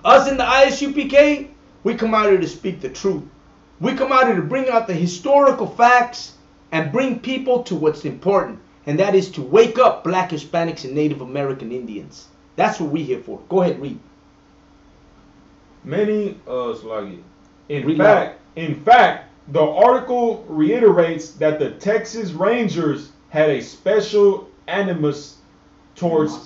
us in the ISUPK, we come out here to speak the truth. We come out here to bring out the historical facts and bring people to what's important. And that is to wake up Black Hispanics and Native American Indians. That's what we're here for. Go ahead, read. In fact, the article reiterates that the Texas Rangers had a special animosity towards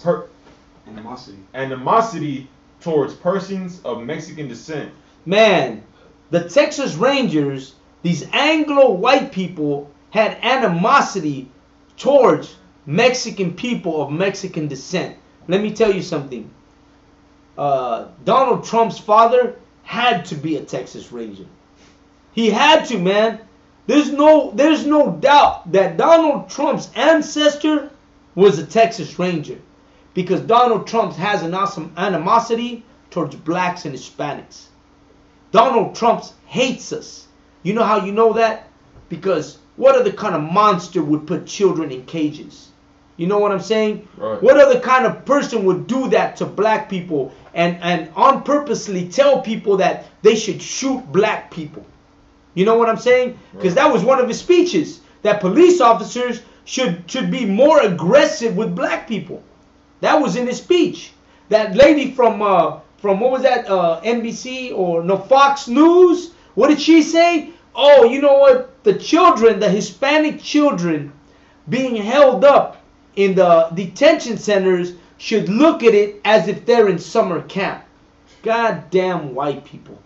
persons of Mexican descent. Man, the Texas Rangers, these Anglo-white people, had animosity towards Mexican people of Mexican descent. Let me tell you something. Donald Trump's father had to be a Texas Ranger. He had to, man. There's no doubt that Donald Trump's ancestor was a Texas Ranger, because Donald Trump has an awesome animosity towards blacks and Hispanics. Donald Trump hates us. You know how you know that? Because what other kind of monster would put children in cages? You know what I'm saying? Right. What other kind of person would do that to black people and on purposely tell people that they should shoot black people? You know what I'm saying? Because that was one of his speeches, that police officers should be more aggressive with black people. That was in his speech. That lady from what was that, NBC or no, Fox News, what did she say? Oh, you know what? The children, the Hispanic children being held up in the detention centers should look at it as if they're in summer camp. Goddamn white people.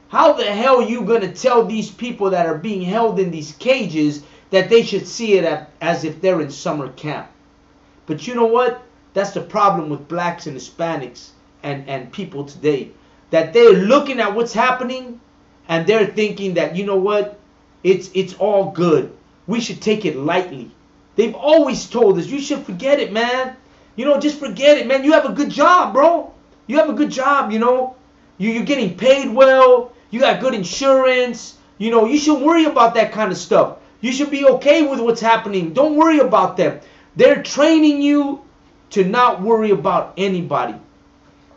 How the hell are you going to tell these people that are being held in these cages that they should see it as if they're in summer camp? But you know what? That's the problem with blacks and Hispanics and people today. That they're looking at what's happening and they're thinking that, you know what? It's all good. We should take it lightly. They've always told us, you should forget it, man. You know, just forget it, man. You have a good job, bro. You have a good job, you know. You're getting paid well. You got good insurance. You know, you should worry about that kind of stuff. You should be okay with what's happening. Don't worry about them. They're training you to not worry about anybody.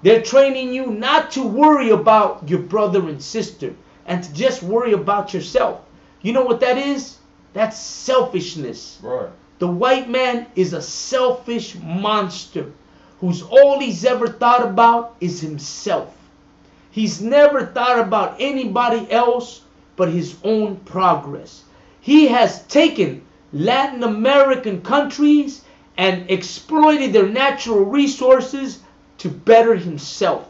They're training you not to worry about your brother and sister and to just worry about yourself. You know what that is? That's selfishness. Right. The white man is a selfish monster whose all he's ever thought about is himself. He's never thought about anybody else but his own progress. He has taken Latin American countries and exploited their natural resources to better himself.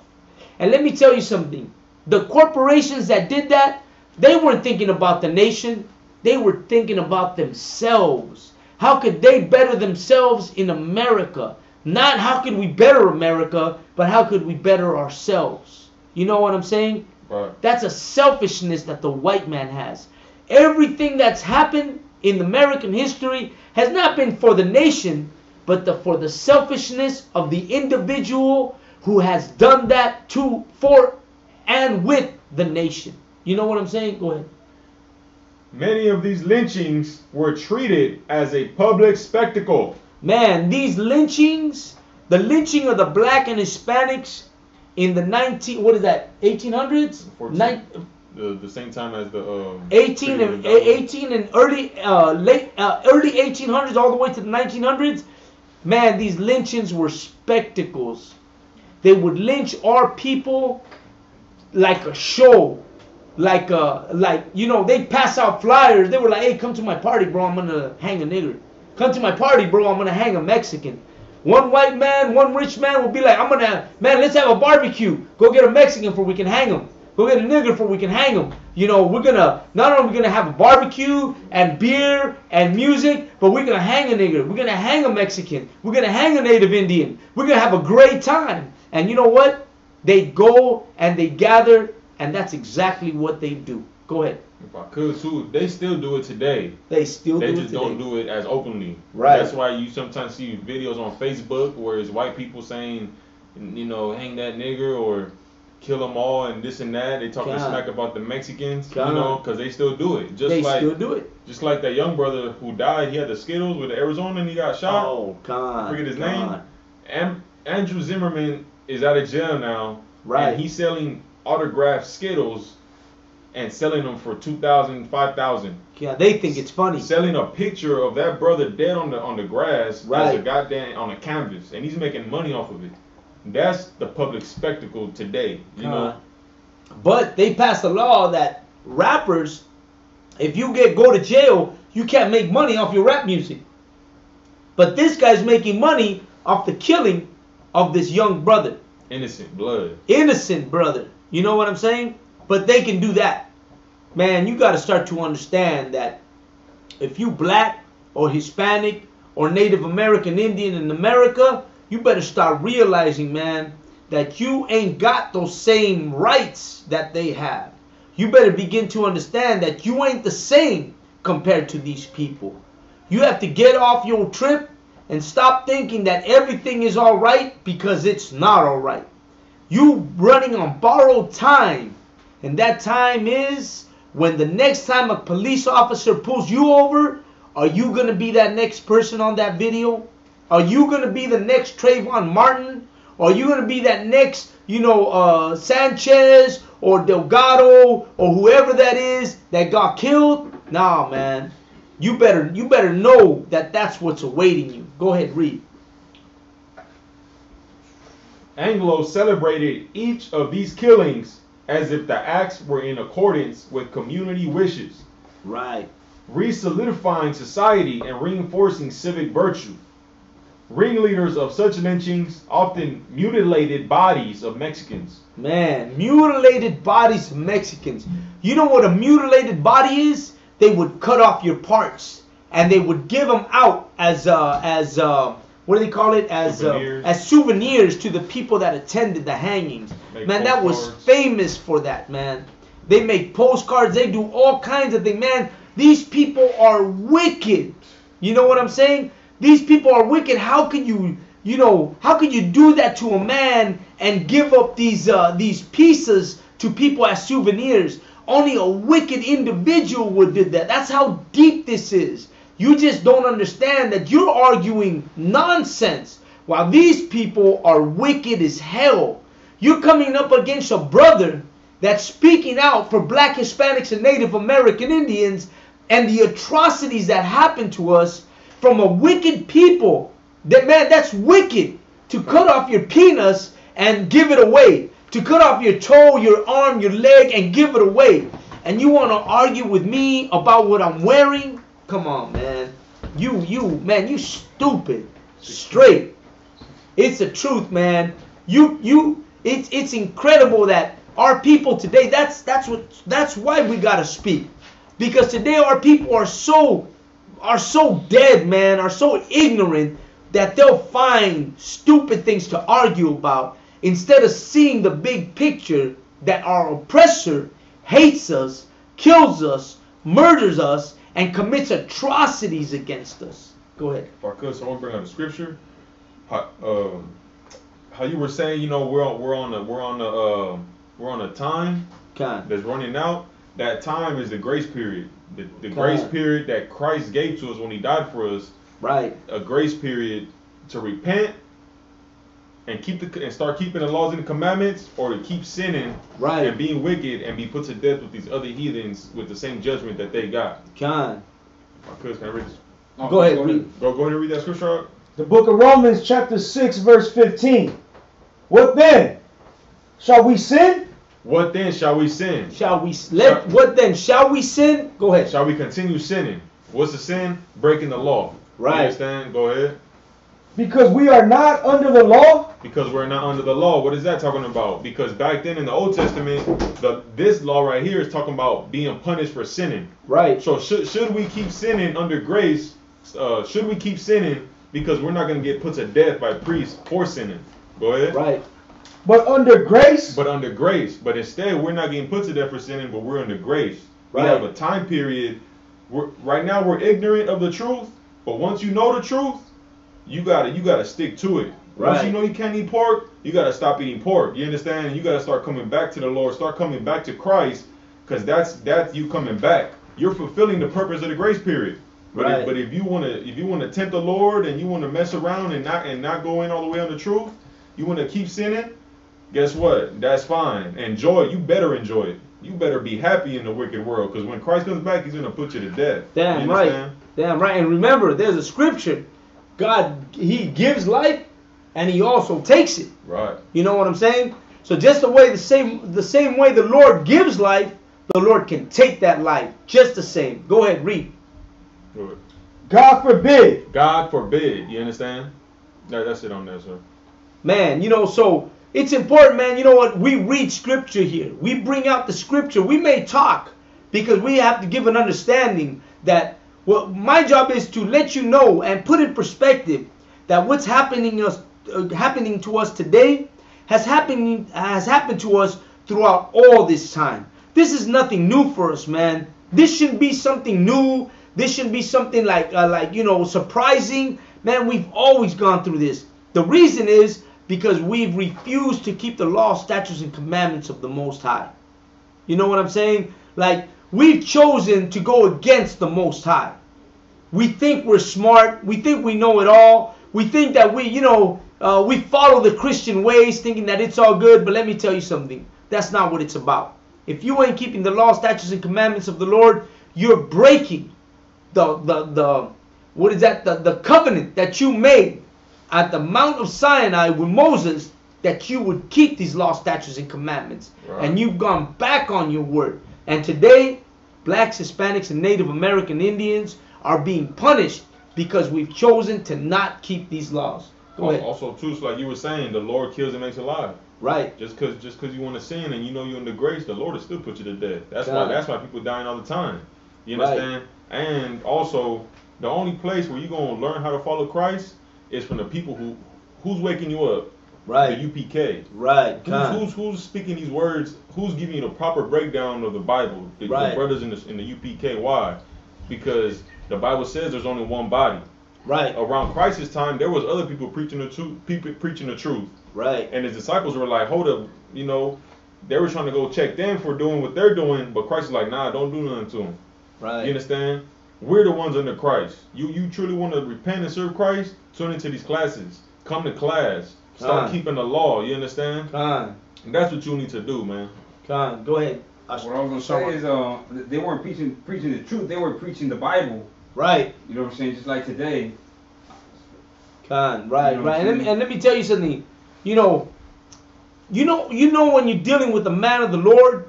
And let me tell you something. The corporations that did that, they weren't thinking about the nation. They were thinking about themselves. How could they better themselves in America? Not how could we better America, but how could we better ourselves? You know what I'm saying? Right. That's a selfishness that the white man has. Everything that's happened in American history has not been for the nation, but for the selfishness of the individual who has done that to, for, and with the nation. You know what I'm saying? Go ahead. Many of these lynchings were treated as a public spectacle. Man, these lynchings, the lynching of the black and Hispanics in the 1800s? the same time as the 18 and early early 1800s all the way to the 1900s. Man, these lynchings were spectacles. They would lynch our people like a show, like they'd pass out flyers. They were like, "Hey, come to my party, bro. I'm gonna hang a nigger. Come to my party, bro. I'm gonna hang a Mexican." One white man, one rich man would be like, let's have a barbecue. Go get a Mexican for we can hang him. Go get a nigger for we can hang him. We're gonna, not only we're gonna have a barbecue and beer and music, but we're gonna hang a nigger. We're gonna hang a Mexican. We're gonna hang a Native Indian. We're gonna have a great time. And you know what? They go and they gather, and that's exactly what they do. Go ahead. If I could too, they still do it today. They still do it today. They just don't do it as openly. Right. That's why you sometimes see videos on Facebook where it's white people saying, hang that nigger or kill them all and this and that. They talking smack about the Mexicans, because they still do it. Still do it. Just like that young brother who died, he had the Skittles with the Arizona and he got shot. Oh, God. I forget his name. Andrew Zimmerman is out of jail now. Right. And he's selling autographed Skittles and selling them for $2,000, $5,000. Yeah, they think it's funny. Selling a picture of that brother dead on the grass as a goddamn on a canvas, and he's making money off of it. That's the public spectacle today, you know. But they passed a law that rappers, if you go to jail, you can't make money off your rap music. But this guy's making money off the killing of this young brother. Innocent blood. Innocent brother. You know what I'm saying? But they can do that. Man, you got to start to understand that if you black or Hispanic or Native American Indian in America, you better start realizing, man, that you ain't got those same rights that they have. You better begin to understand that you ain't the same compared to these people. You have to get off your trip and stop thinking that everything is all right, because it's not all right. You running on borrowed time. And that time is when the next time a police officer pulls you over, are you going to be that next person on that video? Are you going to be the next Trayvon Martin? Are you going to be that next, Sanchez or Delgado or whoever that is that got killed? Nah, man. You better know that that's what's awaiting you. Go ahead, read. Anglo celebrated each of these killings as if the acts were in accordance with community wishes. Right. Re-solidifying society and reinforcing civic virtue. Ringleaders of such lynchings often mutilated bodies of Mexicans. Man, mutilated bodies of Mexicans. You know what a mutilated body is? They would cut off your parts and they would give them out as what do they call it? As souvenirs to the people that attended the hangings. Man, that was famous for that, man. They make postcards. They do all kinds of things. Man, these people are wicked. You know what I'm saying? These people are wicked. How can you do that to a man and give up these pieces to people as souvenirs? Only a wicked individual would do that. That's how deep this is. You just don't understand that you're arguing nonsense while these people are wicked as hell. You're coming up against a brother that's speaking out for black, Hispanics, and Native American Indians and the atrocities that happen to us from a wicked people. That's wicked. To cut off your penis and give it away. To cut off your toe, your arm, your leg, and give it away. And you want to argue with me about what I'm wearing? Come on, man. You stupid. Straight. It's the truth, man. It's incredible that our people today, that's why we gotta speak. Because today our people are so dead, man, are so ignorant that they'll find stupid things to argue about instead of seeing the big picture that our oppressor hates us, kills us, murders us, and commits atrocities against us. Go ahead. If I could, so I want to bring out the scripture. How you were saying, we're on a time that's running out. That time is the grace period. The grace period that Christ gave to us when He died for us. Right. A grace period to repent and start keeping the laws and the commandments, or to keep sinning Right. and being wicked and be put to death with these other heathens with the same judgment that they got. Con. Can I read this? Go ahead, read. Go ahead and read that scripture. The book of Romans chapter 6 verse 15. What then? Shall we sin? What then shall we sin? What then? Shall we sin? Go ahead. Shall we continue sinning? What's the sin? Breaking the law. Right. You understand? Go ahead. Because we are not under the law? Because we're not under the law. What is that talking about? Because back then in the Old Testament, this law right here is talking about being punished for sinning. Right. So should we keep sinning under grace? Should we keep sinning because we're not going to get put to death by priests for sinning? Go ahead. Right. But under grace? But under grace. But instead, we're not getting put to death for sinning, but we're under grace. Right. We have a time period. Right now, we're ignorant of the truth. But once you know the truth, you gotta stick to it. Once Right. you know you can't eat pork, you gotta stop eating pork. You understand? And you gotta start coming back to the Lord. Start coming back to Christ, because that's you coming back. You're fulfilling the purpose of the grace period. But Right. if you wanna tempt the Lord and you wanna mess around and not go in all the way on the truth, you wanna keep sinning. Guess what? That's fine. Enjoy it. You better enjoy it. You better be happy in the wicked world, because when Christ comes back, he's going to put you to death. Damn You right. understand? Damn right. And remember, there's a scripture. God, he gives life and he also takes it. Right. You know what I'm saying? So just the same way the Lord gives life, the Lord can take that life. Just the same. Go ahead, read. Go ahead. God forbid. God forbid. You understand? That's it on there, sir. Man, so it's important, man. You know what? We read scripture here. We bring out the scripture. We may talk because we have to give an understanding that my job is to let you know and put in perspective that what's happening to us today has happened to us throughout all this time. This is nothing new for us, man. This shouldn't be something new. This shouldn't be something like surprising. Man, we've always gone through this. The reason is because we've refused to keep the law, statutes, and commandments of the Most High. You know what I'm saying? Like, we've chosen to go against the Most High. We think we're smart. We think we know it all. We think that we follow the Christian ways, thinking that it's all good. But let me tell you something. That's not what it's about. If you ain't keeping the law, statutes, and commandments of the Lord, you're breaking the covenant that you made at the Mount of Sinai with Moses, that you would keep these law, statutes, and commandments. Right. And you've gone back on your word. And today, blacks, Hispanics, and Native American Indians are being punished because we've chosen to not keep these laws. Go ahead. Also, too, so like you were saying, the Lord kills and makes alive. Right. Just because you want to sin and you know you're in the grace, the Lord will still put you to death. That's God. why people dying all the time. You Right. understand? And also, the only place where you're gonna learn how to follow Christ is from the people who's waking you up. Right. The UPK. Right. God. Who's speaking these words? Who's giving you the proper breakdown of the Bible? The Right. brothers in the UPK. Why? Because the Bible says there's only one body. Right. Around Christ's time, there was other people preaching the truth. Right. And his disciples were like, hold up, they were trying to go check them for doing what they're doing, but Christ is like, nah, don't do nothing to them. Right. You understand? We're the ones under Christ. You truly want to repent and serve Christ? Tune into these classes. Come to class. Start keeping the law. You understand? Con. And that's what you need to do, man. Con. Go ahead. What I was gonna say is, they weren't preaching the truth. They were preaching the Bible. Right. You know what I'm saying? Just like today. Con. Right. You know what Right. I'm saying? And let me tell you something. You know when you're dealing with the man of the Lord,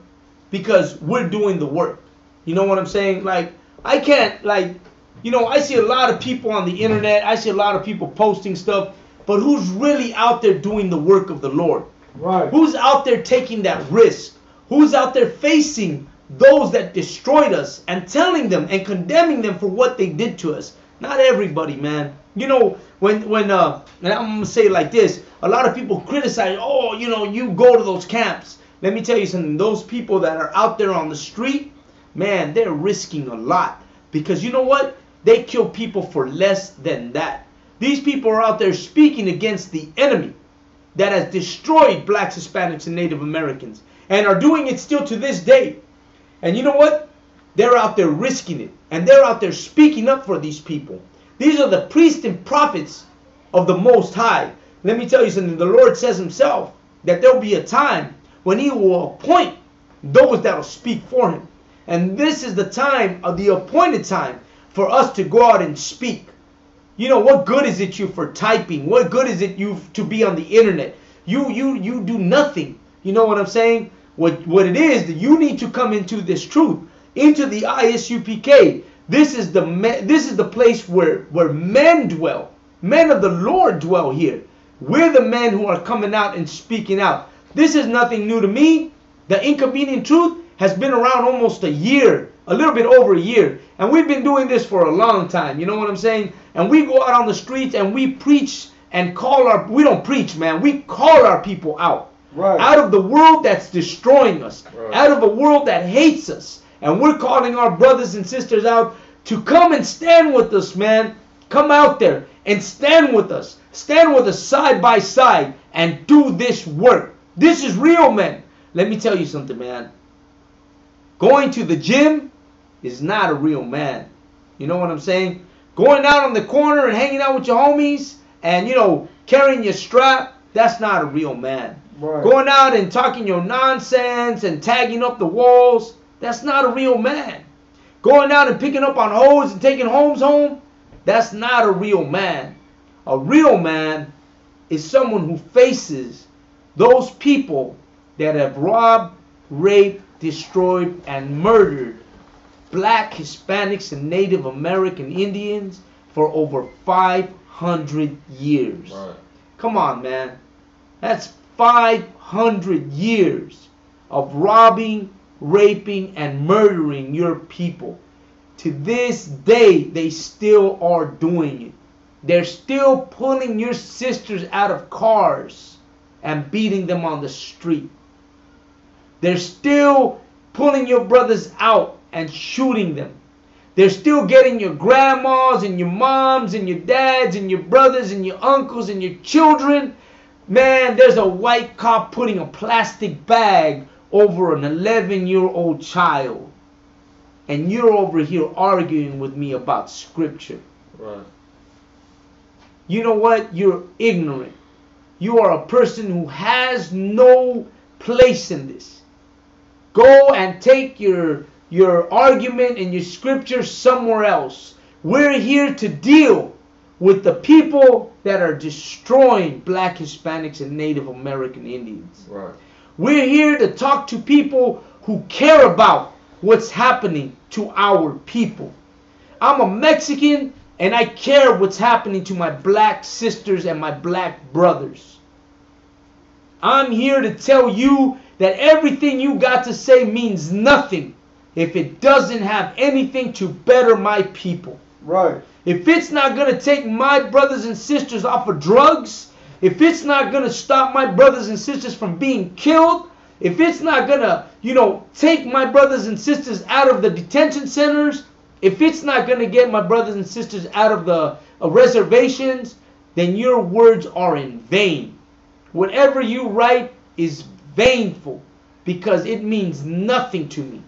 because we're doing the work. You know what I'm saying? Like, I can't, I see a lot of people on the internet. I see a lot of people posting stuff. But who's really out there doing the work of the Lord? Right. Who's out there taking that risk? Who's out there facing those that destroyed us and telling them and condemning them for what they did to us? Not everybody, man. When and I'm gonna say it like this, a lot of people criticize, you go to those camps. Let me tell you something, those people that are out there on the street, man, they're risking a lot. Because you know what? They kill people for less than that. These people are out there speaking against the enemy that has destroyed blacks, Hispanics, and Native Americans, and are doing it still to this day. And you know what? They're out there risking it, and they're out there speaking up for these people. These are the priests and prophets of the Most High, Let me tell you something. The Lord says himself that there'll be a time when he will appoint those that will speak for him. And this is the time, of the appointed time, for us to go out and speak. You know, what good is it you for typing? What good is it you to be on the internet? You do nothing. You know what I'm saying? What it is that you need to come into this truth, into the ISUPK. This is the place where men dwell. Men of the Lord dwell here. We're the men who are coming out and speaking out. This is nothing new to me. The Inconvenient Truth has been around almost a year, a little bit over a year. And we've been doing this for a long time. You know what I'm saying? And we go out on the streets and we preach and we don't preach, man. We call our people out. Right. Out of the world that's destroying us. Right. Out of a world that hates us. And we're calling our brothers and sisters out to come and stand with us, man. Come out there and stand with us. Stand with us side by side and do this work. This is real, men. Let me tell you something, man. Going to the gym is not a real man. You know what I'm saying? Going out on the corner and hanging out with your homies and, you know, carrying your strap, that's not a real man. Right. Going out and talking your nonsense and tagging up the walls, that's not a real man. Going out and picking up on hoes and taking homes home, that's not a real man. A real man is someone who faces those people that have robbed, raped, destroyed, and murdered black, Hispanics, and Native American Indians for over 500 years. Right. Come on, man. That's 500 years of robbing, raping, and murdering your people. To this day, they still are doing it. They're still pulling your sisters out of cars and beating them on the street. They're still pulling your brothers out and shooting them. They're still getting your grandmas and your moms and your dads and your brothers and your uncles and your children. Man, there's a white cop putting a plastic bag over an 11-year-old child. And you're over here arguing with me about scripture. Right. You know what? You're ignorant. You are a person who has no place in this. Go and take your argument and your scripture somewhere else. We're here to deal with the people that are destroying black, Hispanics, and Native American Indians. Right. We're here to talk to people who care about what's happening to our people. I'm a Mexican and I care what's happening to my black sisters and my black brothers. I'm here to tell you that everything you got to say means nothing if it doesn't have anything to better my people. Right. If it's not going to take my brothers and sisters off of drugs, if it's not going to stop my brothers and sisters from being killed, if it's not going to, take my brothers and sisters out of the detention centers, if it's not going to get my brothers and sisters out of the reservations, then your words are in vain. Whatever you write is vainful because it means nothing to me.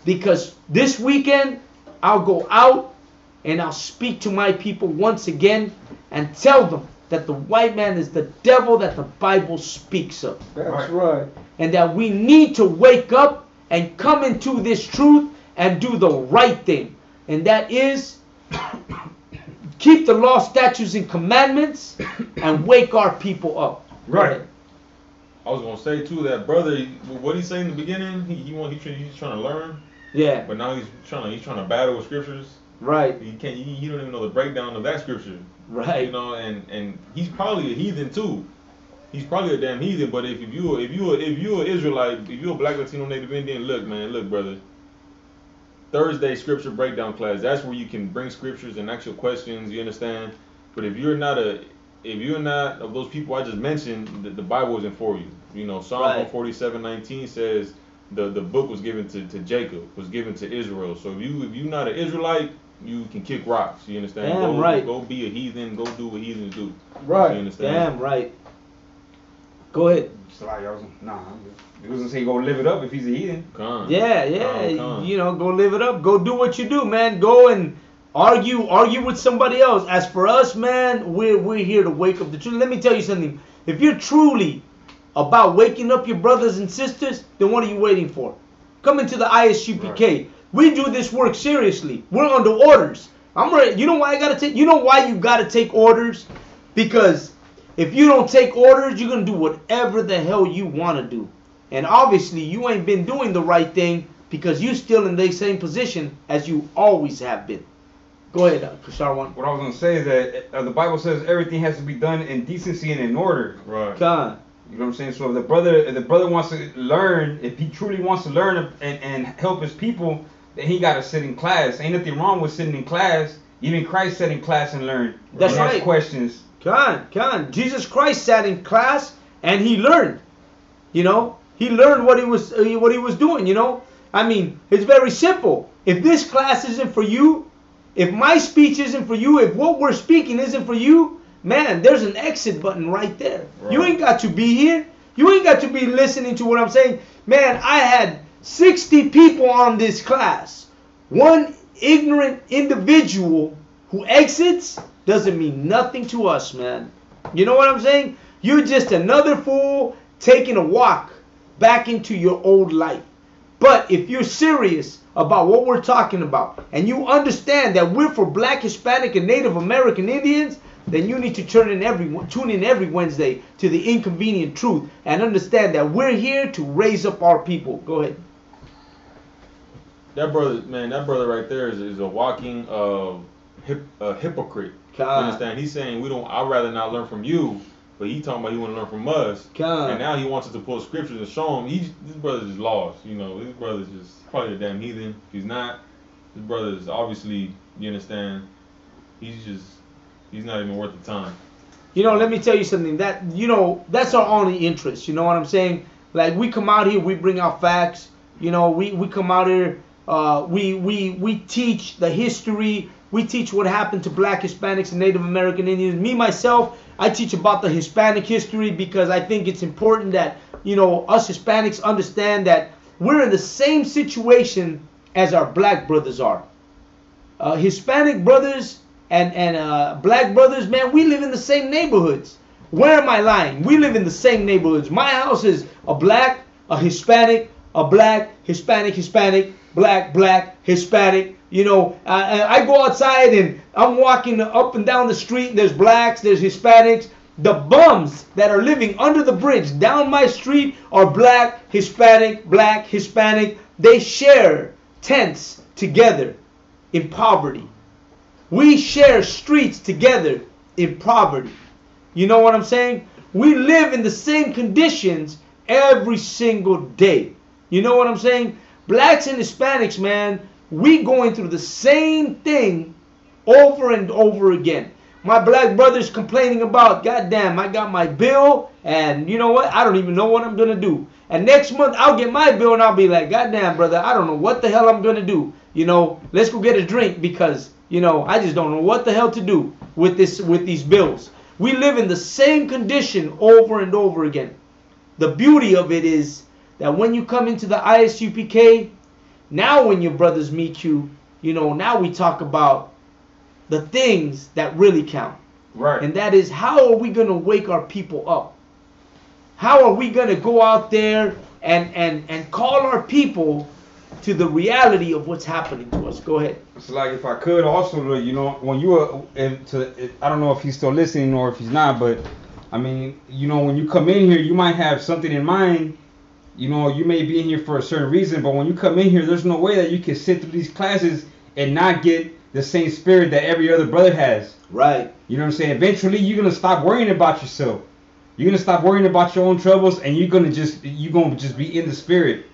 Because this weekend, I'll go out and I'll speak to my people once again and tell them that the white man is the devil that the Bible speaks of. That's right. And that we need to wake up and come into this truth and do the right thing. And that is keep the law, statutes, and commandments and wake our people up. Right. I was gonna say too that brother, what he say in the beginning, he's trying to learn. Yeah. But now he's trying to battle with scriptures. Right. He don't even know the breakdown of that scripture. Right. You know, and he's probably a heathen too. He's probably a damn heathen. But if you an Israelite, if you a black Latino Native Indian, look brother. Thursday scripture breakdown class. That's where you can bring scriptures and actual questions. You understand? But if you're not of those people I just mentioned, the Bible isn't for you. You know, Psalm 147:19 says the book was given to Jacob, was given to Israel. So if you're not an Israelite, you can kick rocks. You understand? Go be a heathen. Go do what heathens do. Right. You understand? Damn right. Go ahead. He wasn't say go live it up if he's a heathen. Yeah. Go live it up. Go do what you do, man. Go and Argue with somebody else. As for us, man, we're here to wake up the truth. Let me tell you something. If you're truly about waking up your brothers and sisters, then what are you waiting for? Come into the ISUPK. Right. We do this work seriously. We're under orders. I'm ready. You know why I gotta take? You know why you gotta take orders? Because if you don't take orders, you're gonna do whatever the hell you want to do. And obviously, you ain't been doing the right thing because you're still in the same position as you always have been. Go ahead, Sharwan. What I was gonna say is that the Bible says everything has to be done in decency and in order. Right. God. You know what I'm saying? So if the brother wants to learn, if he truly wants to learn and help his people, then he got to sit in class. Ain't nothing wrong with sitting in class. Even Christ sat in class and learned. That's right. Ask questions. Con. Jesus Christ sat in class and he learned. You know, he learned what he was doing. You know, I mean, it's very simple. If this class isn't for you, if my speech isn't for you, if what we're speaking isn't for you, man, there's an exit button right there. Right. You ain't got to be here. You ain't got to be listening to what I'm saying. Man, I had 60 people on this class. One ignorant individual who exits doesn't mean nothing to us, man. You know what I'm saying? You're just another fool taking a walk back into your old life. But if you're serious about what we're talking about and you understand that we're for Black, Hispanic, and Native American Indians, then you need to tune in every Wednesday to the Inconvenient Truth and understand that we're here to raise up our people. Go ahead. That brother right there is a walking hypocrite. You understand? He's saying I'd rather not learn from you, but he talking about he want to learn from us. And now he wants us to pull scriptures and show him. This brother's just lost. You know, this brother's just probably a damn heathen. If he's not, this brother is obviously, you understand, he's not even worth the time. You know, let me tell you something. That's our only interest. You know what I'm saying? Like, we come out here, we bring out facts. You know, we come out here, we teach the history. We teach what happened to Black, Hispanics, and Native American Indians. Me, myself, I teach about the Hispanic history because I think it's important that, you know, us Hispanics understand that we're in the same situation as our Black brothers are. Hispanic brothers and Black brothers, man, we live in the same neighborhoods. Where am I lying? We live in the same neighborhoods. My house is a Black, a Hispanic, a Black, Hispanic, Black, Hispanic. You know, I go outside and I'm walking up and down the street. There's Blacks, there's Hispanics. The bums that are living under the bridge down my street are Black, Hispanic. They share tents together in poverty. We share streets together in poverty. You know what I'm saying? We live in the same conditions every single day. You know what I'm saying? Blacks and Hispanics, man, we going through the same thing over and over again. My Black brother's complaining about, goddamn, I got my bill, and you know what? I don't even know what I'm going to do. And next month, I'll get my bill, and I'll be like, goddamn, brother, I don't know what the hell I'm going to do. You know, let's go get a drink because, you know, I just don't know what the hell to do with these bills. We live in the same condition over and over again. The beauty of it is that when you come into the ISUPK, now when your brothers meet you, you know, now we talk about the things that really count. Right. And that is, how are we going to wake our people up? How are we going to go out there and call our people to the reality of what's happening to us? Go ahead. So, like, if I could also, you know, when you were, I don't know if he's still listening or if he's not, but, I mean, you know, when you come in here, you might have something in mind. You know, you may be in here for a certain reason, but when you come in here, there's no way that you can sit through these classes and not get the same spirit that every other brother has. Right. You know what I'm saying? Eventually, you're going to stop worrying about yourself. You're going to stop worrying about your own troubles, and you're going to just be in the spirit.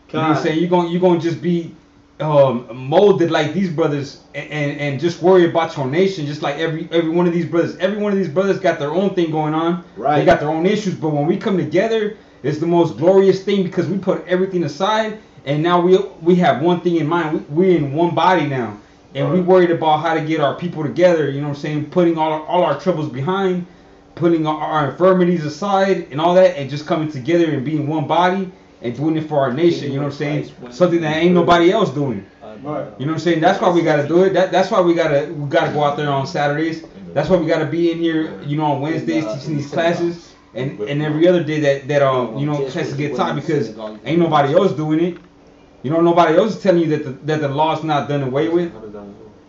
You know what I'm saying? You're going to just be molded like these brothers and just worry about your nation, just like every one of these brothers. Every one of these brothers got their own thing going on. Right. They got their own issues, but when we come together, it's the most glorious thing because we put everything aside, and now we have one thing in mind. We're in one body now, and we worried about how to get our people together. You know what I'm saying? Putting all our troubles behind, putting our infirmities aside, and all that, and just coming together and being one body and doing it for our nation. You know what I'm saying? Something that ain't nobody else doing. Right. You know what I'm saying? That's why we gotta do it. That's why we gotta go out there on Saturdays. That's why we gotta be in here, you know, on Wednesdays teaching these classes, and every other day that you know, classes get taught, because ain't nobody else doing it. You know, nobody else is telling you that the law's not done away with.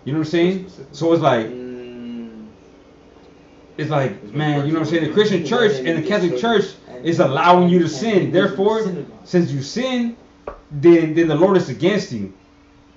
You know what I'm saying? So it's like, man, you know what I'm saying? The Christian church and the Catholic church is allowing you to sin. Therefore, since you sin, then the Lord is against you.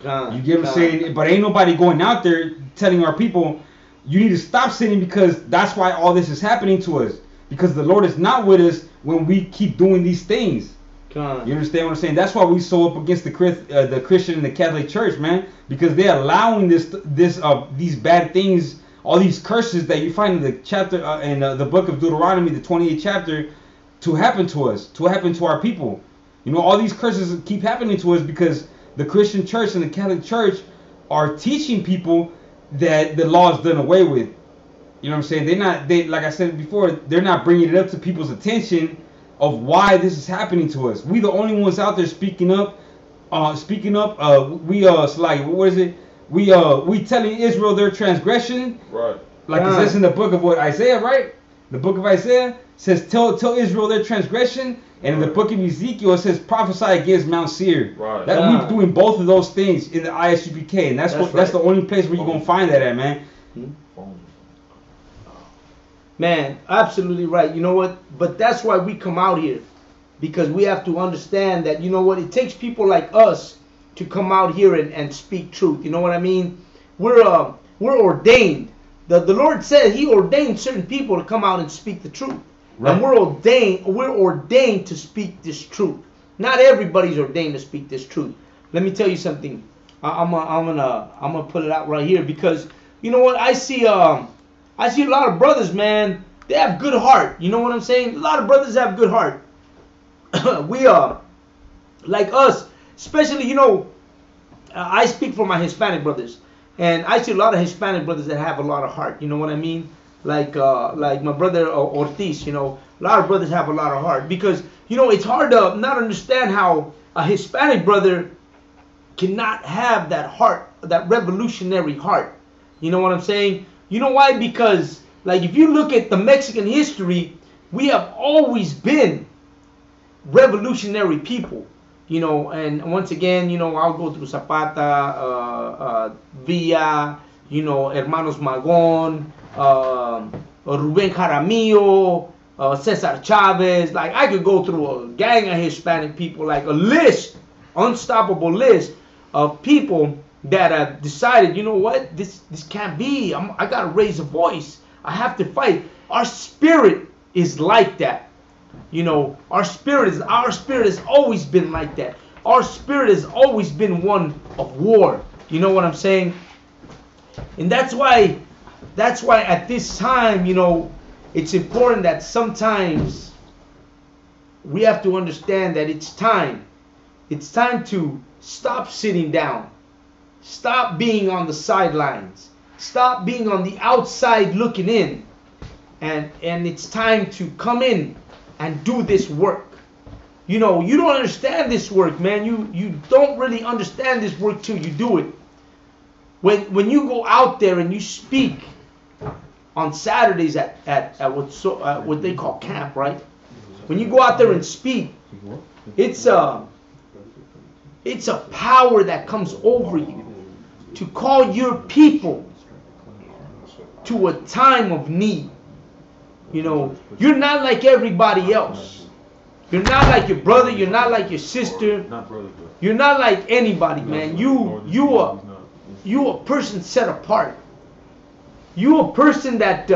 You get what I'm saying? But ain't nobody going out there telling our people, you need to stop sinning, because that's why all this is happening to us. Because the Lord is not with us when we keep doing these things. You understand what I'm saying? That's why we so up against the Christian and the Catholic Church, man. Because they're allowing these bad things, all these curses that you find in the chapter in the book of Deuteronomy, the 28th chapter, to happen to us, to happen to our people. You know, all these curses keep happening to us because the Christian Church and the Catholic Church are teaching people that the law is done away with. You know what I'm saying? They like I said before, they're not bringing it up to people's attention of why this is happening to us. We the only ones out there speaking up. It's like, what is it? We telling Israel their transgression. Right. Like it says in the book of Isaiah, right? The book of Isaiah says tell Israel their transgression, and in the book of Ezekiel it says prophesy against Mount Seir. Right. That we're doing both of those things in the ISUPK, and that's the only place where you're gonna find that at, man. Man, absolutely right. You know what? But that's why we come out here, because we have to understand that, you know what, it takes people like us to come out here and speak truth. You know what I mean? We're ordained. The Lord said He ordained certain people to come out and speak the truth. Right. And we're ordained to speak this truth. Not everybody's ordained to speak this truth. Let me tell you something. I'm gonna put it out right here, because you know what, I see a lot of brothers, man. They have good heart. You know what I'm saying? A lot of brothers have good heart. We like us, especially, you know, I speak for my Hispanic brothers, and I see a lot of Hispanic brothers that have a lot of heart. You know what I mean? Like my brother Ortiz. You know, a lot of brothers have a lot of heart, because you know it's hard to not understand how a Hispanic brother cannot have that heart, that revolutionary heart. You know what I'm saying? You know why? Because, like, if you look at the Mexican history, we have always been revolutionary people. You know, and once again, you know, I'll go through Zapata, Villa, you know, Hermanos Magón, Rubén Jaramillo, Cesar Chavez. Like, I could go through a gang of Hispanic people, like a list, unstoppable list of people that have decided, you know what, this can't be. I gotta raise a voice. I have to fight. Our spirit is like that. You know, our spirit has always been like that. Our spirit has always been one of war. You know what I'm saying? And that's why at this time, you know, it's important that sometimes we have to understand that it's time. It's time to stop sitting down. Stop being on the sidelines. Stop being on the outside looking in. And it's time to come in and do this work. You know, you don't understand this work, man. You don't really understand this work till you do it. When you go out there and you speak on Saturdays at what they call camp, right? When you go out there and speak, it's a power that comes over you to call your people to a time of need. You know, you're not like everybody else. You're not like your brother. You're not like your sister. You're not like anybody, man. You a person set apart. You a person that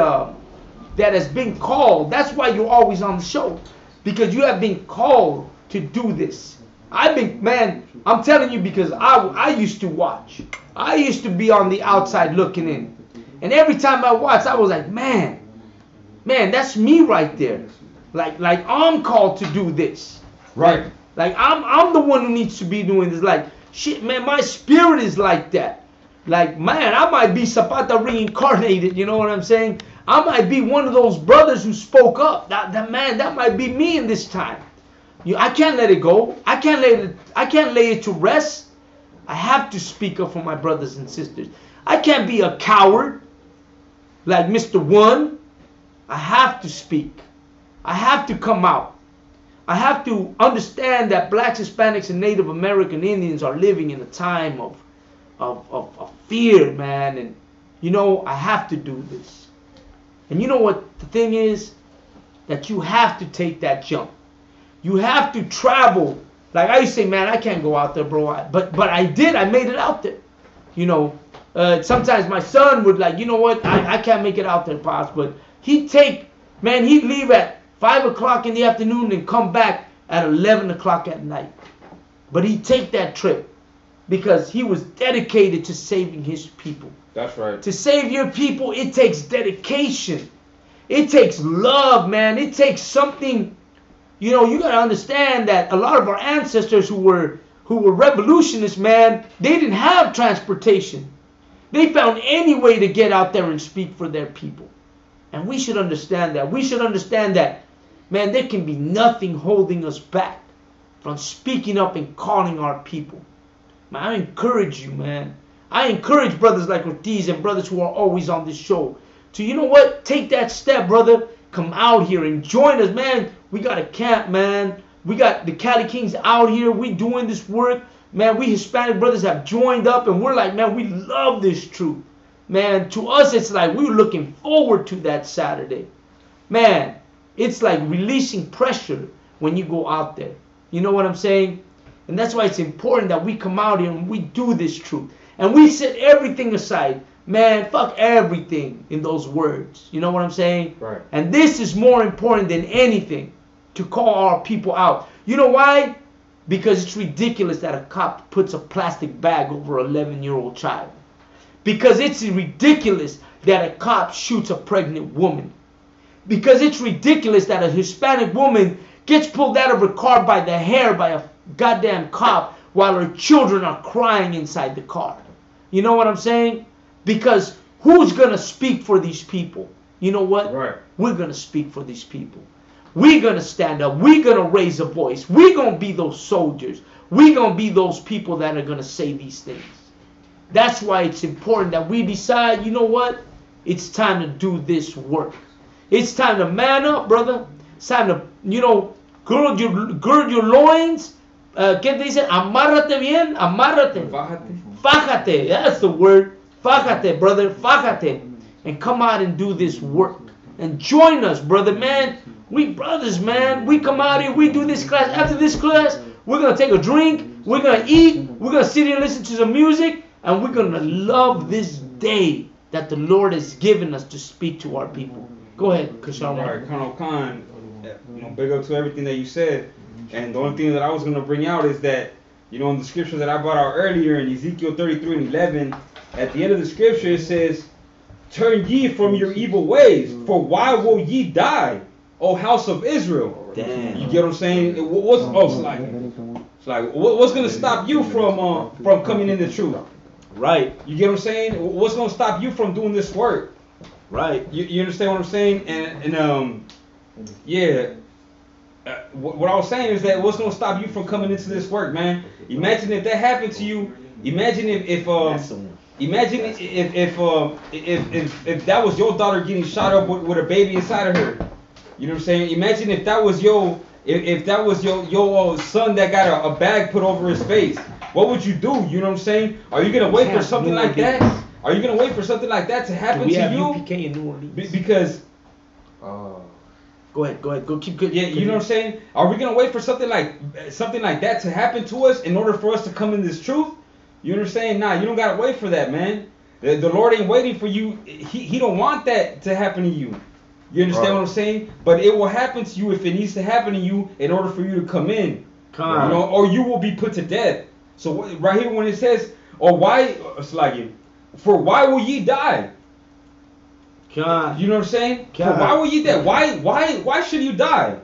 has been called. That's why you're always on the show, because you have been called to do this. I'm telling you, because I used to watch. I used to be on the outside looking in. And every time I watched, I was like, man, that's me right there. Like I'm called to do this. Right. Like I'm the one who needs to be doing this. Like, shit, man, my spirit is like that. Like, man, I might be Zapata reincarnated, you know what I'm saying? I might be one of those brothers who spoke up. That might be me in this time. I can't let it go. I can't lay it to rest. I have to speak up for my brothers and sisters. I can't be a coward like Mr. One. I have to speak. I have to come out. I have to understand that blacks, Hispanics, and Native American Indians are living in a time of fear, man. And, you know, I have to do this. And you know what the thing is? That you have to take that jump. You have to travel. Like I used to say, man, I can't go out there, bro. But I did. I made it out there. You know, sometimes my son would like, you know what? I can't make it out there, Pops. But he'd leave at 5 o'clock in the afternoon and come back at 11 o'clock at night. But he'd take that trip because he was dedicated to saving his people. That's right. To save your people, it takes dedication. It takes love, man. It takes something. You know, you got to understand that a lot of our ancestors who were revolutionists, man, they didn't have transportation. They found any way to get out there and speak for their people. And we should understand that. We should understand that, man, there can be nothing holding us back from speaking up and calling our people. Man, I encourage you, man. I encourage brothers like Ortiz and brothers who are always on this show to, you know what, take that step, brother. Come out here and join us, man. We got a camp, man. We got the Cali Kings out here. We doing this work. Man, we Hispanic brothers have joined up and we're like, man, we love this truth. Man, to us, it's like we're looking forward to that Saturday. Man, it's like releasing pressure when you go out there. You know what I'm saying? And that's why it's important that we come out here and we do this truth. And we set everything aside. Man, fuck everything in those words. You know what I'm saying? Right. And this is more important than anything, to call our people out. You know why? Because it's ridiculous that a cop puts a plastic bag over an 11-year-old child. Because it's ridiculous that a cop shoots a pregnant woman. Because it's ridiculous that a Hispanic woman gets pulled out of her car by the hair by a goddamn cop while her children are crying inside the car. You know what I'm saying? Because who's going to speak for these people? You know what? Right. We're going to speak for these people. We're going to stand up. We're going to raise a voice. We're going to be those soldiers. We're going to be those people that are going to say these things. That's why it's important that we decide, you know what? It's time to do this work. It's time to man up, brother. It's time to, you know, gird your loins. ¿Qué te dice? Amárrate bien. Amárrate. Fájate. That's the word. Fájate, brother. Fájate. And come out and do this work. And join us, brother, man. We brothers, man. We come out here. We do this class. After this class, we're going to take a drink. We're going to eat. We're going to sit here and listen to some music. And we're going to love this day that the Lord has given us to speak to our people. Go ahead, Kashama. All right, Colonel Khan, you know, big up to everything that you said. And the only thing that I was going to bring out is that, you know, in the scripture that I brought out earlier in Ezekiel 33 and 11, at the end of the scripture it says, "Turn ye from your evil ways, for why will ye die, O house of Israel?" Damn. You get what I'm saying? What's going to stop you from coming in the truth? Right. You get what I'm saying? What's going to stop you from doing this work? Right. You understand what I'm saying? And yeah. What I was saying is that what's going to stop you from coming into this work, man? Imagine if that happened to you. Imagine if that was your daughter getting shot up with a baby inside of her. You know what I'm saying? Imagine if that was your son that got a bag put over his face. What would you do? You know what I'm saying? Are you gonna wait for something like that? Are you gonna wait for something like that to happen to you? UPK in New Orleans? Because Go ahead. Go keep good. Yeah, you know what I'm saying? Are we gonna wait for something like that to happen to us in order for us to come in this truth? You know what I'm saying? Nah, you don't gotta wait for that, man. The Lord ain't waiting for you. He don't want that to happen to you. You understand what I'm saying? But it will happen to you if it needs to happen to you in order for you to come in. You know, or you will be put to death. So right here when it says, or why, it's like, for why will ye die? God. You know what I'm saying? God. For why will ye die? Why should you die?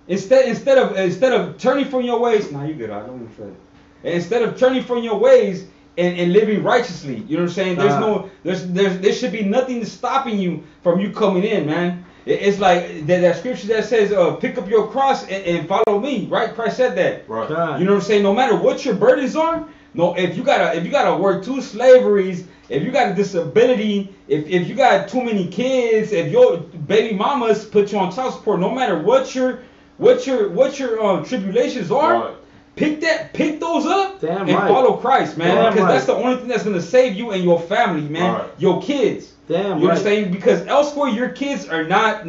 Instead of turning from your ways, nah, you good. I don't even feel it. Instead of turning from your ways and living righteously, you know what I'm saying? There should be nothing stopping you from you coming in, man. It's like that scripture that says, pick up your cross and follow me, right? Christ said that. Right. God. You know what I'm saying? No matter what your burdens are, No, if you gotta work 2 slaveries, if you got a disability, if you got too many kids, if your baby mamas put you on child support, no matter what your tribulations are, Right. pick those up Damn and right. follow Christ, man. Damn Because right. that's the only thing that's gonna save you and your family, man. Right. Your kids. Damn You right. understand? Because elsewhere your kids are not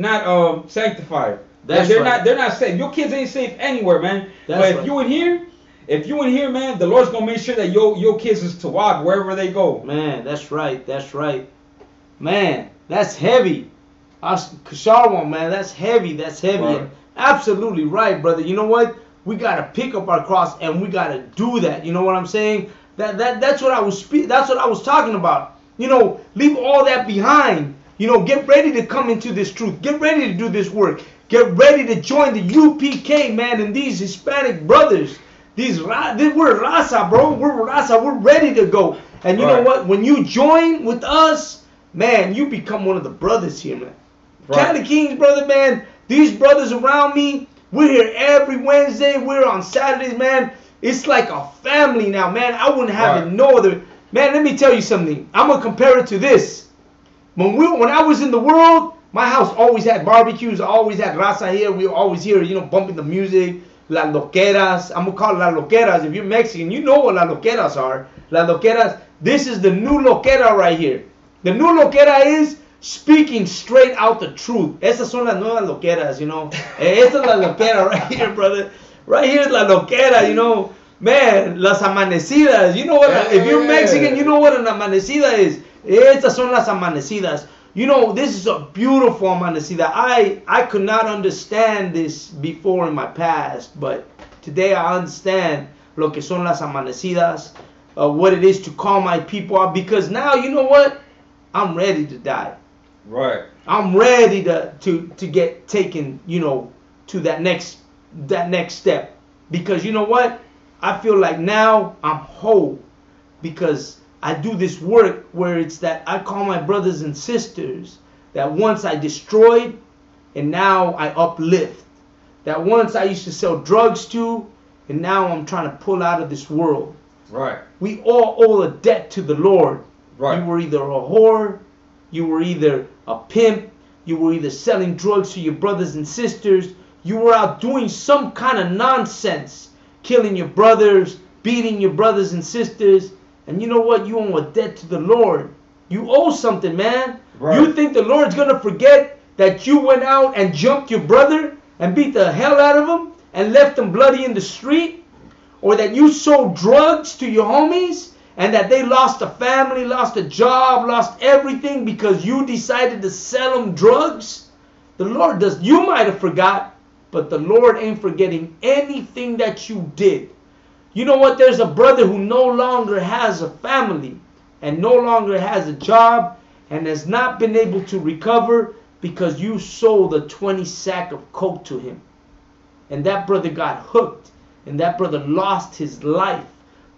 sanctified. That's they're right. not safe. Your kids ain't safe anywhere, man. That's but if right. you in here, man, the Lord's gonna make sure that your kids is tawab wherever they go. Man, that's right. That's right. Man, that's heavy. Sharwan, man, that's heavy. That's heavy. Right. And absolutely right, brother. You know what? We gotta pick up our cross and we gotta do that. You know what I'm saying? That's what I was talking about. You know, leave all that behind. You know, get ready to come into this truth. Get ready to do this work. Get ready to join the UPK, man, and these Hispanic brothers. We're Raza, bro. We're Raza. We're ready to go. And you know Right. what? When you join with us, man, you become one of the brothers here, man. Right. Cali Kings, brother, man. These brothers around me, we're here every Wednesday. We're on Saturdays, man. It's like a family now, man. I wouldn't have it Right. no other. Man, let me tell you something. I'm gonna compare it to this. When I was in the world, my house always had barbecues. I always had raza here. We were always here, you know, bumping the music. Las loqueras. I'm gonna call it las loqueras. If you're Mexican, you know what las loqueras are. Las loqueras. This is the new loquera right here. The new loquera is speaking straight out the truth. Esas son las nuevas loqueras, you know. Esta es la loquera right here, brother. Right here is la loquera, you know. Man, las amanecidas. You know what? If you're Mexican, you know what an amanecida is. Estas son las amanecidas. You know, this is a beautiful amanecida. I could not understand this before in my past, but today I understand lo que son las amanecidas, what it is to call my people out, because now, you know what? I'm ready to die. Right. I'm ready to get taken, you know, to that next step. Because you know what? I feel like now I'm whole, because I do this work where it's that I call my brothers and sisters that once I destroyed and now I uplift. That once I used to sell drugs to and now I'm trying to pull out of this world. Right. We all owe a debt to the Lord. Right. You were either a whore, you were either a pimp, you were either selling drugs to your brothers and sisters, you were out doing some kind of nonsense, killing your brothers, beating your brothers and sisters. And you know what? You owe a debt to the Lord. You owe something, man. Right. You think the Lord's going to forget that you went out and jumped your brother and beat the hell out of him and left him bloody in the street? Or that you sold drugs to your homies and that they lost a family, lost a job, lost everything because you decided to sell them drugs? The Lord does. You might have forgot, but the Lord ain't forgetting anything that you did. You know what? There's a brother who no longer has a family and no longer has a job and has not been able to recover because you sold a 20 sack of coke to him. And that brother got hooked and that brother lost his life.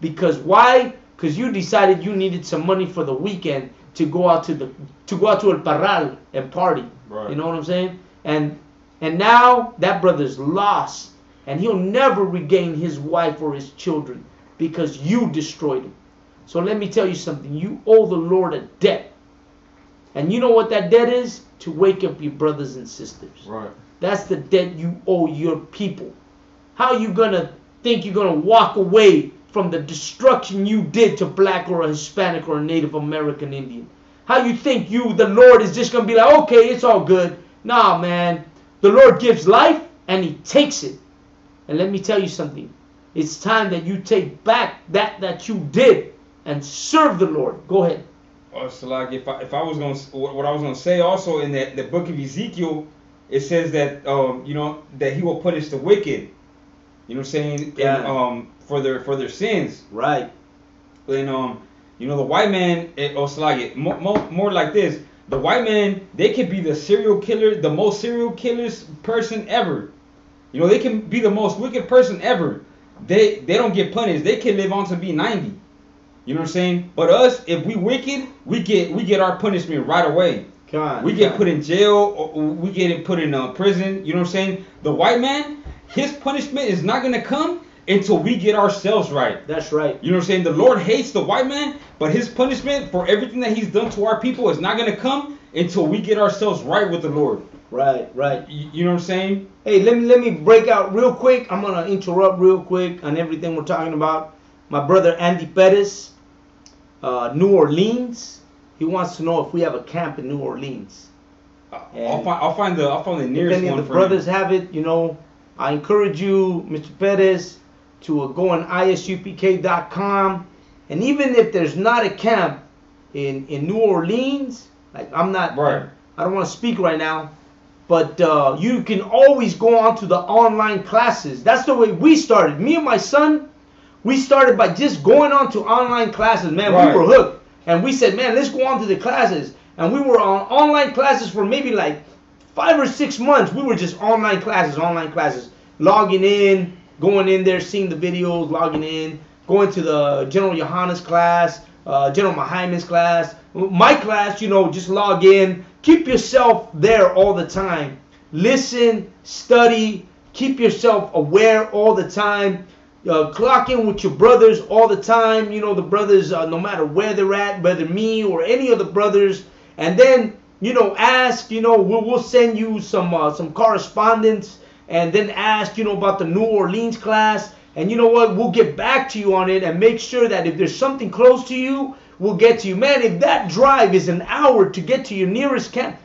Because why? Because you decided you needed some money for the weekend to go out to El Parral and party. Right. You know what I'm saying? And now that brother's lost. And he'll never regain his wife or his children because you destroyed him. So let me tell you something. You owe the Lord a debt. And you know what that debt is? To wake up your brothers and sisters. Right. That's the debt you owe your people. How are you going to think you're going to walk away from the destruction you did to black or a Hispanic or a Native American Indian? How you think the Lord is just going to be like, okay, it's all good. Nah, man. The Lord gives life and he takes it. And let me tell you something. It's time that you take back that you did and serve the Lord. Go ahead. Well, so like if I was gonna, what I was gonna say also in the book of Ezekiel, it says that you know, that he will punish the wicked. You know what I'm saying? Yeah. And, for their sins. Right. And you know, the white man, more like this. The white man, they could be the serial killer, the most serial killers person ever. You know, they can be the most wicked person ever. They don't get punished. They can live on to be 90. You know what I'm saying? But us, if we wicked, we get our punishment right away. We get put in jail, or we get put in prison. You know what I'm saying? The white man, his punishment is not gonna come until we get ourselves right. That's right. You know what I'm saying? The Lord hates the white man, but his punishment for everything that he's done to our people is not going to come until we get ourselves right with the Lord. Right, right. You know what I'm saying? Hey, let me break out real quick. I'm going to interrupt real quick on everything we're talking about. My brother Andy Perez, New Orleans. He wants to know if we have a camp in New Orleans. I'll find the nearest if any one of the for brothers you. have it, you know, I encourage you, Mr. Perez, to go on isupk.com. And even if there's not a camp in New Orleans, like I'm not, right. I don't want to speak right now, but you can always go on to the online classes. That's the way we started. Me and my son, we started by just going on to online classes. Man, right. We were hooked. And we said, man, let's go on to the classes. And we were on online classes for maybe like 5 or 6 months. We were just online classes, logging in, going in there, seeing the videos, logging in, going to the General Johannes class, General Mahaiman's class, my class, you know, just log in. Keep yourself there all the time. Listen, study, keep yourself aware all the time. Clock in with your brothers all the time. You know, the brothers, no matter where they're at, whether me or any of the brothers. And then, you know, ask, you know, we'll send you some correspondence, and then ask, you know, about the New Orleans class. And you know what? We'll get back to you on it and make sure that if there's something close to you, we'll get to you. Man, if that drive is an hour to get to your nearest camp,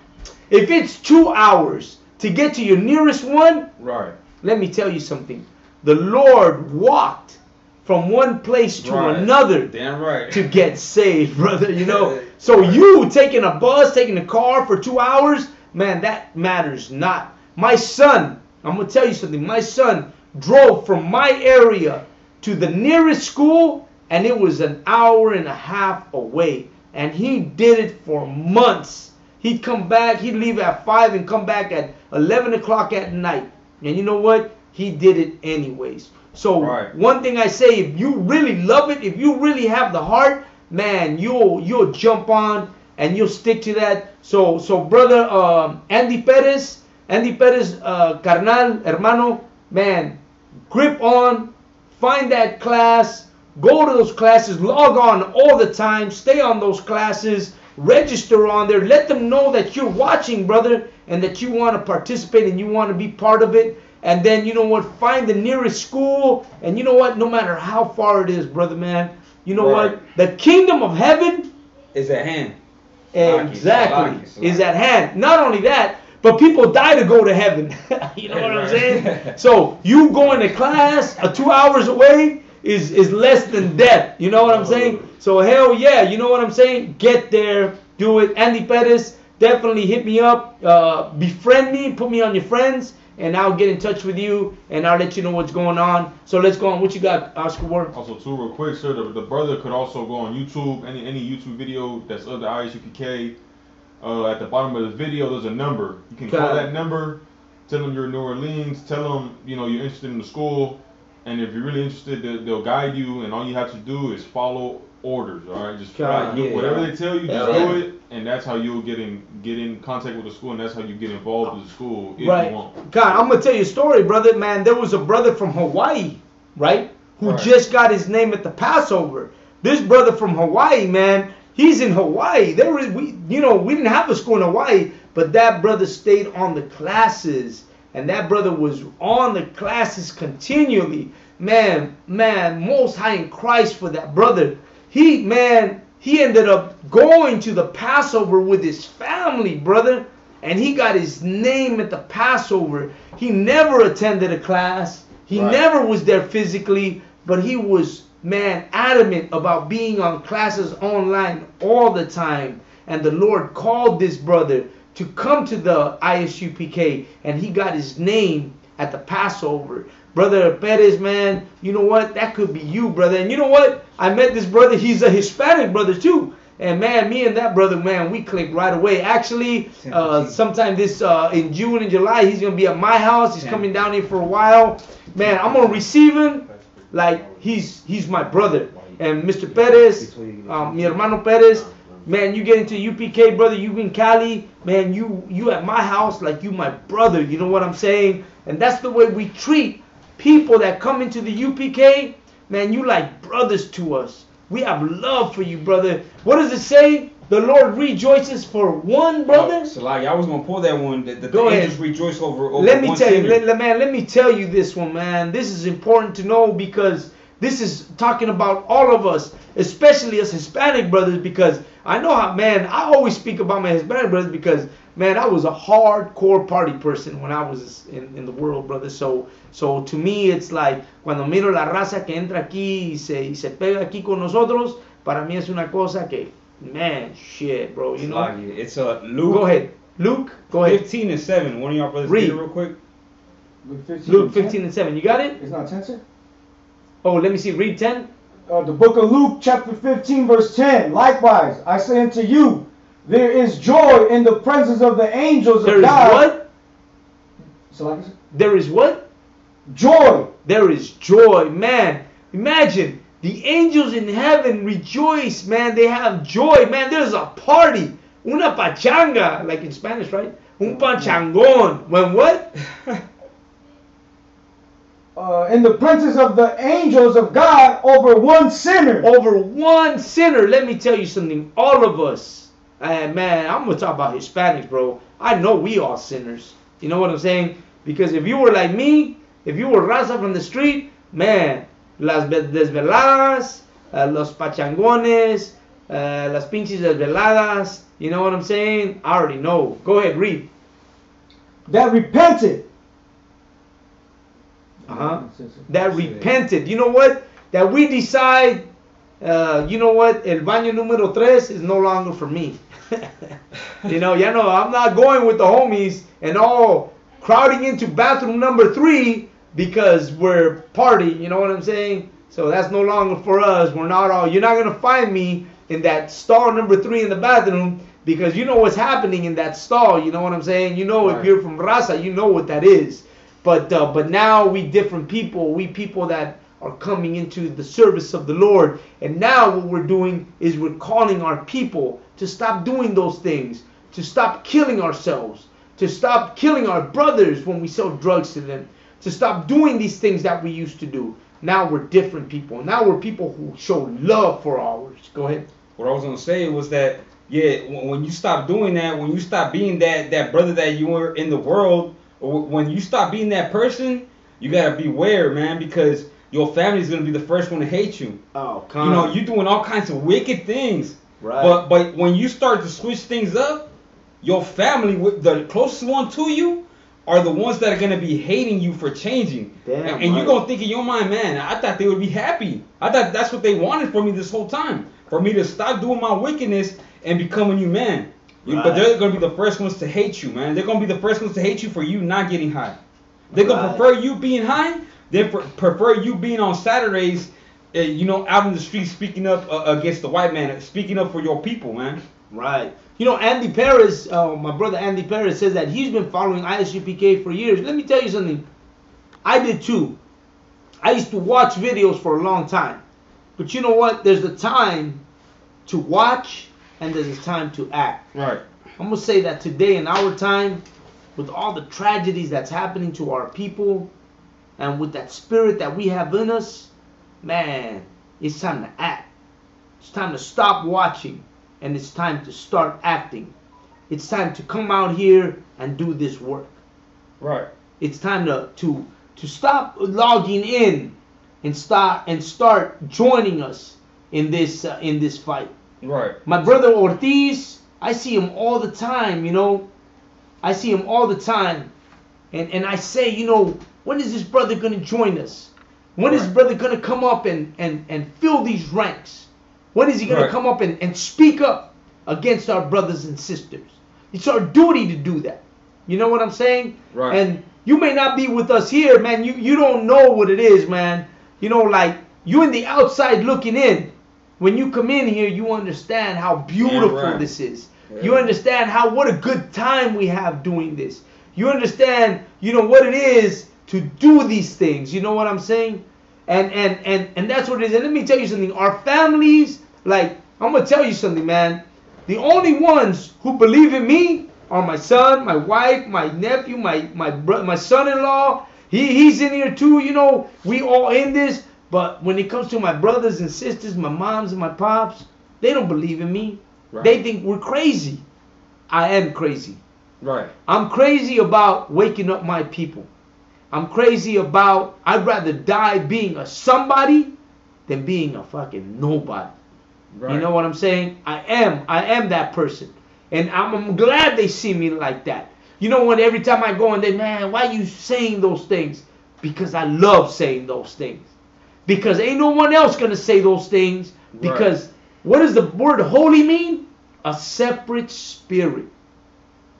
if it's 2 hours to get to your nearest one, right. Let me tell you something. The Lord walked from one place to another. Damn right. To get saved, brother, you know. So you taking a bus, taking a car for 2 hours, man, that matters not. My son, I'm going to tell you something. My son drove from my area to the nearest school, and it was an hour and a half away. And he did it for months. He'd come back, he'd leave at 5 and come back at 11 o'clock at night. And you know what? He did it anyways. So one thing I say, if you really love it, if you really have the heart, man, you'll jump on and you'll stick to that. So brother Andy Perez, carnal, hermano, man, grip on, find that class, go to those classes, log on all the time, stay on those classes, register on there, let them know that you're watching, brother, and that you want to participate and you want to be part of it. And then, you know what, find the nearest school. And you know what, no matter how far it is, brother, man, you know what, the kingdom of heaven is at hand. Exactly, is at hand. Not only that, but people die to go to heaven. You know what I'm saying? So you going to class 2 hours away is less than death. You know what I'm saying? So hell yeah, you know what I'm saying? Get there, do it. Andy Perez, definitely hit me up, befriend me, put me on your friends, and I'll get in touch with you, and I'll let you know what's going on. So let's go on. What you got, Oscar Ward? Also, too, real quick, sir, the brother could also go on YouTube, any YouTube video that's of the ISUPK. At the bottom of the video, there's a number. You can call that number, tell them you're in New Orleans, tell them, you know, you're interested in the school, and if you're really interested, they'll guide you, and all you have to do is follow orders, all right? Just whatever they tell you, just do it, and that's how you'll get in contact with the school, and that's how you get involved with the school if you want. God, I'm gonna tell you a story, brother. Man, there was a brother from Hawaii, right, who just got his name at the Passover. This brother from Hawaii, man, he's in Hawaii. We didn't have a school in Hawaii, but that brother stayed on the classes, and that brother was on the classes continually. Man, most high in Christ for that brother. He ended up going to the Passover with his family, brother, and he got his name at the Passover. He never attended a class. He never was there physically, but he was, man, adamant about being on classes online all the time. And the Lord called this brother to come to the ISUPK, and he got his name at the Passover. Brother Perez, man, you know what? That could be you, brother. And you know what? I met this brother. He's a Hispanic brother, too. And, man, me and that brother, man, we clicked right away. Actually, sometime in June and July, he's going to be at my house. He's coming down here for a while. Man, I'm going to receive him like he's my brother. And Mr. Perez, mi hermano Perez, man, you get into UPK, brother, you in Cali, man, you at my house like you my brother. You know what I'm saying? And that's the way we treat people that come into the UPK, man, you like brothers to us. We have love for you, brother. What does it say? The Lord rejoices for one brother. Salaki, I was gonna pull that one. That the Go angels ahead. rejoice over Let me one tell you, sinner. let me tell you this one, man. This is important to know because this is talking about all of us, especially us Hispanic brothers. Because I know how, man, I always speak about my Hispanic brothers because, man, I was a hardcore party person when I was in the world, brother. So to me, it's like cuando miro la raza que entra aquí y se pega aquí con nosotros, para mí es una cosa que, man, shit, bro, you know. Salaki, it's Luke. Go ahead, Luke. Go ahead. 15:7. One of y'all brothers Read. read it real quick. Luke 15:7. You got it? It's not 10, sir? Oh, let me see. Read 10. The book of Luke, chapter 15, verse 10. Likewise, I say unto you, there is joy in the presence of the angels There of is God. what? So There is what? joy. There is joy, man. Imagine the angels in heaven rejoice, man. They have joy, man. There's a party, una pachanga, like in Spanish, right? Un pachangón. When what? In the presence of the angels of God over one sinner. Over one sinner. Let me tell you something. All of us, man, I'm going to talk about Hispanics, bro. I know we all sinners. You know what I'm saying? Because if you were like me, if you were raza from the street, man, las desveladas, los pachangones, las pinches desveladas, you know what I'm saying? I already know. Go ahead, read. That repented. That repented. You know what? That we decide, you know what? El baño número 3 is no longer for me. You know, I'm not going with the homies and all crowding into bathroom number 3 because we're partying. You know what I'm saying? So that's no longer for us. We're not all. You're not gonna find me in that stall number 3 in the bathroom because you know what's happening in that stall. You know what I'm saying? You know, if you're from Raza, you know what that is. But now we different people. We people that are coming into the service of the Lord. And now what we're doing is we're calling our people to stop doing those things, to stop killing ourselves, to stop killing our brothers when we sell drugs to them, to stop doing these things that we used to do. Now we're different people. Now we're people who show love for ours. Go ahead. What I was going to say was that, yeah, when you stop doing that, when you stop being that brother that you were in the world, when you stop being that person, you gotta beware, man, because your family is gonna be the first one to hate you. Oh, come on. You know, you're doing all kinds of wicked things. Right. But when you start to switch things up, your family, the closest one to you, are the ones that are gonna be hating you for changing. Damn. And you're gonna think in your mind, man, I thought they would be happy. I thought that's what they wanted from me this whole time, for me to stop doing my wickedness and become a new man. Right. But they're going to be the first ones to hate you, man. They're going to be the first ones to hate you for you not getting high. They're going to prefer you being high. They prefer you being on Saturdays, out in the streets speaking up against the white man, speaking up for your people, man. Right. You know, Andy Perez, my brother Andy Perez says that he's been following ISUPK for years. Let me tell you something. I did too. I used to watch videos for a long time. But you know what? There's a time to watch and there's a time to act. Right. I'm going to say that today in our time, with all the tragedies that's happening to our people, and with that spirit that we have in us, man, it's time to act. It's time to stop watching, and it's time to start acting. It's time to come out here and do this work. Right. It's time to stop logging in and start joining us in this fight. Right. My brother Ortiz, I see him all the time, you know. I see him all the time. And I say, you know, when is this brother going to join us? When is this brother going to come up and fill these ranks? When is he going to come up and speak up against our brothers and sisters? It's our duty to do that. You know what I'm saying? Right. And you may not be with us here, man. You don't know what it is, man. You know, like, you in the outside looking in. When you come in here, you understand how beautiful this is. Yeah. You understand what a good time we have doing this. You understand, you know, what it is to do these things. You know what I'm saying? And that's what it is. And let me tell you something. Our families, like, I'm going to tell you something, man. The only ones who believe in me are my son, my wife, my nephew, my son-in-law. He's in here too, you know. We all in this. But when it comes to my brothers and sisters, my moms and my pops, they don't believe in me. Right. They think we're crazy. I am crazy. Right. I'm crazy about waking up my people. I'm crazy about, I'd rather die being a somebody than being a fucking nobody. Right. You know what I'm saying? I am that person. And I'm glad they see me like that. You know when every time I go and they, man, why you saying those things? Because I love saying those things. Because ain't no one else going to say those things. Because what does the word holy mean? A separate spirit.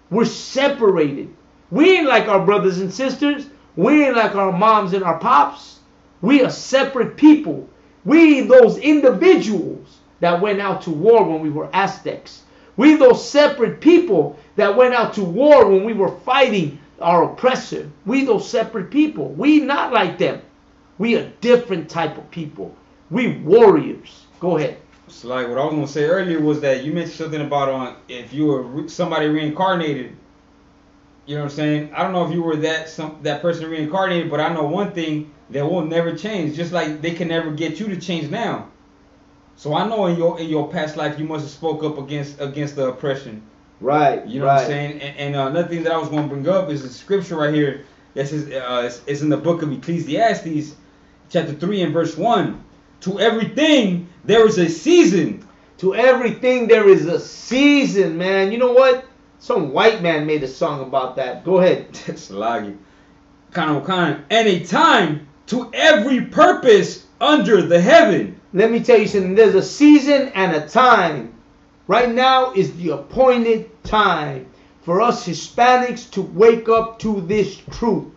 We're separated. We ain't like our brothers and sisters. We ain't like our moms and our pops. We are separate people. We those individuals that went out to war when we were Aztecs. We those separate people that went out to war when we were fighting our oppressor. We those separate people. We not like them. We a different type of people. We warriors. Go ahead. So like what I was gonna say earlier was that you mentioned something about if you were somebody reincarnated. You know what I'm saying? I don't know if you were that person reincarnated, but I know one thing that will never change. Just like they can never get you to change now. So I know in your past life you must have spoke up against the oppression. Right. You know what I'm saying? And another thing that I was going to bring up is the scripture right here. That says it's in the book of Ecclesiastes, chapter 3 and verse 1. To everything there is a season. To everything there is a season, man. You know what? Some white man made a song about that. Go ahead. Salagi. And a time to every purpose under the heaven. Let me tell you something. There's a season and a time. Right now is the appointed time for us Hispanics to wake up to this truth.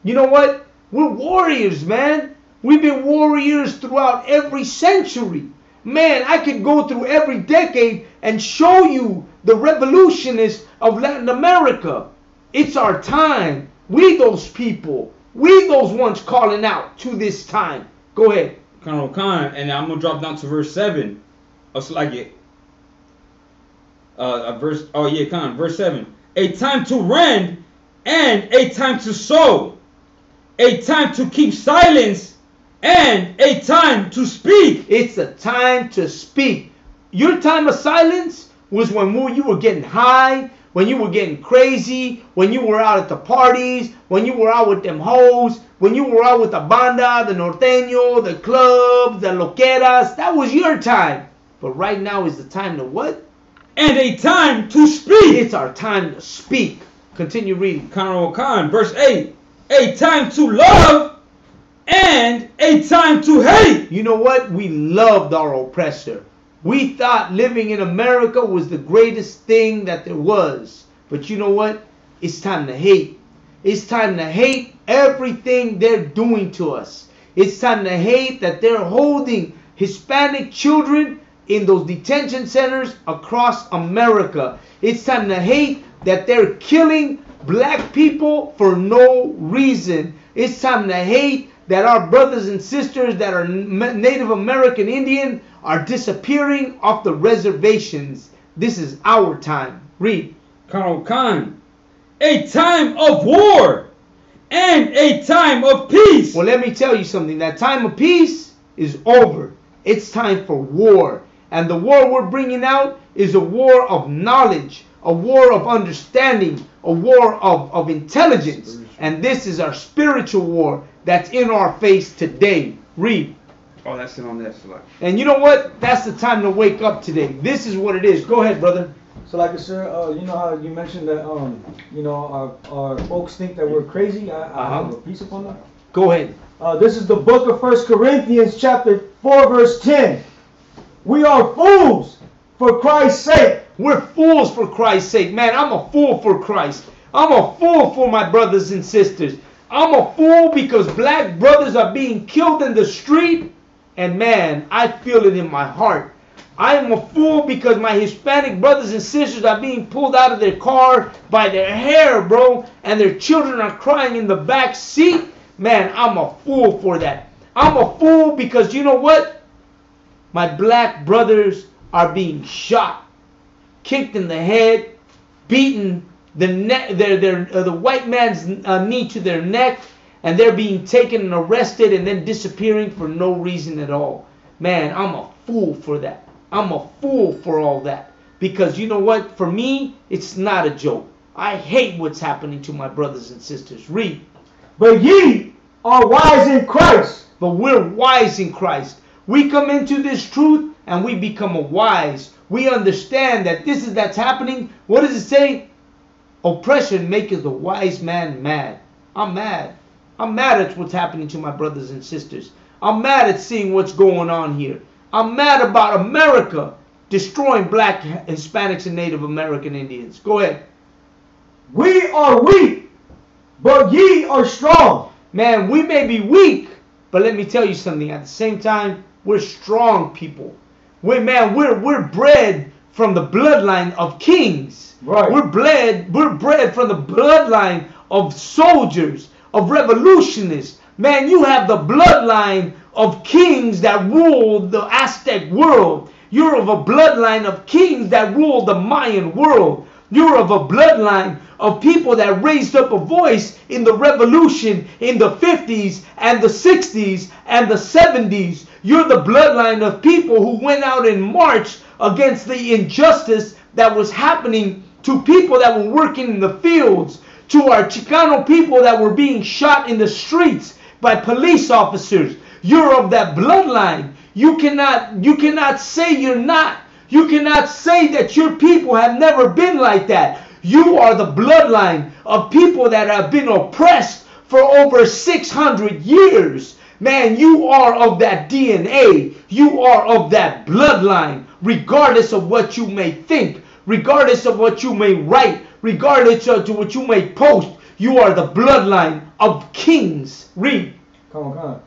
You know what? We're warriors, man. We've been warriors throughout every century. Man, I could go through every decade and show you the revolutionists of Latin America. It's our time. We those people. We those ones calling out to this time. Go ahead. And I'm going to drop down to verse 7. It's like it. Verse 7. A time to rend and a time to sow. A time to keep silence and a time to speak. It's a time to speak. Your time of silence was when you were getting high, when you were getting crazy, when you were out at the parties, when you were out with them hoes, when you were out with the banda, the norteño, the clubs, the loqueras. That was your time. But right now is the time to what? And a time to speak. It's our time to speak. Continue reading. Verse 8. A time to love and a time to hate. You know what? We loved our oppressor. We thought living in America was the greatest thing that there was. But you know what? It's time to hate. It's time to hate everything they're doing to us. It's time to hate that they're holding Hispanic children in those detention centers across America. It's time to hate that they're killing black people for no reason. It's time to hate that our brothers and sisters that are Native American Indian are disappearing off the reservations. This is our time. Read. A time of war and a time of peace. Well, let me tell you something. That time of peace is over. It's time for war. And the war we're bringing out is a war of knowledge, a war of understanding, a war of intelligence. And this is our spiritual war that's in our face today. Read. Oh, that's it on that slide. And you know what? That's the time to wake up today. This is what it is. Go ahead, brother. So like I said, you know how you mentioned that, you know, our folks think that we're crazy. I have a piece upon that. Go ahead. This is the book of 1 Corinthians chapter 4 verse 10. We are fools for Christ's sake. We're fools for Christ's sake. Man, I'm a fool for Christ. I'm a fool for my brothers and sisters. I'm a fool because black brothers are being killed in the street. And man, I feel it in my heart. I am a fool because my Hispanic brothers and sisters are being pulled out of their car by their hair, bro. And their children are crying in the back seat. Man, I'm a fool for that. I'm a fool because you know what? My black brothers are being shot, kicked in the head, beaten, the white man's knee to their neck, and they're being taken and arrested and then disappearing for no reason at all. Man, I'm a fool for that. I'm a fool for all that. Because you know what? For me, it's not a joke. I hate what's happening to my brothers and sisters. Read. But ye are wise in Christ. But we're wise in Christ. We come into this truth and we become a wise. We understand that this is that's happening. What does it say? Oppression maketh the wise man mad. I'm mad. I'm mad at what's happening to my brothers and sisters. I'm mad at seeing what's going on here. I'm mad about America destroying black, Hispanics, and Native American Indians. Go ahead. We are weak, but ye are strong. Man, we may be weak, but let me tell you something. At the same time, we're strong people. We're bred from the bloodline of kings. Right. We're bred from the bloodline of soldiers, of revolutionists. Man, you have the bloodline of kings that ruled the Aztec world. You're of a bloodline of kings that ruled the Mayan world. You're of a bloodline of people that raised up a voice in the revolution in the 50s and the 60s and the 70s. You're the bloodline of people who went out and marched against the injustice that was happening to people that were working in the fields, to our Chicano people that were being shot in the streets by police officers. You're of that bloodline. You cannot say you're not. You cannot say that your people have never been like that. You are the bloodline of people that have been oppressed for over 600 years. Man, you are of that DNA. You are of that bloodline. Regardless of what you may think, regardless of what you may write, regardless of what you may post, you are the bloodline of kings. Read. Come on.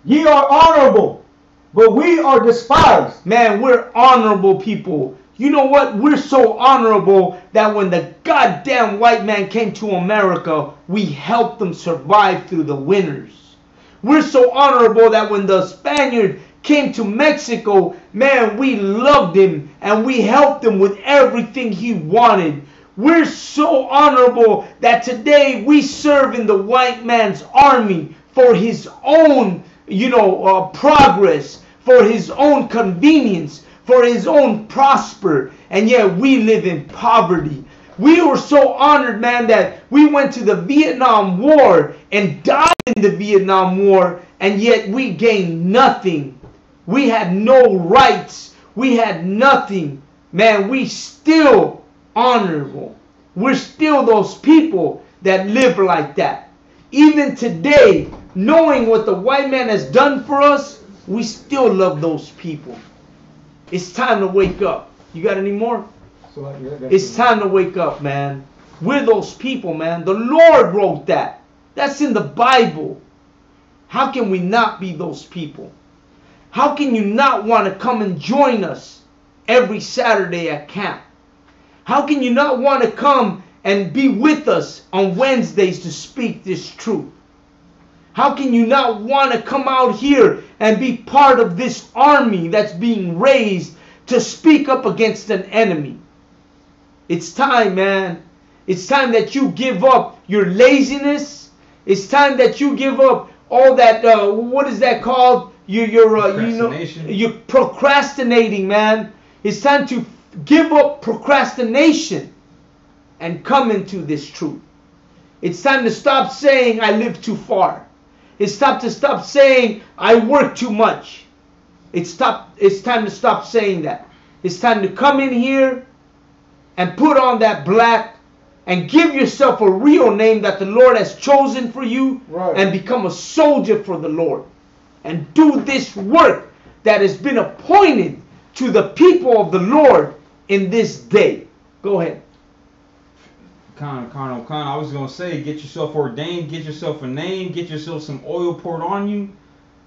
Ye are honorable, but we are despised. Man, we're honorable people. You know what? We're so honorable that when the goddamn white man came to America, we helped them survive through the winters. We're so honorable that when the Spaniard came to Mexico, man, we loved him and we helped him with everything he wanted. We're so honorable that today we serve in the white man's army for his own, progress, for his own convenience, for his own prosper, and yet we live in poverty. We were so honored, man, that we went to the Vietnam War and died in the Vietnam War, and yet we gained nothing. We had no rights. We had nothing. Man, we still honorable. We're still those people that live like that. Even today, knowing what the white man has done for us, we still love those people. It's time to wake up. You got any more? It's time to wake up, man. We're those people, man. The Lord wrote that. That's in the Bible. How can we not be those people? How can you not want to come and join us every Saturday at camp? How can you not want to come and be with us on Wednesdays to speak this truth? How can you not want to come out here and be part of this army that's being raised to speak up against an enemy? It's time, man. It's time that you give up your laziness. It's time that you give up all that, what is that called? You're procrastinating, man. It's time to give up procrastination and come into this truth. It's time to stop saying I live too far. It's time to stop saying I work too much. It's time to stop saying that. It's time to come in here and put on that black and give yourself a real name that the Lord has chosen for you, right, and become a soldier for the Lord. And do this work that has been appointed to the people of the Lord in this day. Go ahead. I was going to say, get yourself ordained, get yourself a name, get yourself some oil poured on you.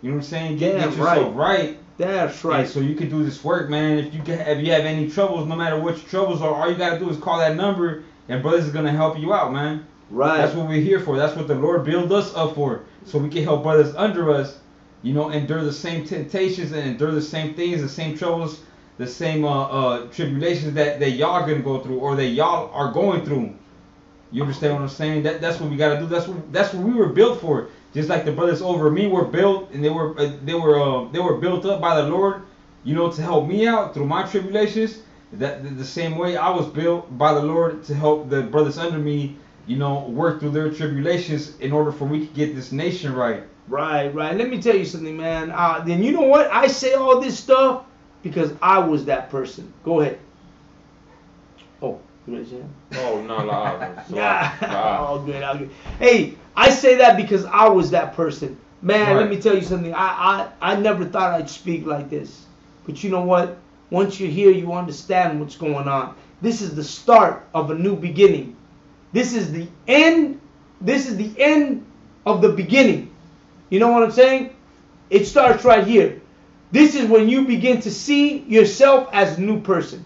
You know what I'm saying? Get yourself right. That's right. And so you can do this work, man. If you have any troubles, no matter what your troubles are, all you got to do is call that number, and brothers is going to help you out, man. Right. That's what we're here for. That's what the Lord built us up for, so we can help brothers under us, endure the same temptations and endure the same things, the same troubles, the same tribulations that y'all going to go through or that y'all are going through. You understand what I'm saying? That's what we gotta do. That's what we were built for. Just like the brothers over me were built, and they were built up by the Lord, you know, to help me out through my tribulations. That the same way I was built by the Lord to help the brothers under me, you know, work through their tribulations in order for we to get this nation right. Right. Let me tell you something, man. Then you know what? I say all this stuff because I was that person. Go ahead. Oh, you ready, Sam? Oh, no, All good. Hey, I say that because I was that person. Man, Right. let me tell you something. I never thought I'd speak like this. But you know what? Once you're here, you understand what's going on. This is the start of a new beginning. This is the end. This is the end of the beginning. You know what I'm saying? It starts right here. This is when you begin to see yourself as a new person.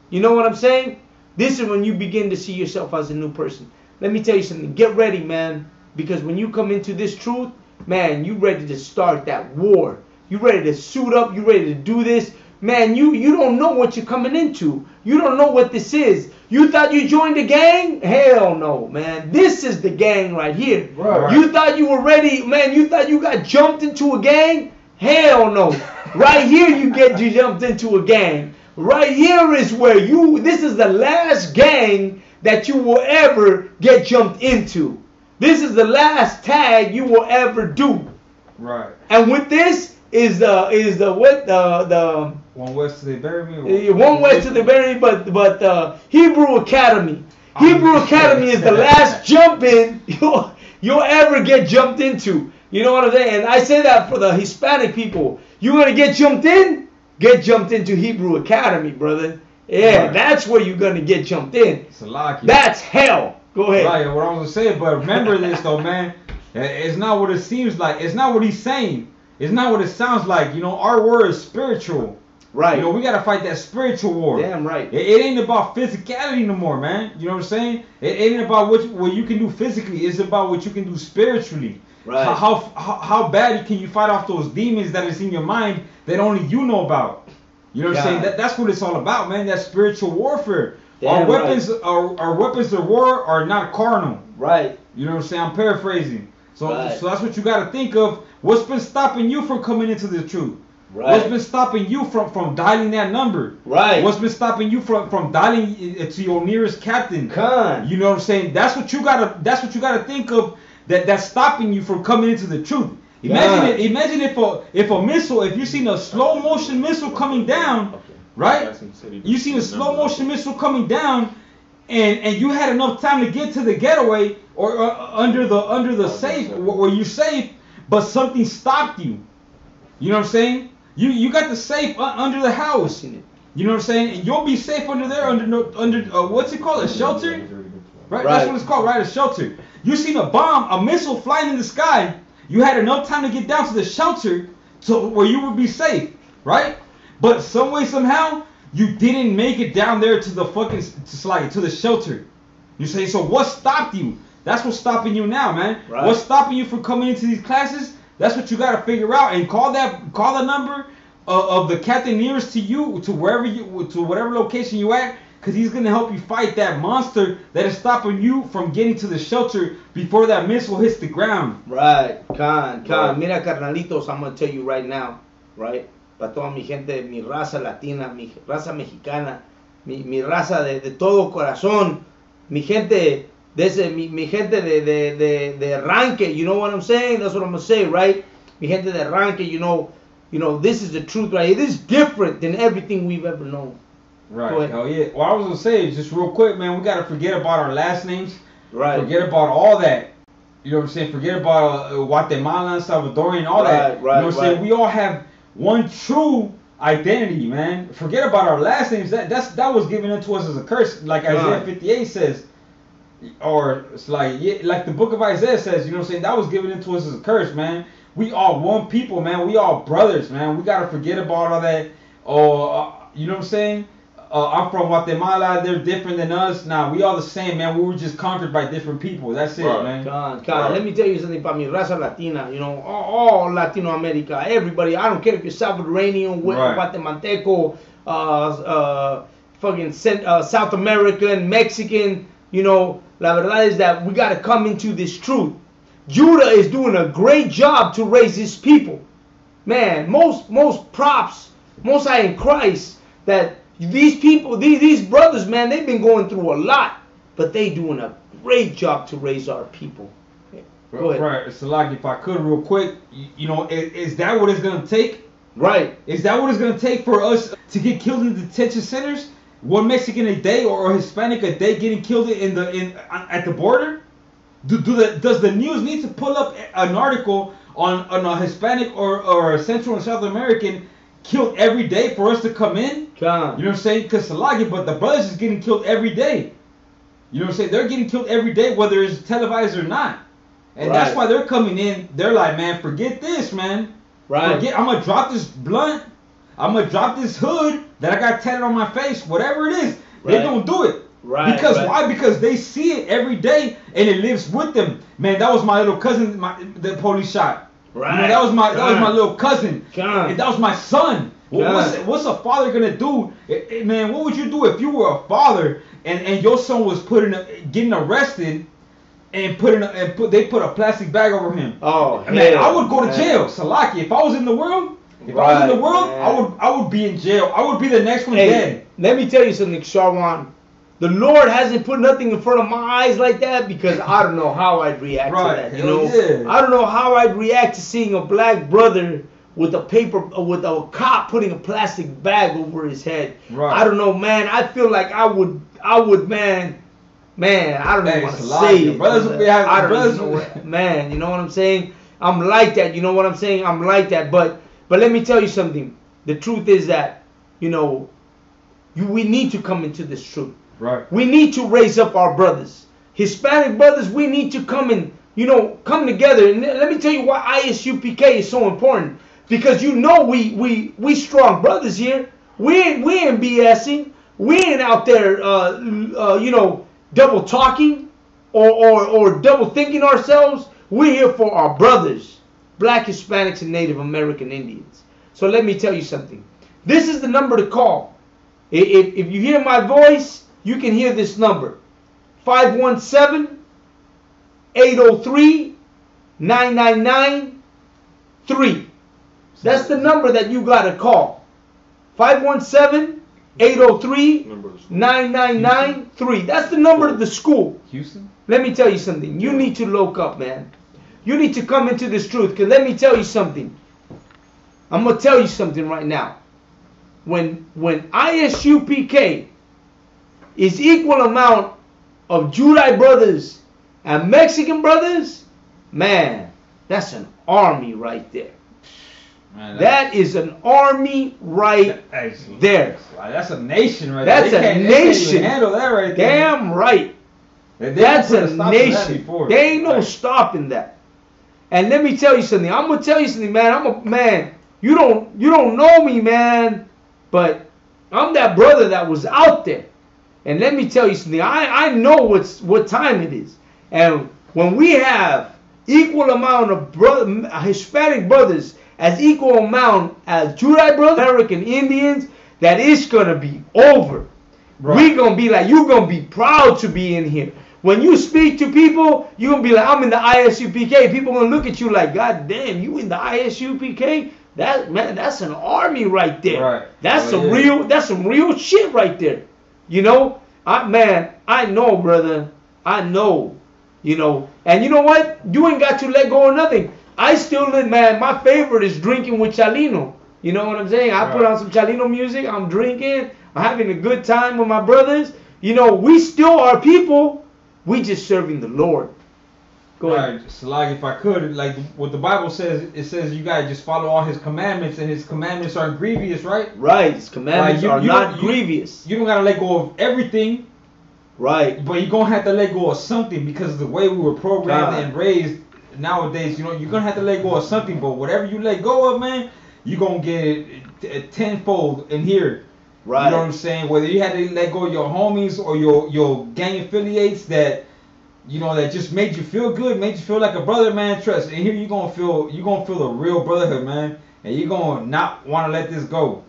You know what I'm saying? This is when you begin to see yourself as a new person. Let me tell you something. Get ready, man. Because when you come into this truth, man, you ready to start that war. You ready to suit up. You ready to do this. Man, you don't know what you're coming into. You don't know what this is. You thought you joined a gang? Hell no, man. This is the gang right here. Right. You thought you were ready, man. You thought you got jumped into a gang? Hell no. Right here you get jumped into a gang. Right here is where this is the last gang that you will ever get jumped into. This is the last tag you will ever do. Right. And with this is the One West to the bury me. one west to the very, but Hebrew Academy. Hebrew Academy is the last jump in you'll ever get jumped into. You know what I'm saying? And I say that for the Hispanic people. You want to get jumped in? Get jumped into Hebrew Academy, brother. Yeah, Right. That's where you're going to get jumped in. It's a lock. That's hell. Go ahead. Right, what I was gonna say, but remember this though, man. It's not what it seems like. It's not what he's saying. It's not what it sounds like. You know, our war is spiritual. Right. You know, we gotta fight that spiritual war. Damn right. It ain't about physicality no more, man. You know what I'm saying? It ain't about what you can do physically. It's about what you can do spiritually. Right. How bad can you fight off those demons that is in your mind that only you know about? You know what I'm saying? That's what it's all about, man. That spiritual warfare. Damn Our weapons of war are not carnal. Right. You know what I'm saying? I'm paraphrasing. So Right. so that's what you got to think of. What's been stopping you from coming into the truth? Right. What's been stopping you from dialing that number? Right. What's been stopping you from dialing it to your nearest captain? Con. You know what I'm saying? That's what you gotta think of. That's stopping you from coming into the truth. Imagine if a missile, if you seen a slow motion missile coming down, right? You seen a slow motion missile coming down, and you had enough time to get to the getaway or under the safe where you safe, but something stopped you. You know what I'm saying? You got the safe under the house. You know what I'm saying? And you'll be safe under there under what's it called? A shelter? Right? That's what it's called, right? A shelter. You seen a bomb, a missile flying in the sky. You had enough time to get down to the shelter to where you would be safe, right? But some way, somehow, you didn't make it down there to the fucking to the shelter. You say, so what stopped you? That's what's stopping you now, man. Right. What's stopping you from coming into these classes? That's what you gotta figure out and call the number of the captain nearest to you, to whatever location you at. Because he's going to help you fight that monster that is stopping you from getting to the shelter before that missile hits the ground. Right, Con. Right. Mira, carnalitos, I'm going to tell you right now, right? Para toda mi gente, mi raza latina, mi raza mexicana, mi raza de todo corazón, mi gente, mi gente de arranque, you know what I'm saying? That's what I'm going to say, right? Mi gente de arranque, you know, this is the truth, right? It is different than everything we've ever known. Right. Oh yeah. Well, I was gonna say just real quick, man. We gotta forget about our last names. Right. Forget about all that. You know what I'm saying? Forget about Guatemalan, Salvadorian, all that. Right. You know what I'm saying? We all have one true identity, man. Forget about our last names. That was given unto us as a curse, like Isaiah 58 says, or it's like the book of Isaiah says. You know what I'm saying? That was given into us as a curse, man. We all one people, man. We all brothers, man. We gotta forget about all that. You know what I'm saying? I'm from Guatemala, they're different than us. Nah, we all the same, man. We were just conquered by different people. That's it, man. Con. Let me tell you something about mi raza latina, all Latino America, everybody. I don't care if you're Salvadorian, Guatemalteco, fucking South American, Mexican, la verdad is that we got to come into this truth. Judah is doing a great job to raise his people. Man, most props, most high in Christ, that these people, these brothers, man, they've been going through a lot, but they doing a great job to raise our people. Go ahead. Right, so like if I could real quick, you know, is that what it's gonna take? Right. Is that what it's gonna take for us to get killed in detention centers? One Mexican a day or Hispanic a day getting killed at the border? Does the news need to pull up an article on a Hispanic or a Central and South American killed every day for us to come in? John. You know what I'm saying? Because Salagi, but the brothers is getting killed every day. You know what I'm saying? They're getting killed every day, whether it's televised or not. And Right. that's why they're coming in. They're like, man, forget this, man. Right. I'm going to drop this blunt. I'm going to drop this hood that I got tatted on my face. Whatever it is, they're Right. going to do it. Right. Because right. why? Because they see it every day and it lives with them. Man, that was my little cousin, the police shot. Right. You know, that was my little cousin. John. And that was my son. What's a father gonna do? Man, what would you do if you were a father and your son was getting arrested and they put a plastic bag over him? Oh, man, I would go to man. jail. Salaki, if I was in the world, Right, I would be in jail. I would be the next one Hey, dead. let me tell you something, Sharwan. The Lord hasn't put nothing in front of my eyes like that because I don't know how I'd react Right, to that. You hell know, yeah. I don't know how I'd react to seeing a black brother with a cop putting a plastic bag over his head. Right. I don't know, man. I feel like I would, man. I don't know Hey, what to it's a lot. say. Your brothers will be having- I don't brothers know will- what, man. You know what I'm saying? I'm like that. You know what I'm saying? I'm like that. But let me tell you something. The truth is that, you know, we need to come into this truth. Right. We need to raise up our brothers. Hispanic brothers, we need to come and, you know, come together. And let me tell you why ISUPK is so important. Because you know we strong brothers here. We ain't BSing. We ain't out there, you know, double talking or double thinking ourselves. We're here for our brothers, Black, Hispanics, and Native American Indians. So let me tell you something. This is the number to call. If you hear my voice, you can hear this number. 517-803-9993. That's the number that you got to call. 517-803-9993. That's the number of the school. Houston? Let me tell you something. You need to look up, man. You need to come into this truth. Because let me tell you something. I'm going to tell you something right now. When ISUPK is equal amount of Judite brothers and Mexican brothers, man, that's an army right there. Man, that is an army right there. That's a nation right there. That's a nation. They can't even handle that right there. Damn right. That's a nation. There ain't no stopping that. And let me tell you something. I'm gonna tell you something, man. You don't know me, man, but I'm that brother that was out there. And let me tell you something. I know what time it is. And when we have equal amount of Hispanic brothers as equal amount as Judite brothers, American Indians, that it's gonna be over. Right. We're gonna be like, you're gonna be proud to be in here. When you speak to people, you're gonna be like, I'm in the ISUPK. People gonna look at you like, God damn, you in the ISUPK? That's an army right there. Right. That's some real shit right there. You know, I know, brother. I know. You know, and you know what? You ain't got to let go of nothing. I still live, man. My favorite is drinking with Chalino. You know what I'm saying? I put on some Chalino music. I'm drinking. I'm having a good time with my brothers. You know, we still are people. We just serving the Lord. Go ahead. Right. So like if I could, like what the Bible says, it says you gotta just follow all His commandments, and His commandments are grievous, right? Right. His commandments are not grievous. You don't gotta let go of everything. Right. But you're going to have to let go of something because of the way we were programmed and raised nowadays. You know, you're going to have to let go of something. But whatever you let go of, man, you're going to get it tenfold in here. Right. You know what I'm saying? Whether you had to let go of your homies or your gang affiliates that, you know, that just made you feel good, made you feel like a brother, man, trust. And here you're going to feel the real brotherhood, man. And you're going to not want to let this go.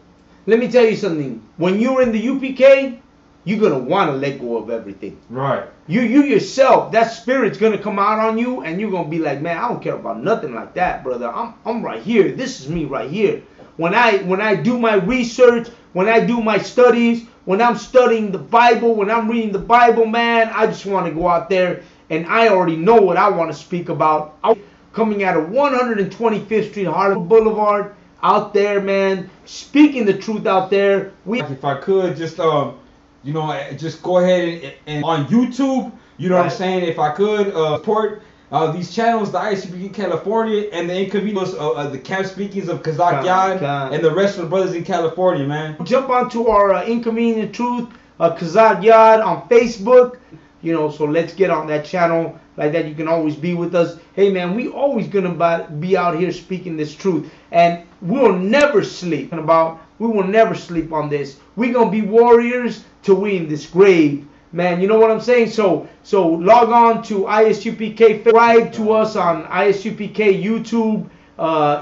Let me tell you something. When you were in the UPK, you're gonna want to let go of everything. Right. You yourself, that spirit's gonna come out on you, and you're gonna be like, man, I don't care about nothing like that, brother. I'm right here. This is me right here. When I do my research, when I do my studies, when I'm studying the Bible, when I'm reading the Bible, man, I just want to go out there, and I already know what I want to speak about. I'm coming out of 125th Street, Harlem Boulevard, out there, man, speaking the truth out there. If I could just just go ahead and on YouTube, you know what I'm saying, if I could support these channels, the ISUPK California and the Inconvenience the camp speakings of CHAAZAQ and the rest of the brothers in California, man. Jump onto our Inconvenient Truth CHAAZAQ on Facebook, so let's get on that channel. Like that, you can always be with us. Hey man, we always gonna be out here speaking this truth, and we'll never sleep. We will never sleep on this. We're gonna be warriors till we in this grave, man. You know what I'm saying? So log on to ISUPK, subscribe to us on ISUPK YouTube,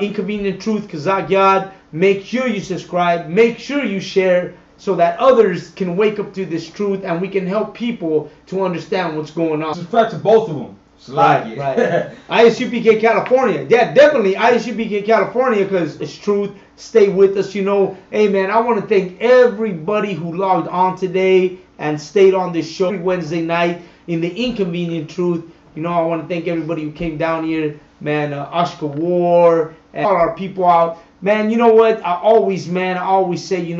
Inconvenient Truth CHAAZAQ. Make sure you subscribe. Make sure you share, so that others can wake up to this truth, and we can help people to understand what's going on. Subscribe to both of them. Right. ISUPK California. Yeah, definitely ISUPK California, because it's truth. Stay with us, Hey, man, I want to thank everybody who logged on today and stayed on this show every Wednesday night in the Inconvenient Truth. I want to thank everybody who came down here, man, Oscar War, and all our people out. Man, you know what? I always say,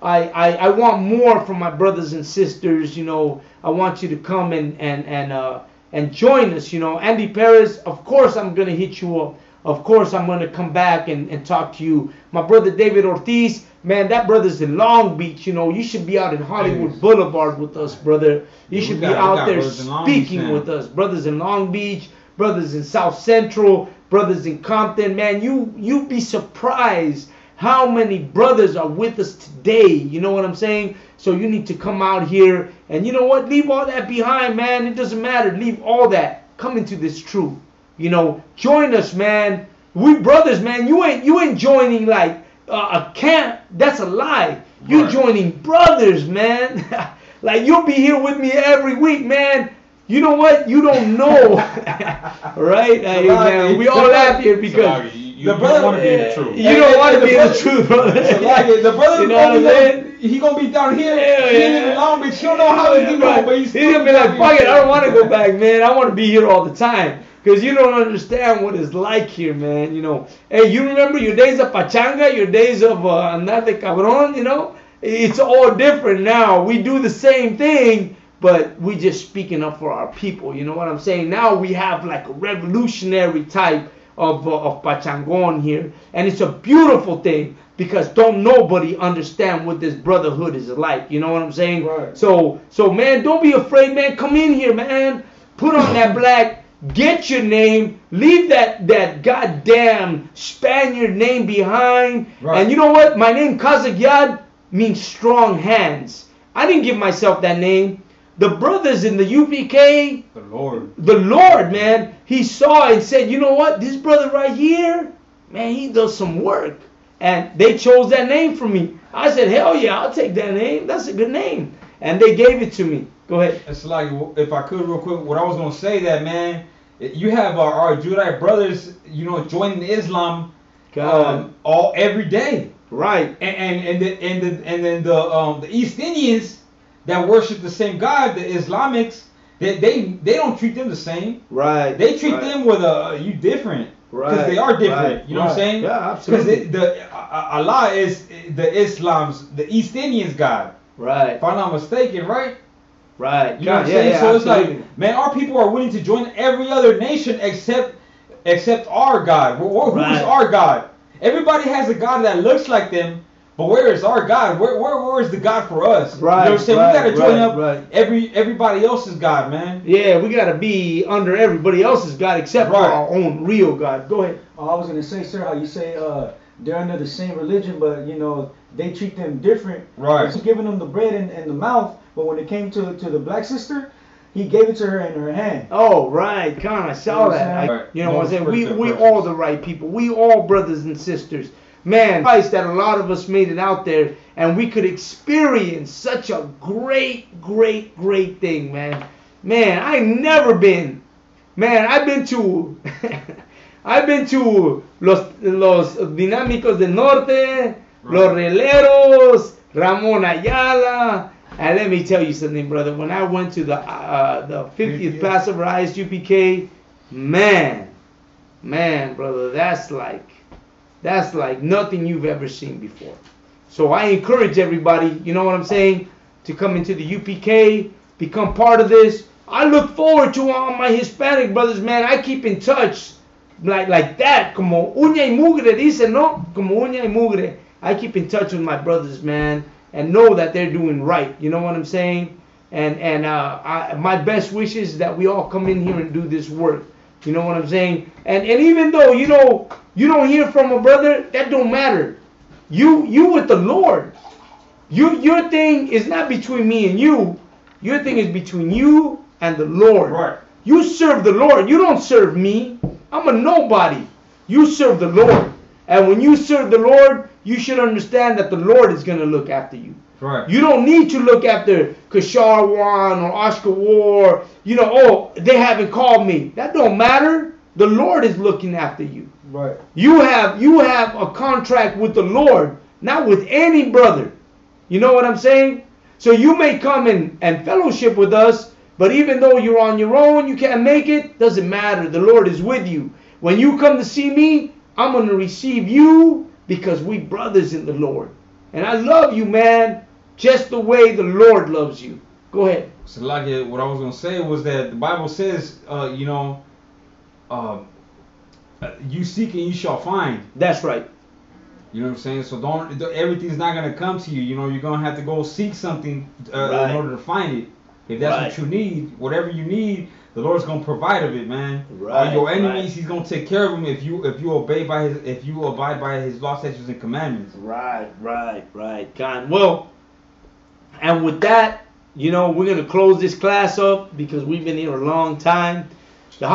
I want more from my brothers and sisters. I want you to come and join us. Andy Perez, of course I'm gonna hit you up. Of course I'm gonna come back and talk to you. My brother David Ortiz, man, that brother's in Long Beach. You should be out in Hollywood Boulevard with us, brother. You should be out there speaking with us. Brothers in Long Beach, brothers in South Central, brothers in Compton. Man, you'd be surprised how many brothers are with us today. You know what I'm saying? So you need to come out here, and you know what? Leave all that behind, man. It doesn't matter. Leave all that. Come into this truth. Join us, man. We brothers, man. You ain't joining like a camp. That's a lie. You're joining brothers, man. Like, you'll be here with me every week, man. You know what? You don't know. Right? Man, we all laugh here because you don't want to be in the truth. You don't want to be in the truth, brother. The brother, you know what I'm saying? He gonna be down here. He ain't in Long Beach. He don't know how to do it, but he's gonna be like, fuck it, I don't want to go back, man. I want to be here all the time. Because you don't understand what it's like here, man. Hey, you remember your days of pachanga, your days of andar de cabrón, It's all different now. We do the same thing, but we just speaking up for our people. You know what I'm saying? Now we have like a revolutionary type of pachangon here. And it's a beautiful thing, because don't nobody understand what this brotherhood is like. You know what I'm saying? Right. So man, don't be afraid, man. Come in here, man. Put on that black. Get your name. Leave that goddamn Spaniard name behind. Right. And you know what? My name CHAAZAQ means strong hands. I didn't give myself that name. The brothers in the UPK, the Lord, man, he saw and said, you know what? This brother right here, man, he does some work. And they chose that name for me. I said, hell yeah, I'll take that name. That's a good name. And they gave it to me. Go ahead. It's like, if I could real quick, what I was going to say that, man, you have our Judite brothers, joining Islam every day. Right. And then the East Indians that worship the same God, the Islamics, they don't treat them the same. Right. They treat them with you different. Right. Because they are different. Right. You know what I'm saying? Yeah, absolutely. Because Allah is the East Indians' God. Right. If I'm not mistaken, right? Right. You know what I'm saying? So absolutely. It's like, man, our people are willing to join every other nation except our God. Who is our God? Everybody has a God that looks like them, but where is our God? Where is the God for us? Right. You know what I'm saying? We gotta join up everybody else's God, man. Yeah, we gotta be under everybody else's God except for our own real God. Go ahead. I was gonna say, sir, how you say they're under the same religion, but they treat them different. Right. He's giving them the bread and the mouth, but when it came to the black sister, he gave it to her in her hand. Oh, right. Come on, I saw that. Right. You know what I'm saying? We all the right people. We all brothers and sisters. Man, Christ, that a lot of us made it out there, and we could experience such a great, great, great thing, man. Man, I ain't never been. Man, I've been to los Dinámicos del Norte, Los Releros, Ramón Ayala. And let me tell you something, brother. When I went to the 50th Passover ISUPK, man, brother, that's like nothing you've ever seen before. So I encourage everybody, you know what I'm saying, to come into the UPK, become part of this. I look forward to all my Hispanic brothers, man. I keep in touch like that, como uña y mugre, dice, no? Como uña y mugre. I keep in touch with my brothers, man, and know that they're doing right. You know what I'm saying? And my best wishes is that we all come in here and do this work. You know what I'm saying? And even though you don't hear from a brother, that don't matter. You with the Lord. Your thing is not between me and you. Your thing is between you and the Lord. Right. You serve the Lord. You don't serve me. I'm a nobody. You serve the Lord. And when you serve the Lord, you should understand that the Lord is going to look after you. Right. You don't need to look after Kasharwan or Oscar War. You know, oh, they haven't called me. That don't matter. The Lord is looking after you. Right. You have a contract with the Lord, not with any brother. You know what I'm saying? So you may come and fellowship with us, but even though you're on your own, you can't make it, doesn't matter. The Lord is with you. When you come to see me, I'm going to receive you because we brothers in the Lord. And I love you, man, just the way the Lord loves you. Go ahead. So like what I was going to say was that the Bible says, you seek and you shall find. That's right. You know what I'm saying? So everything's not going to come to you. You know, you're going to have to go seek something in order to find it. If that's what you need, whatever you need, the Lord's going to provide of it, man. Right, your enemies, He's going to take care of them if you abide by His law, statutes, and commandments. Right. Con. Well, and with that, you know, we're going to close this class up because we've been here a long time. The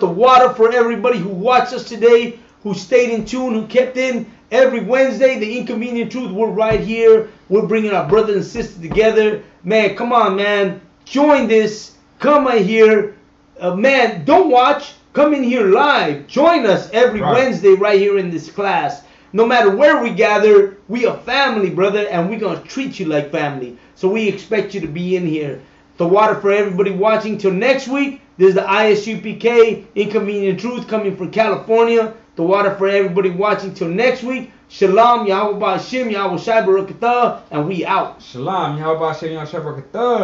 water for everybody who watched us today, who stayed in tune, who kept in every Wednesday. The Inconvenient Truth, we're right here. We're bringing our brothers and sisters together. Man, come on, man. Join this. Come in here. Man, don't watch. Come in here live. Join us every Wednesday right here in this class. No matter where we gather, we are family, brother, and we're going to treat you like family. So we expect you to be in here. The water for everybody watching. Till next week, there's the ISUPK, Inconvenient Truth, coming from California. The water for everybody watching. Till next week, Shalom, Yahweh Ba'ashim, Yahweh Shai Barakatah, and we out. Shalom, Yahweh Ba'ashim, Yahweh Shai Barakatah.